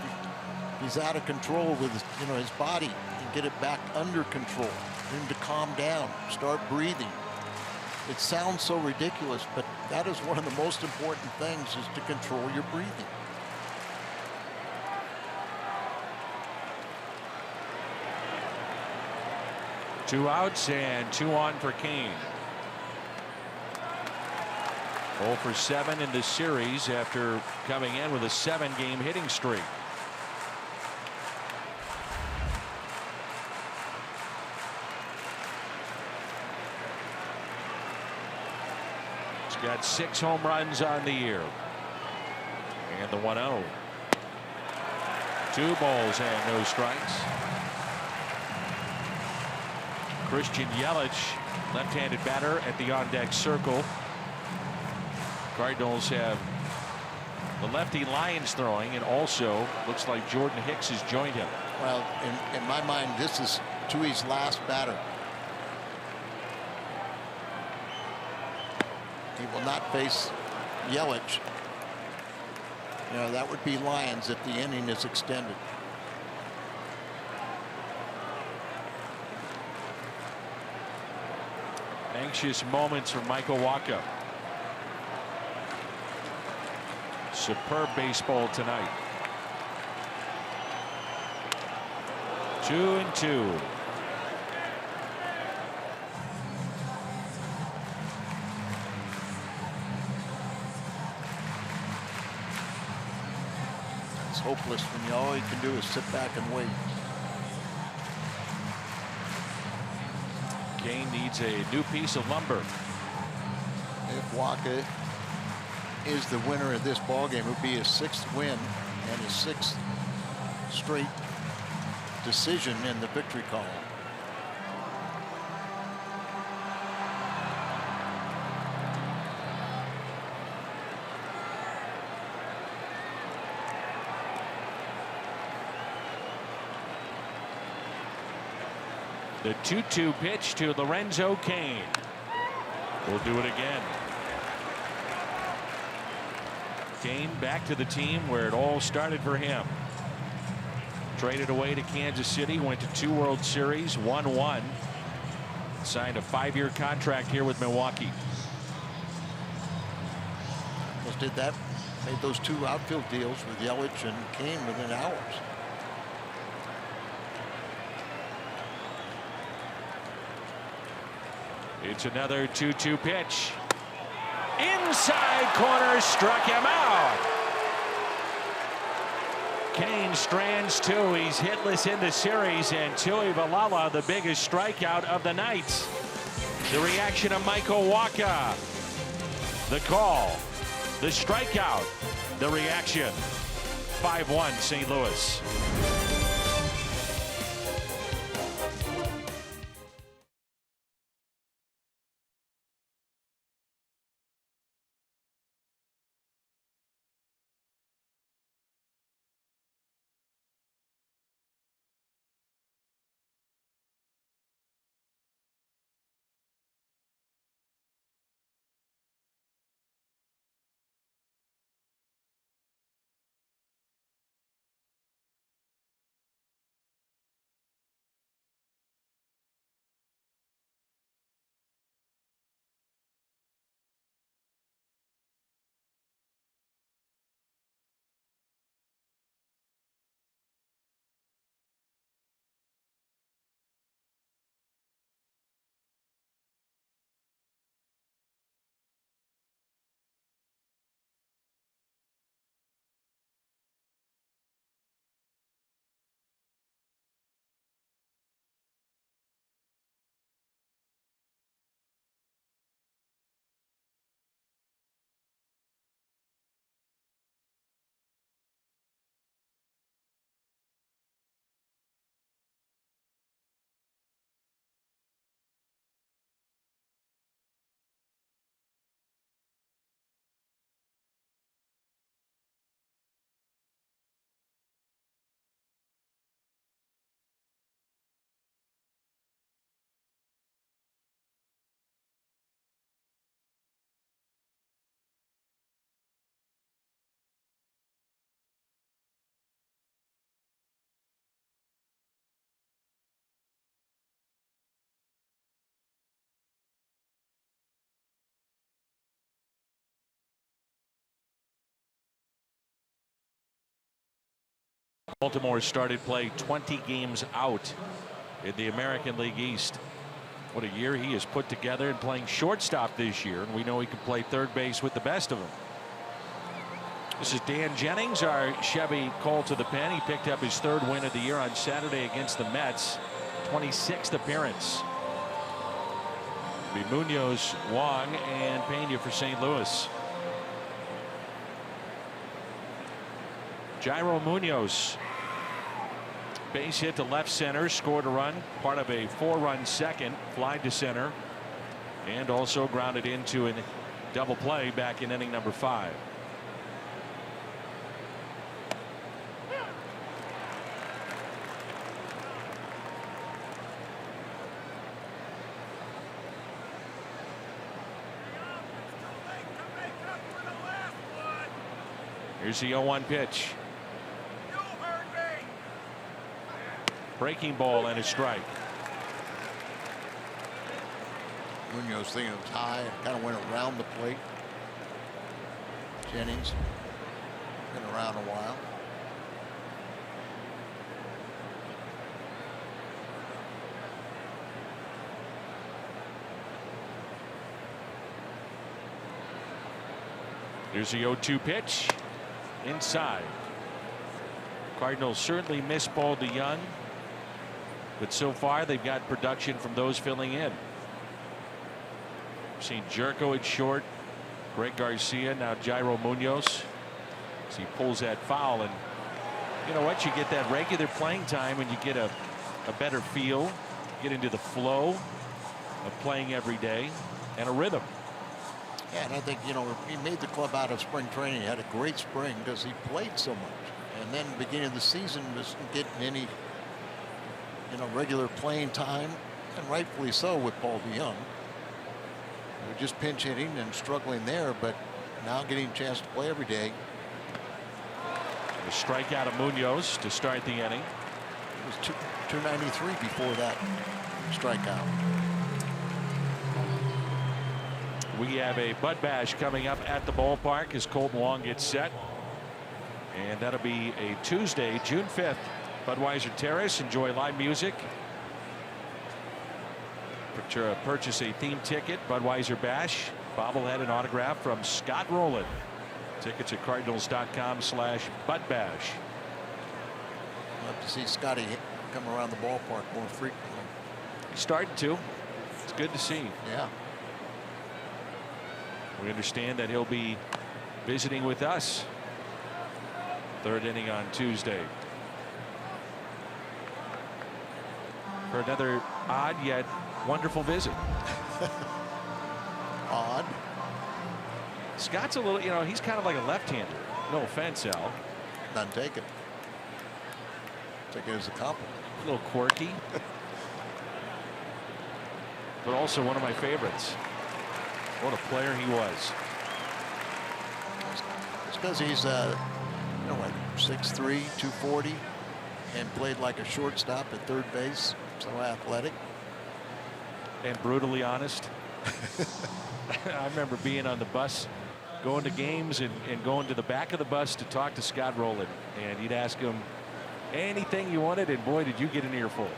he's out of control with his, you know, his body, and get it back under control, get him to calm down, start breathing. It sounds so ridiculous, but that is one of the most important things, is to control your breathing. Two outs and 2 on for Kane. 0 for 7 in this series after coming in with a 7-game hitting streak. Got 6 home runs on the year. And the 1-0. 2 balls and no strikes. Christian Yelich, left-handed batter at the on-deck circle. Cardinals have the lefty Lyons throwing, and also looks like Jordan Hicks has joined him. Well, in my mind, this is Tui's last batter. He will not face Yelich. You know, that would be Lions if the inning is extended. Anxious moments for Michael Wacha. Superb baseball tonight. 2-2. It's hopeless when all you can do is sit back and wait. Kane needs a new piece of lumber. If Wacha is the winner of this ballgame, it would be his 6th win and his 6th straight decision in the victory column. The 2-2 pitch to Lorenzo Kane. We'll do it again. Kane back to the team where it all started for him. Traded away to Kansas City, went to 2 World Series, won 1. Signed a 5-year contract here with Milwaukee. Almost did that, made those 2 outfield deals with Yelich and Kane within hours. It's another 2-2 pitch. Inside corner, struck him out. Kane strands 2. He's hitless in the series, and Tuivailala, the biggest strikeout of the night. The reaction of Michael Wacha. The call, the strikeout, the reaction. 5-1 St. Louis. Baltimore started play 20 games out in the American League East. What a year he has put together, and playing shortstop this year, and we know he can play third base with the best of them. This is Dan Jennings, our Chevy call to the pen. He picked up his 3rd win of the year on Saturday against the Mets. 26th appearance. It'll be Munoz, Wong, and Pena for St. Louis. Jairo Munoz, base hit to left center, scored a run, part of a 4-run second, fly to center, and also grounded into a double play back in inning number 5. Here's the 0-1 pitch. Breaking ball and a strike. Munoz thinking it was high, kind of went around the plate. Jennings been around a while. Here's the 0-2 pitch. Inside. Cardinals certainly misballed the Young, but so far they've got production from those filling in. We've seen Jerko at short, Greg Garcia, now Jairo Munoz as he pulls that foul. And you know what, you get that regular playing time and you get a better feel, get into the flow of playing every day and a rhythm. Yeah, and I think, you know, he made the club out of spring training. He had a great spring because he played so much. And then the beginning of the season wasn't getting any, you know, regular playing time, and rightfully so with Paul DeYoung. They were just pinch hitting and struggling there, but now getting a chance to play every day. A strikeout of Munoz to start the inning. It was 293 before that strikeout. We have a Bud Bash coming up at the ballpark as Colton Wong gets set. And that'll be a Tuesday, June 5th. Budweiser Terrace. Enjoy live music. Purchase a theme ticket. Budweiser Bash. Bobblehead and autograph from Scott Rowland. Tickets at cardinals.com/budbash. I'd love to see Scotty come around the ballpark more frequently. He's starting to. It's good to see. Yeah. We understand that he'll be visiting with us. Third inning on Tuesday. For another odd yet wonderful visit. Odd. Scott's a little, you know, he's kind of like a left-hander. No offense, Al. None taken. Take it as a compliment. A little quirky. But also one of my favorites. What a player he was. It's because he's, you know, like 6'3", 240, and played like a shortstop at third base. So athletic. And brutally honest. I remember being on the bus, going to games and going to the back of the bus to talk to Scott Rowland. And you'd ask him anything you wanted, and boy, did you get an earful.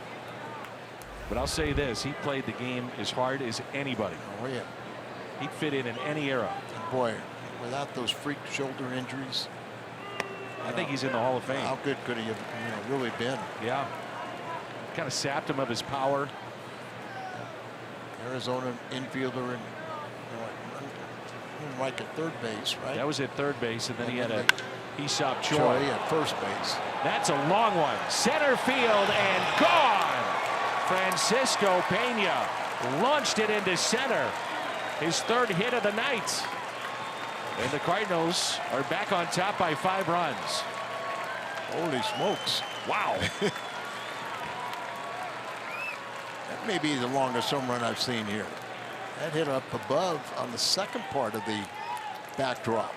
But I'll say this, he played the game as hard as anybody. Oh, yeah. He'd fit in any era. And boy, without those freak shoulder injuries, I think he's in the Hall of Fame. How good could he have, you know, really been? Yeah. Kind of sapped him of his power. Arizona infielder and, you know, like at third base, right? That was at third base, and then he had a Aesop Choi. Choi at first base. That's a long one. Center field and gone. Francisco Pena launched it into center. His third hit of the night. And the Cardinals are back on top by 5 runs. Holy smokes. Wow. That may be the longest home run I've seen here. That hit up above on the second part of the backdrop.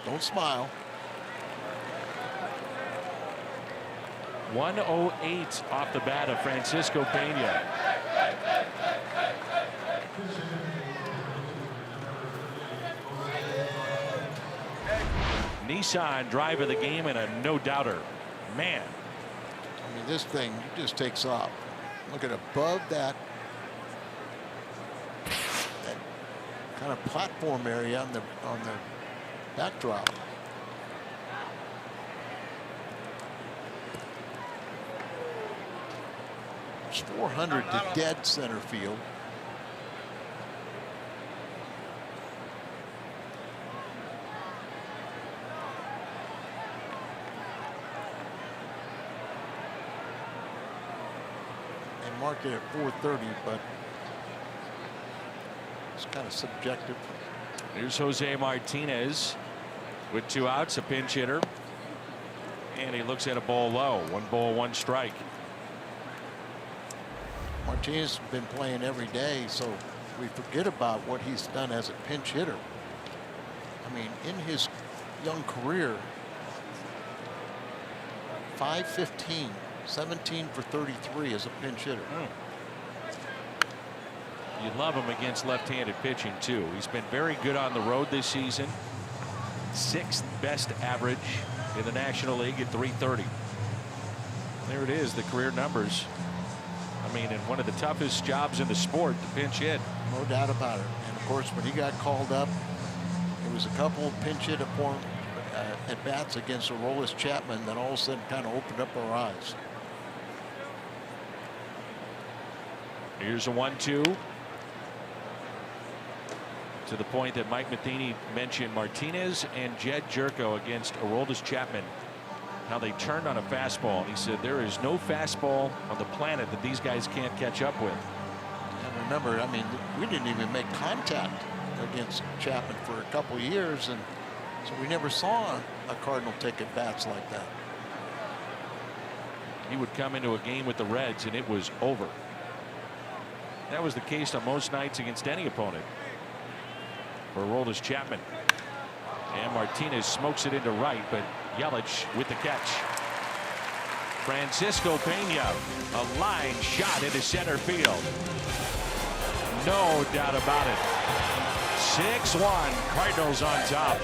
Don't smile. 108 off the bat of Francisco Pena. Nissan drive of the game and a no-doubter. Man. I mean, this thing just takes off. Look at above that kind of platform area on the backdrop. It's 400 to dead center field. Marked it at 430, but it's kind of subjective. Here's Jose Martinez with 2 outs, a pinch hitter, and he looks at a ball low. 1 ball, 1 strike. Martinez has been playing every day, so we forget about what he's done as a pinch hitter. I mean, in his young career. 515, 17 for 33 as a pinch hitter. You love him against left-handed pitching too. He's been very good on the road this season. 6th best average in the National League at 330. There it is, the career numbers. I mean, in one of the toughest jobs in the sport to pinch hit. No doubt about it. And of course, when he got called up, it was a couple of pinch hit at bats against Aroldis Chapman that all of a sudden kind of opened up our eyes. Here's a 1-2. To the point that Mike Matheny mentioned Martinez and Jed Jerko against Aroldis Chapman. How they turned on a fastball. He said there is no fastball on the planet that these guys can't catch up with. And remember, I mean, we didn't even make contact against Chapman for a couple of years, and so we never saw a Cardinal take at bats like that. He would come into a game with the Reds and it was over. That was the case on most nights against any opponent. For Aroldis Chapman. And Martinez smokes it into right, but Yelich with the catch. Francisco Pena, a line shot into center field. No doubt about it. 6-1, Cardinals on top.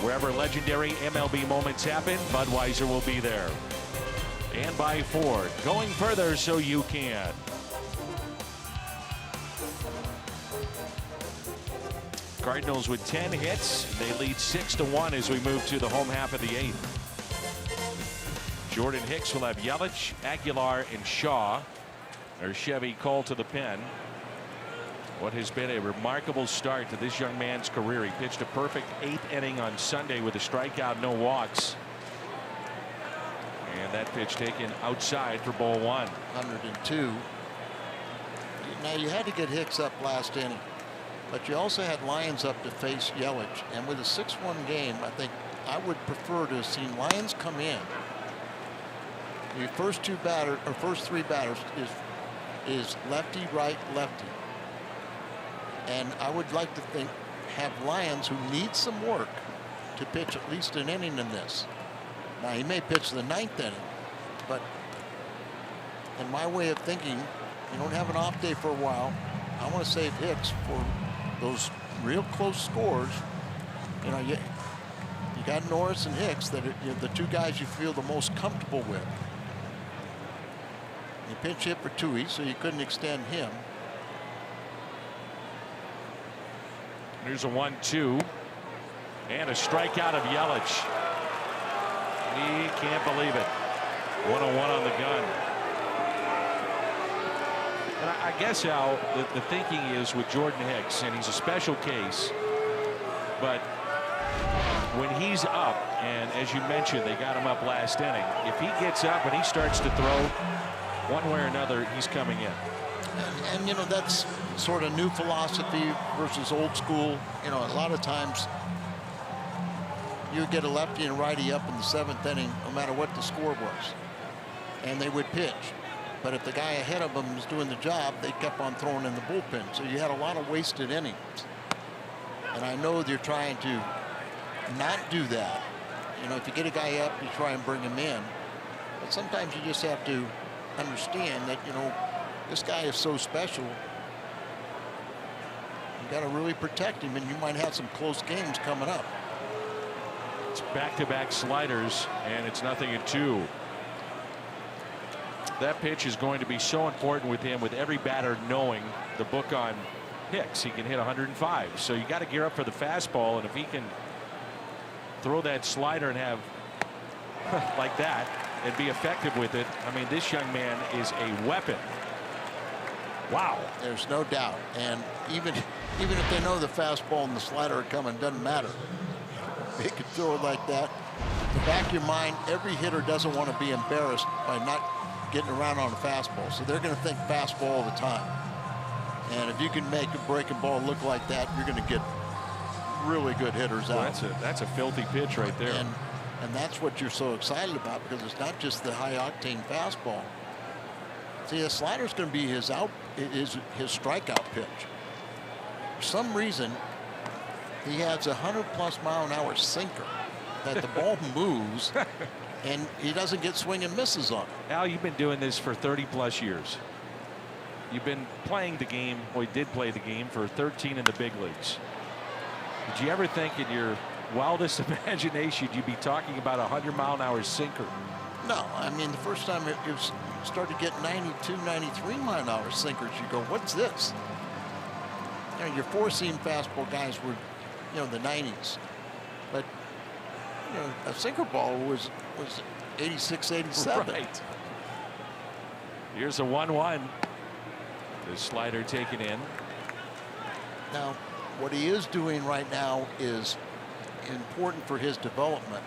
Wherever legendary MLB moments happen, Budweiser will be there. And by Ford, going further so you can. Cardinals with 10 hits. They lead 6-1 as we move to the home half of the 8th. Jordan Hicks will have Yelich, Aguilar, and Shaw. There's Chevy called to the pen. What has been a remarkable start to this young man's career. He pitched a perfect 8th inning on Sunday with a strikeout, no walks. And that pitch taken outside for ball 1. 102. Now you had to get Hicks up last inning, but you also had Lyons up to face Yelich. And with a 6-1 game, I think I would prefer to have seen Lyons come in. The first 3 batters is lefty, right, lefty. And I would like to have Lyons, who needs some work, to pitch at least an inning in this. Now he may pitch the 9th inning, but in my way of thinking, you don't have an off day for a while. I want to save Hicks for those real close scores. You know, you got Norris and Hicks that are the 2 guys you feel the most comfortable with. You pinch hit for Tui, so you couldn't extend him. Here's a 1-2 and a strikeout of Yelich. He can't believe it. 1-1 on the gun. I guess, Al, the thinking is with Jordan Hicks, and he's a special case, but when he's up, and as you mentioned, they got him up last inning, if he gets up and he starts to throw, one way or another, he's coming in. And you know, that's sort of new philosophy versus old school. You know, a lot of times you would get a lefty and righty up in the 7th inning, no matter what the score was, and they would pitch. But if the guy ahead of them was doing the job, they kept on throwing in the bullpen. So you had a lot of wasted innings. And I know they're trying to not do that. You know, if you get a guy up, you try and bring him in. But sometimes you just have to understand that, you know, this guy is so special. You got to really protect him, and you might have some close games coming up. It's back-to-back sliders, and it's 0-2. That pitch is going to be so important with him, with every batter knowing the book on Hicks. He can hit 105. So you got to gear up for the fastball, and if he can throw that slider and have like that and be effective with it, I mean, this young man is a weapon. Wow. There's no doubt. And even if they know the fastball and the slider are coming, doesn't matter. They could throw it like that. In the back of your mind, every hitter doesn't want to be embarrassed by not getting around on a fastball. So they're going to think fastball all the time. And if you can make a breaking ball look like that, you're going to get really good hitters out. That's a filthy pitch right there. And that's what you're so excited about, because it's not just the high-octane fastball. See, the slider's going to be his strikeout pitch. For some reason, he has a 100+ mile-an-hour sinker that the ball moves, and he doesn't get swing and misses on it. Al, you've been doing this for 30+ years. You've been playing the game, well, you did play the game for 13 in the big leagues. Did you ever think in your wildest imagination you'd be talking about a 100-mile-an-hour sinker? No, I mean, the first time it started to get 92, 93 mile-an-hour sinkers, you go, what's this? You know, your 4-seam fastball guys were, you know, the 90s. But, you know, a sinker ball was 86, 87. Right. Here's a 1-1. The slider taken in. Now, what he is doing right now is important for his development.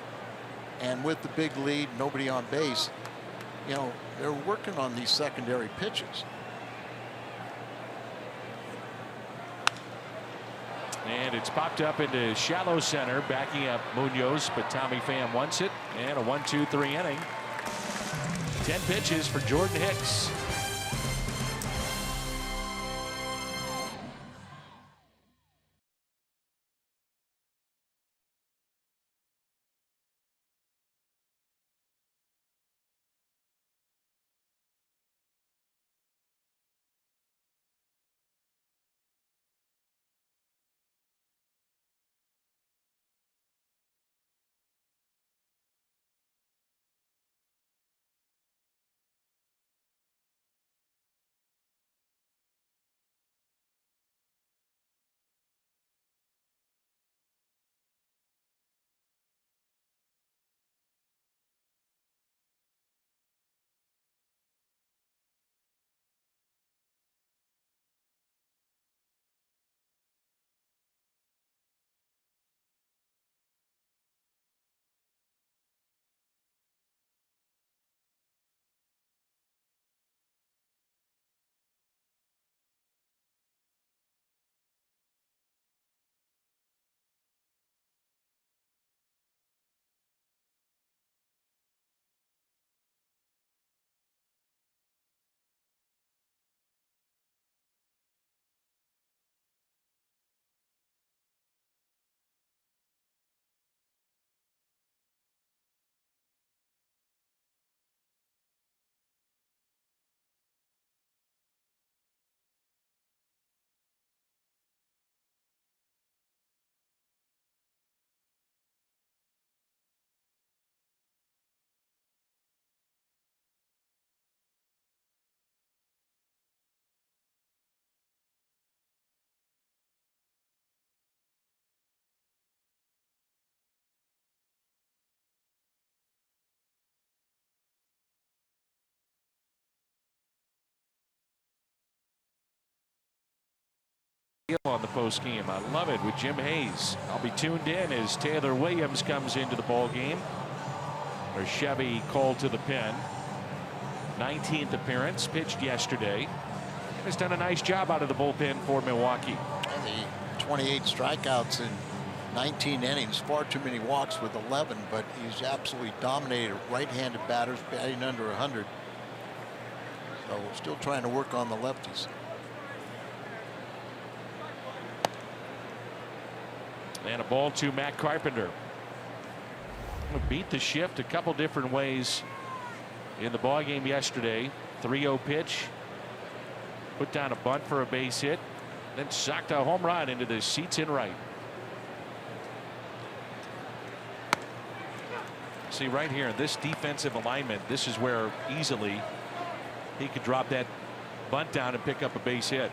And with the big lead, nobody on base, you know, they're working on these secondary pitches. And it's popped up into shallow center, backing up Munoz, but Tommy Pham wants it. And a 1-2-3 inning. 10 pitches for Jordan Hicks. on the post game. I love it with Jim Hayes. I'll be tuned in as Taylor Williams comes into the ball game. Or Chevy called to the pen. 19th appearance, pitched yesterday. Has done a nice job out of the bullpen for Milwaukee. And the 28 strikeouts in 19 innings, far too many walks with 11, but he's absolutely dominated right-handed batters, batting under 100. So still trying to work on the lefties. And a ball to Matt Carpenter. Beat the shift a couple different ways in the ball game yesterday. 3-0 pitch. Put down a bunt for a base hit. Then socked a home run into the seats in right. See right here, this defensive alignment, this is where easily he could drop that bunt down and pick up a base hit.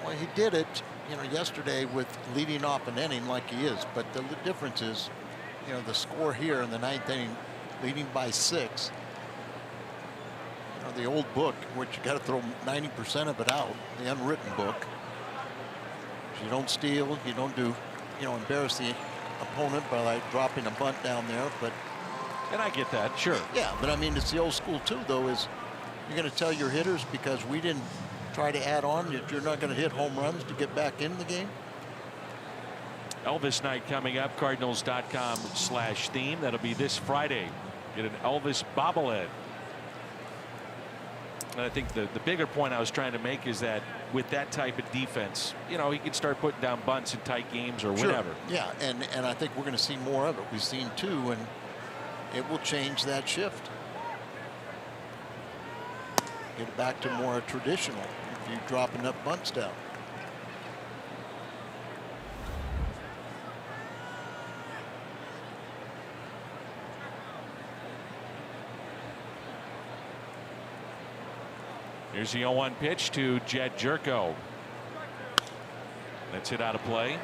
Well, he did it, yesterday with leading off an inning like he is. But the difference is, the score here in the 9th inning, leading by 6. The old book, which you got to throw 90% of it out, the unwritten book. You don't steal, you don't do, embarrass the opponent by like dropping a bunt down there. And I get that, sure. Yeah, but I mean, it's the old school too, though, is you're going to tell your hitters because we didn't try to add on that you're not going to hit home runs to get back in the game. Elvis night coming up, Cardinals.com/theme. That'll be this Friday. Get an Elvis bobblehead. And I think the bigger point I was trying to make is that with that type of defense, he could start putting down bunts in tight games or whatever. Yeah, and I think we're going to see more of it. We've seen 2, and it will change that shift. Get it back to more traditional if you drop enough bunts down. Here's the 0-1 pitch to Jed Jerko. That's hit out of play.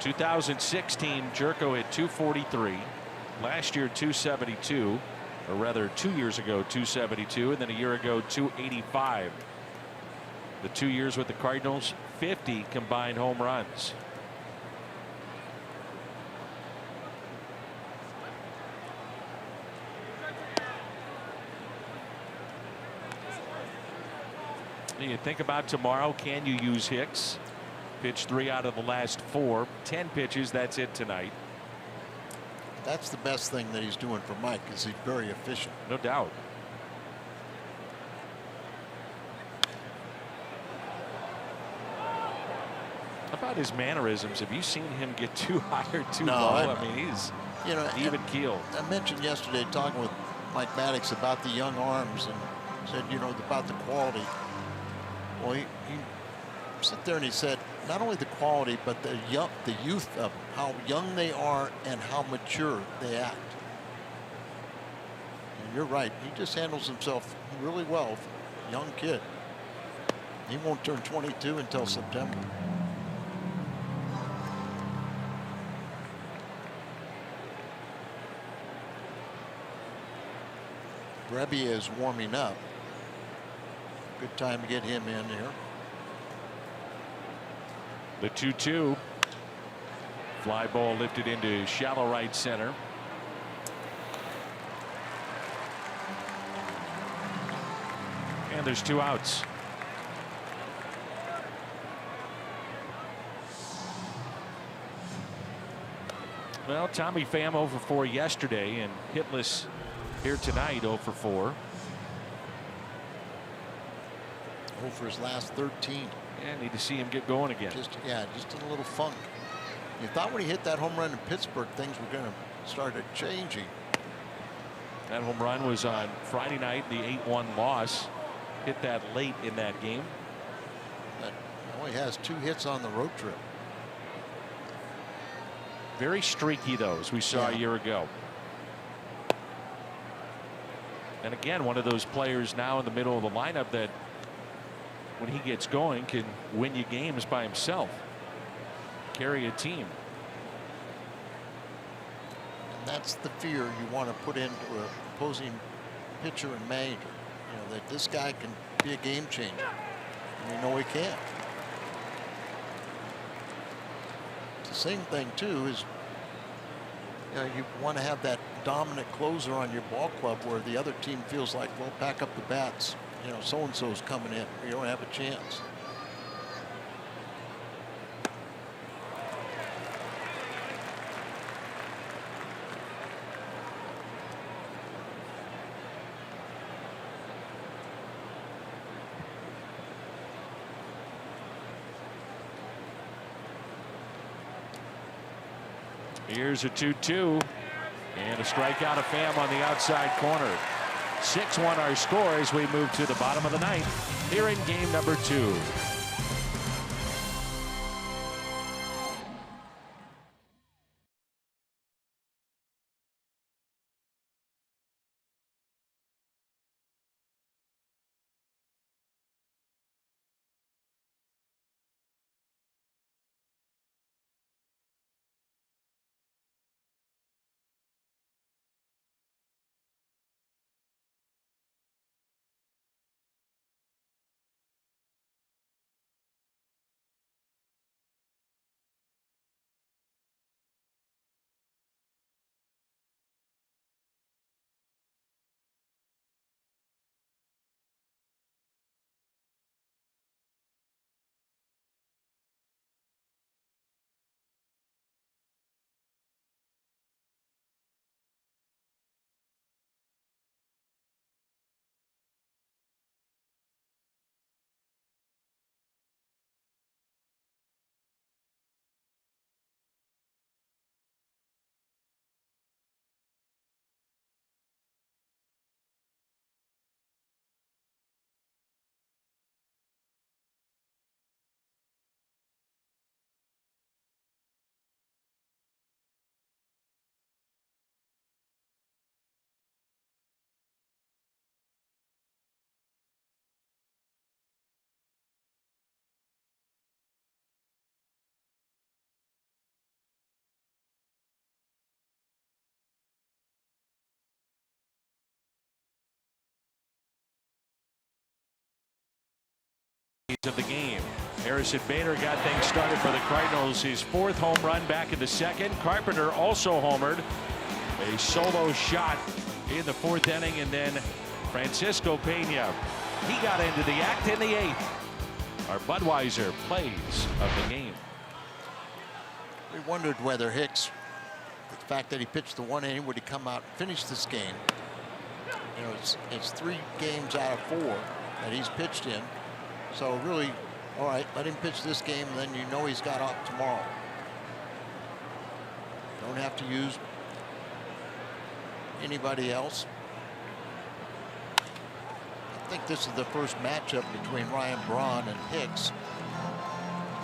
2016, Jerko hit 243. Last year, 272. Or rather, 2 years ago, 272. And then a year ago, 285. The 2 years with the Cardinals, 50 combined home runs. You think about tomorrow, can you use Hicks? Pitched 3 out of the last 4. 10 pitches, that's it tonight. That's the best thing that he's doing for Mike, is he's very efficient. No doubt. How about his mannerisms? Have you seen him get too high or too low? I mean, he's even keeled. I mentioned yesterday talking with Mike Maddox about the young arms and said, about the quality. Well, he sat there and he said, not only the quality, but the youth of how young they are and how mature they act. And you're right. He just handles himself really well. Young kid. He won't turn 22 until September. Brebbia is warming up. Good time to get him in here. The 2-2. Fly ball lifted into shallow right center. And there's 2 outs. Well, Tommy Pham 0 for 4 yesterday and hitless here tonight 0 for 4. 0 for his last 13. Yeah, need to see him get going again. Just in a little funk. You thought when he hit that home run in Pittsburgh, things were going to start changing. That home run was on Friday night, the 8-1 loss. Hit that late in that game. But he has 2 hits on the road trip. Very streaky, though, as we saw a year ago. And again, one of those players now in the middle of the lineup that when he gets going can win you games by himself, carry a team. And that's the fear you want to put into an opposing pitcher and manager, that this guy can be a game changer. We know he can't. The same thing too is, you know, you want to have that dominant closer on your ball club where the other team feels like, well, pack up the bats. You know, so-and-so's coming in. You don't have a chance. Here's a 2-2 and a strikeout of Pham on the outside corner. 6-1 our score as we move to the bottom of the ninth here in game number 2. Of the game. Harrison Bader got things started for the Cardinals. His 4th home run back in the 2nd. Carpenter also homered. A solo shot in the 4th inning, and then Francisco Pena, he got into the act in the 8th. Our Budweiser plays of the game. We wondered whether Hicks, the fact that he pitched the 1 inning, would he come out and finish this game? You know, it's 3 games out of 4 that he's pitched in. So really, all right, let him pitch this game, and then you know he's got up tomorrow. Don't have to use anybody else. I think this is the first matchup between Ryan Braun and Hicks.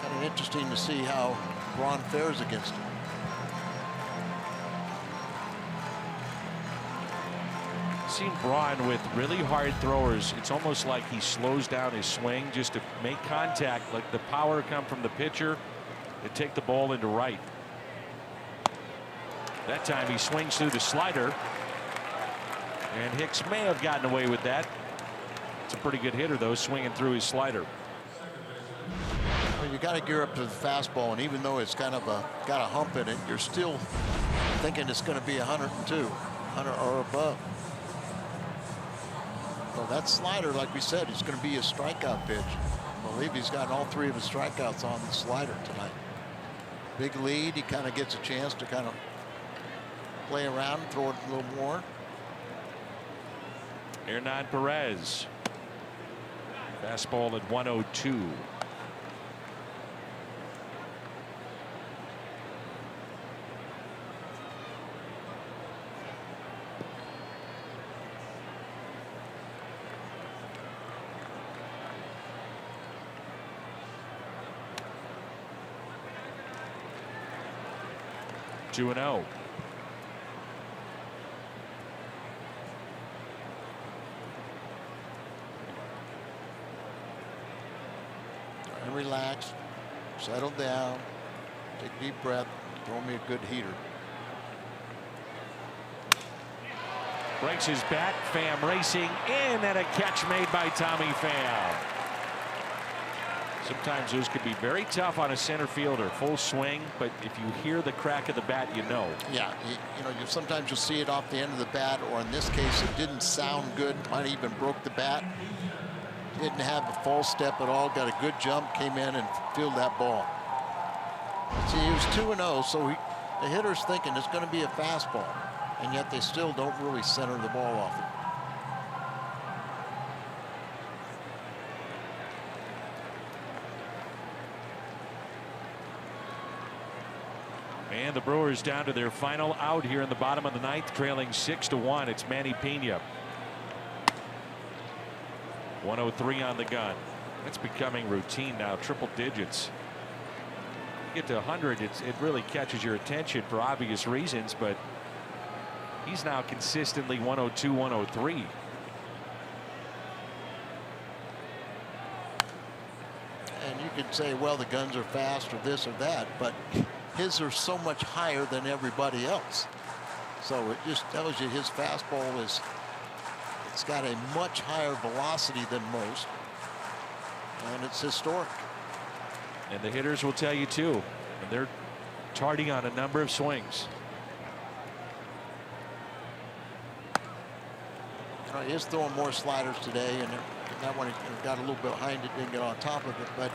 Kind of interesting to see how Braun fares against him. Seen Braun with really hard throwers. It's almost like he slows down his swing just to make contact, like the power come from the pitcher and take the ball into right. That time he swings through the slider, and Hicks may have gotten away with that. It's a pretty good hitter though, swinging through his slider. Well, you got to gear up to the fastball, and even though it's kind of got a hump in it, you're still thinking it's going to be 102, 100 or above. So that slider, like we said, is going to be a strikeout pitch. I believe he's gotten all 3 of his strikeouts on the slider tonight. Big lead. He kind of gets a chance to kind of play around, throw it a little more. Hernan Perez. Fastball at 102. Two and 0. And relax, settle down, take a deep breath, throw me a good heater. Breaks his back. Pham racing in, and a catch made by Tommy Pham. Sometimes those could be very tough on a center fielder. Full swing, but if you hear the crack of the bat, you know. Yeah, sometimes you'll see it off the end of the bat, or in this case, it didn't sound good. Might even broke the bat. Didn't have a false step at all. Got a good jump, came in and fielded that ball. See, he was 2-0, so the hitter's thinking it's going to be a fastball, and yet they still don't really center the ball off it. And the Brewers down to their final out here in the bottom of the ninth, trailing 6-1. It's Manny Pena. 103 on the gun. It's becoming routine now, triple digits. You get to 100, it really catches your attention for obvious reasons, but he's now consistently 102, 103. And you could say, well, the guns are fast or this or that, but his are so much higher than everybody else. So it just tells you his fastball it's got a much higher velocity than most, and it's historic. And the hitters will tell you too, and they're targeting on a number of swings. He is throwing more sliders today, and that one got a little bit behind it, didn't get on top of it, but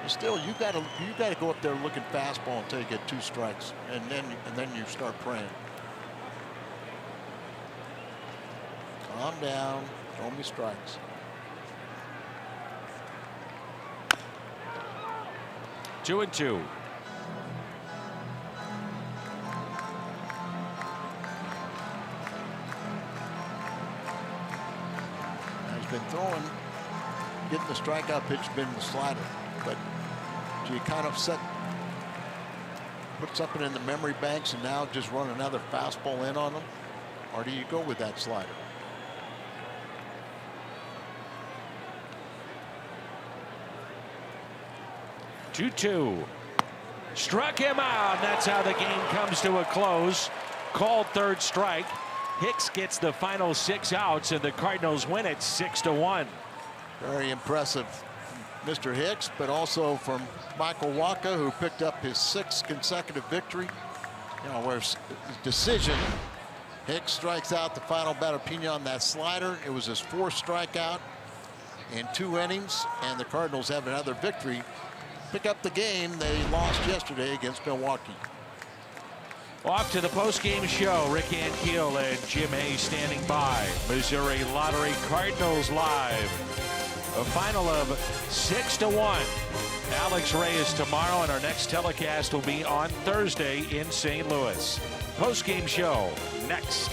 still, you got to go up there looking fastball until you get 2 strikes, and then you start praying. Calm down, throw me strikes. Two and two. He's been throwing, getting the strikeout pitch, been the slider, but do you kind of put something in the memory banks and now just run another fastball in on them, or do you go with that slider? Two. Struck him out. That's how the game comes to a close. Called third strike. Hicks gets the final 6 outs, and the Cardinals win it 6-1. Very impressive, Mr. Hicks, but also from Michael Wacha, who picked up his 6th consecutive victory. Where decision. Hicks strikes out the final batter, Pena, on that slider. It was his 4th strikeout in 2 innings, and the Cardinals have another victory. Pick up the game they lost yesterday against Milwaukee. Off to the post-game show. Rick Ankiel and Jim Hayes standing by. Missouri Lottery Cardinals live. A final of 6-1. Alex Reyes tomorrow, and our next telecast will be on Thursday in St. Louis. Post-game show next.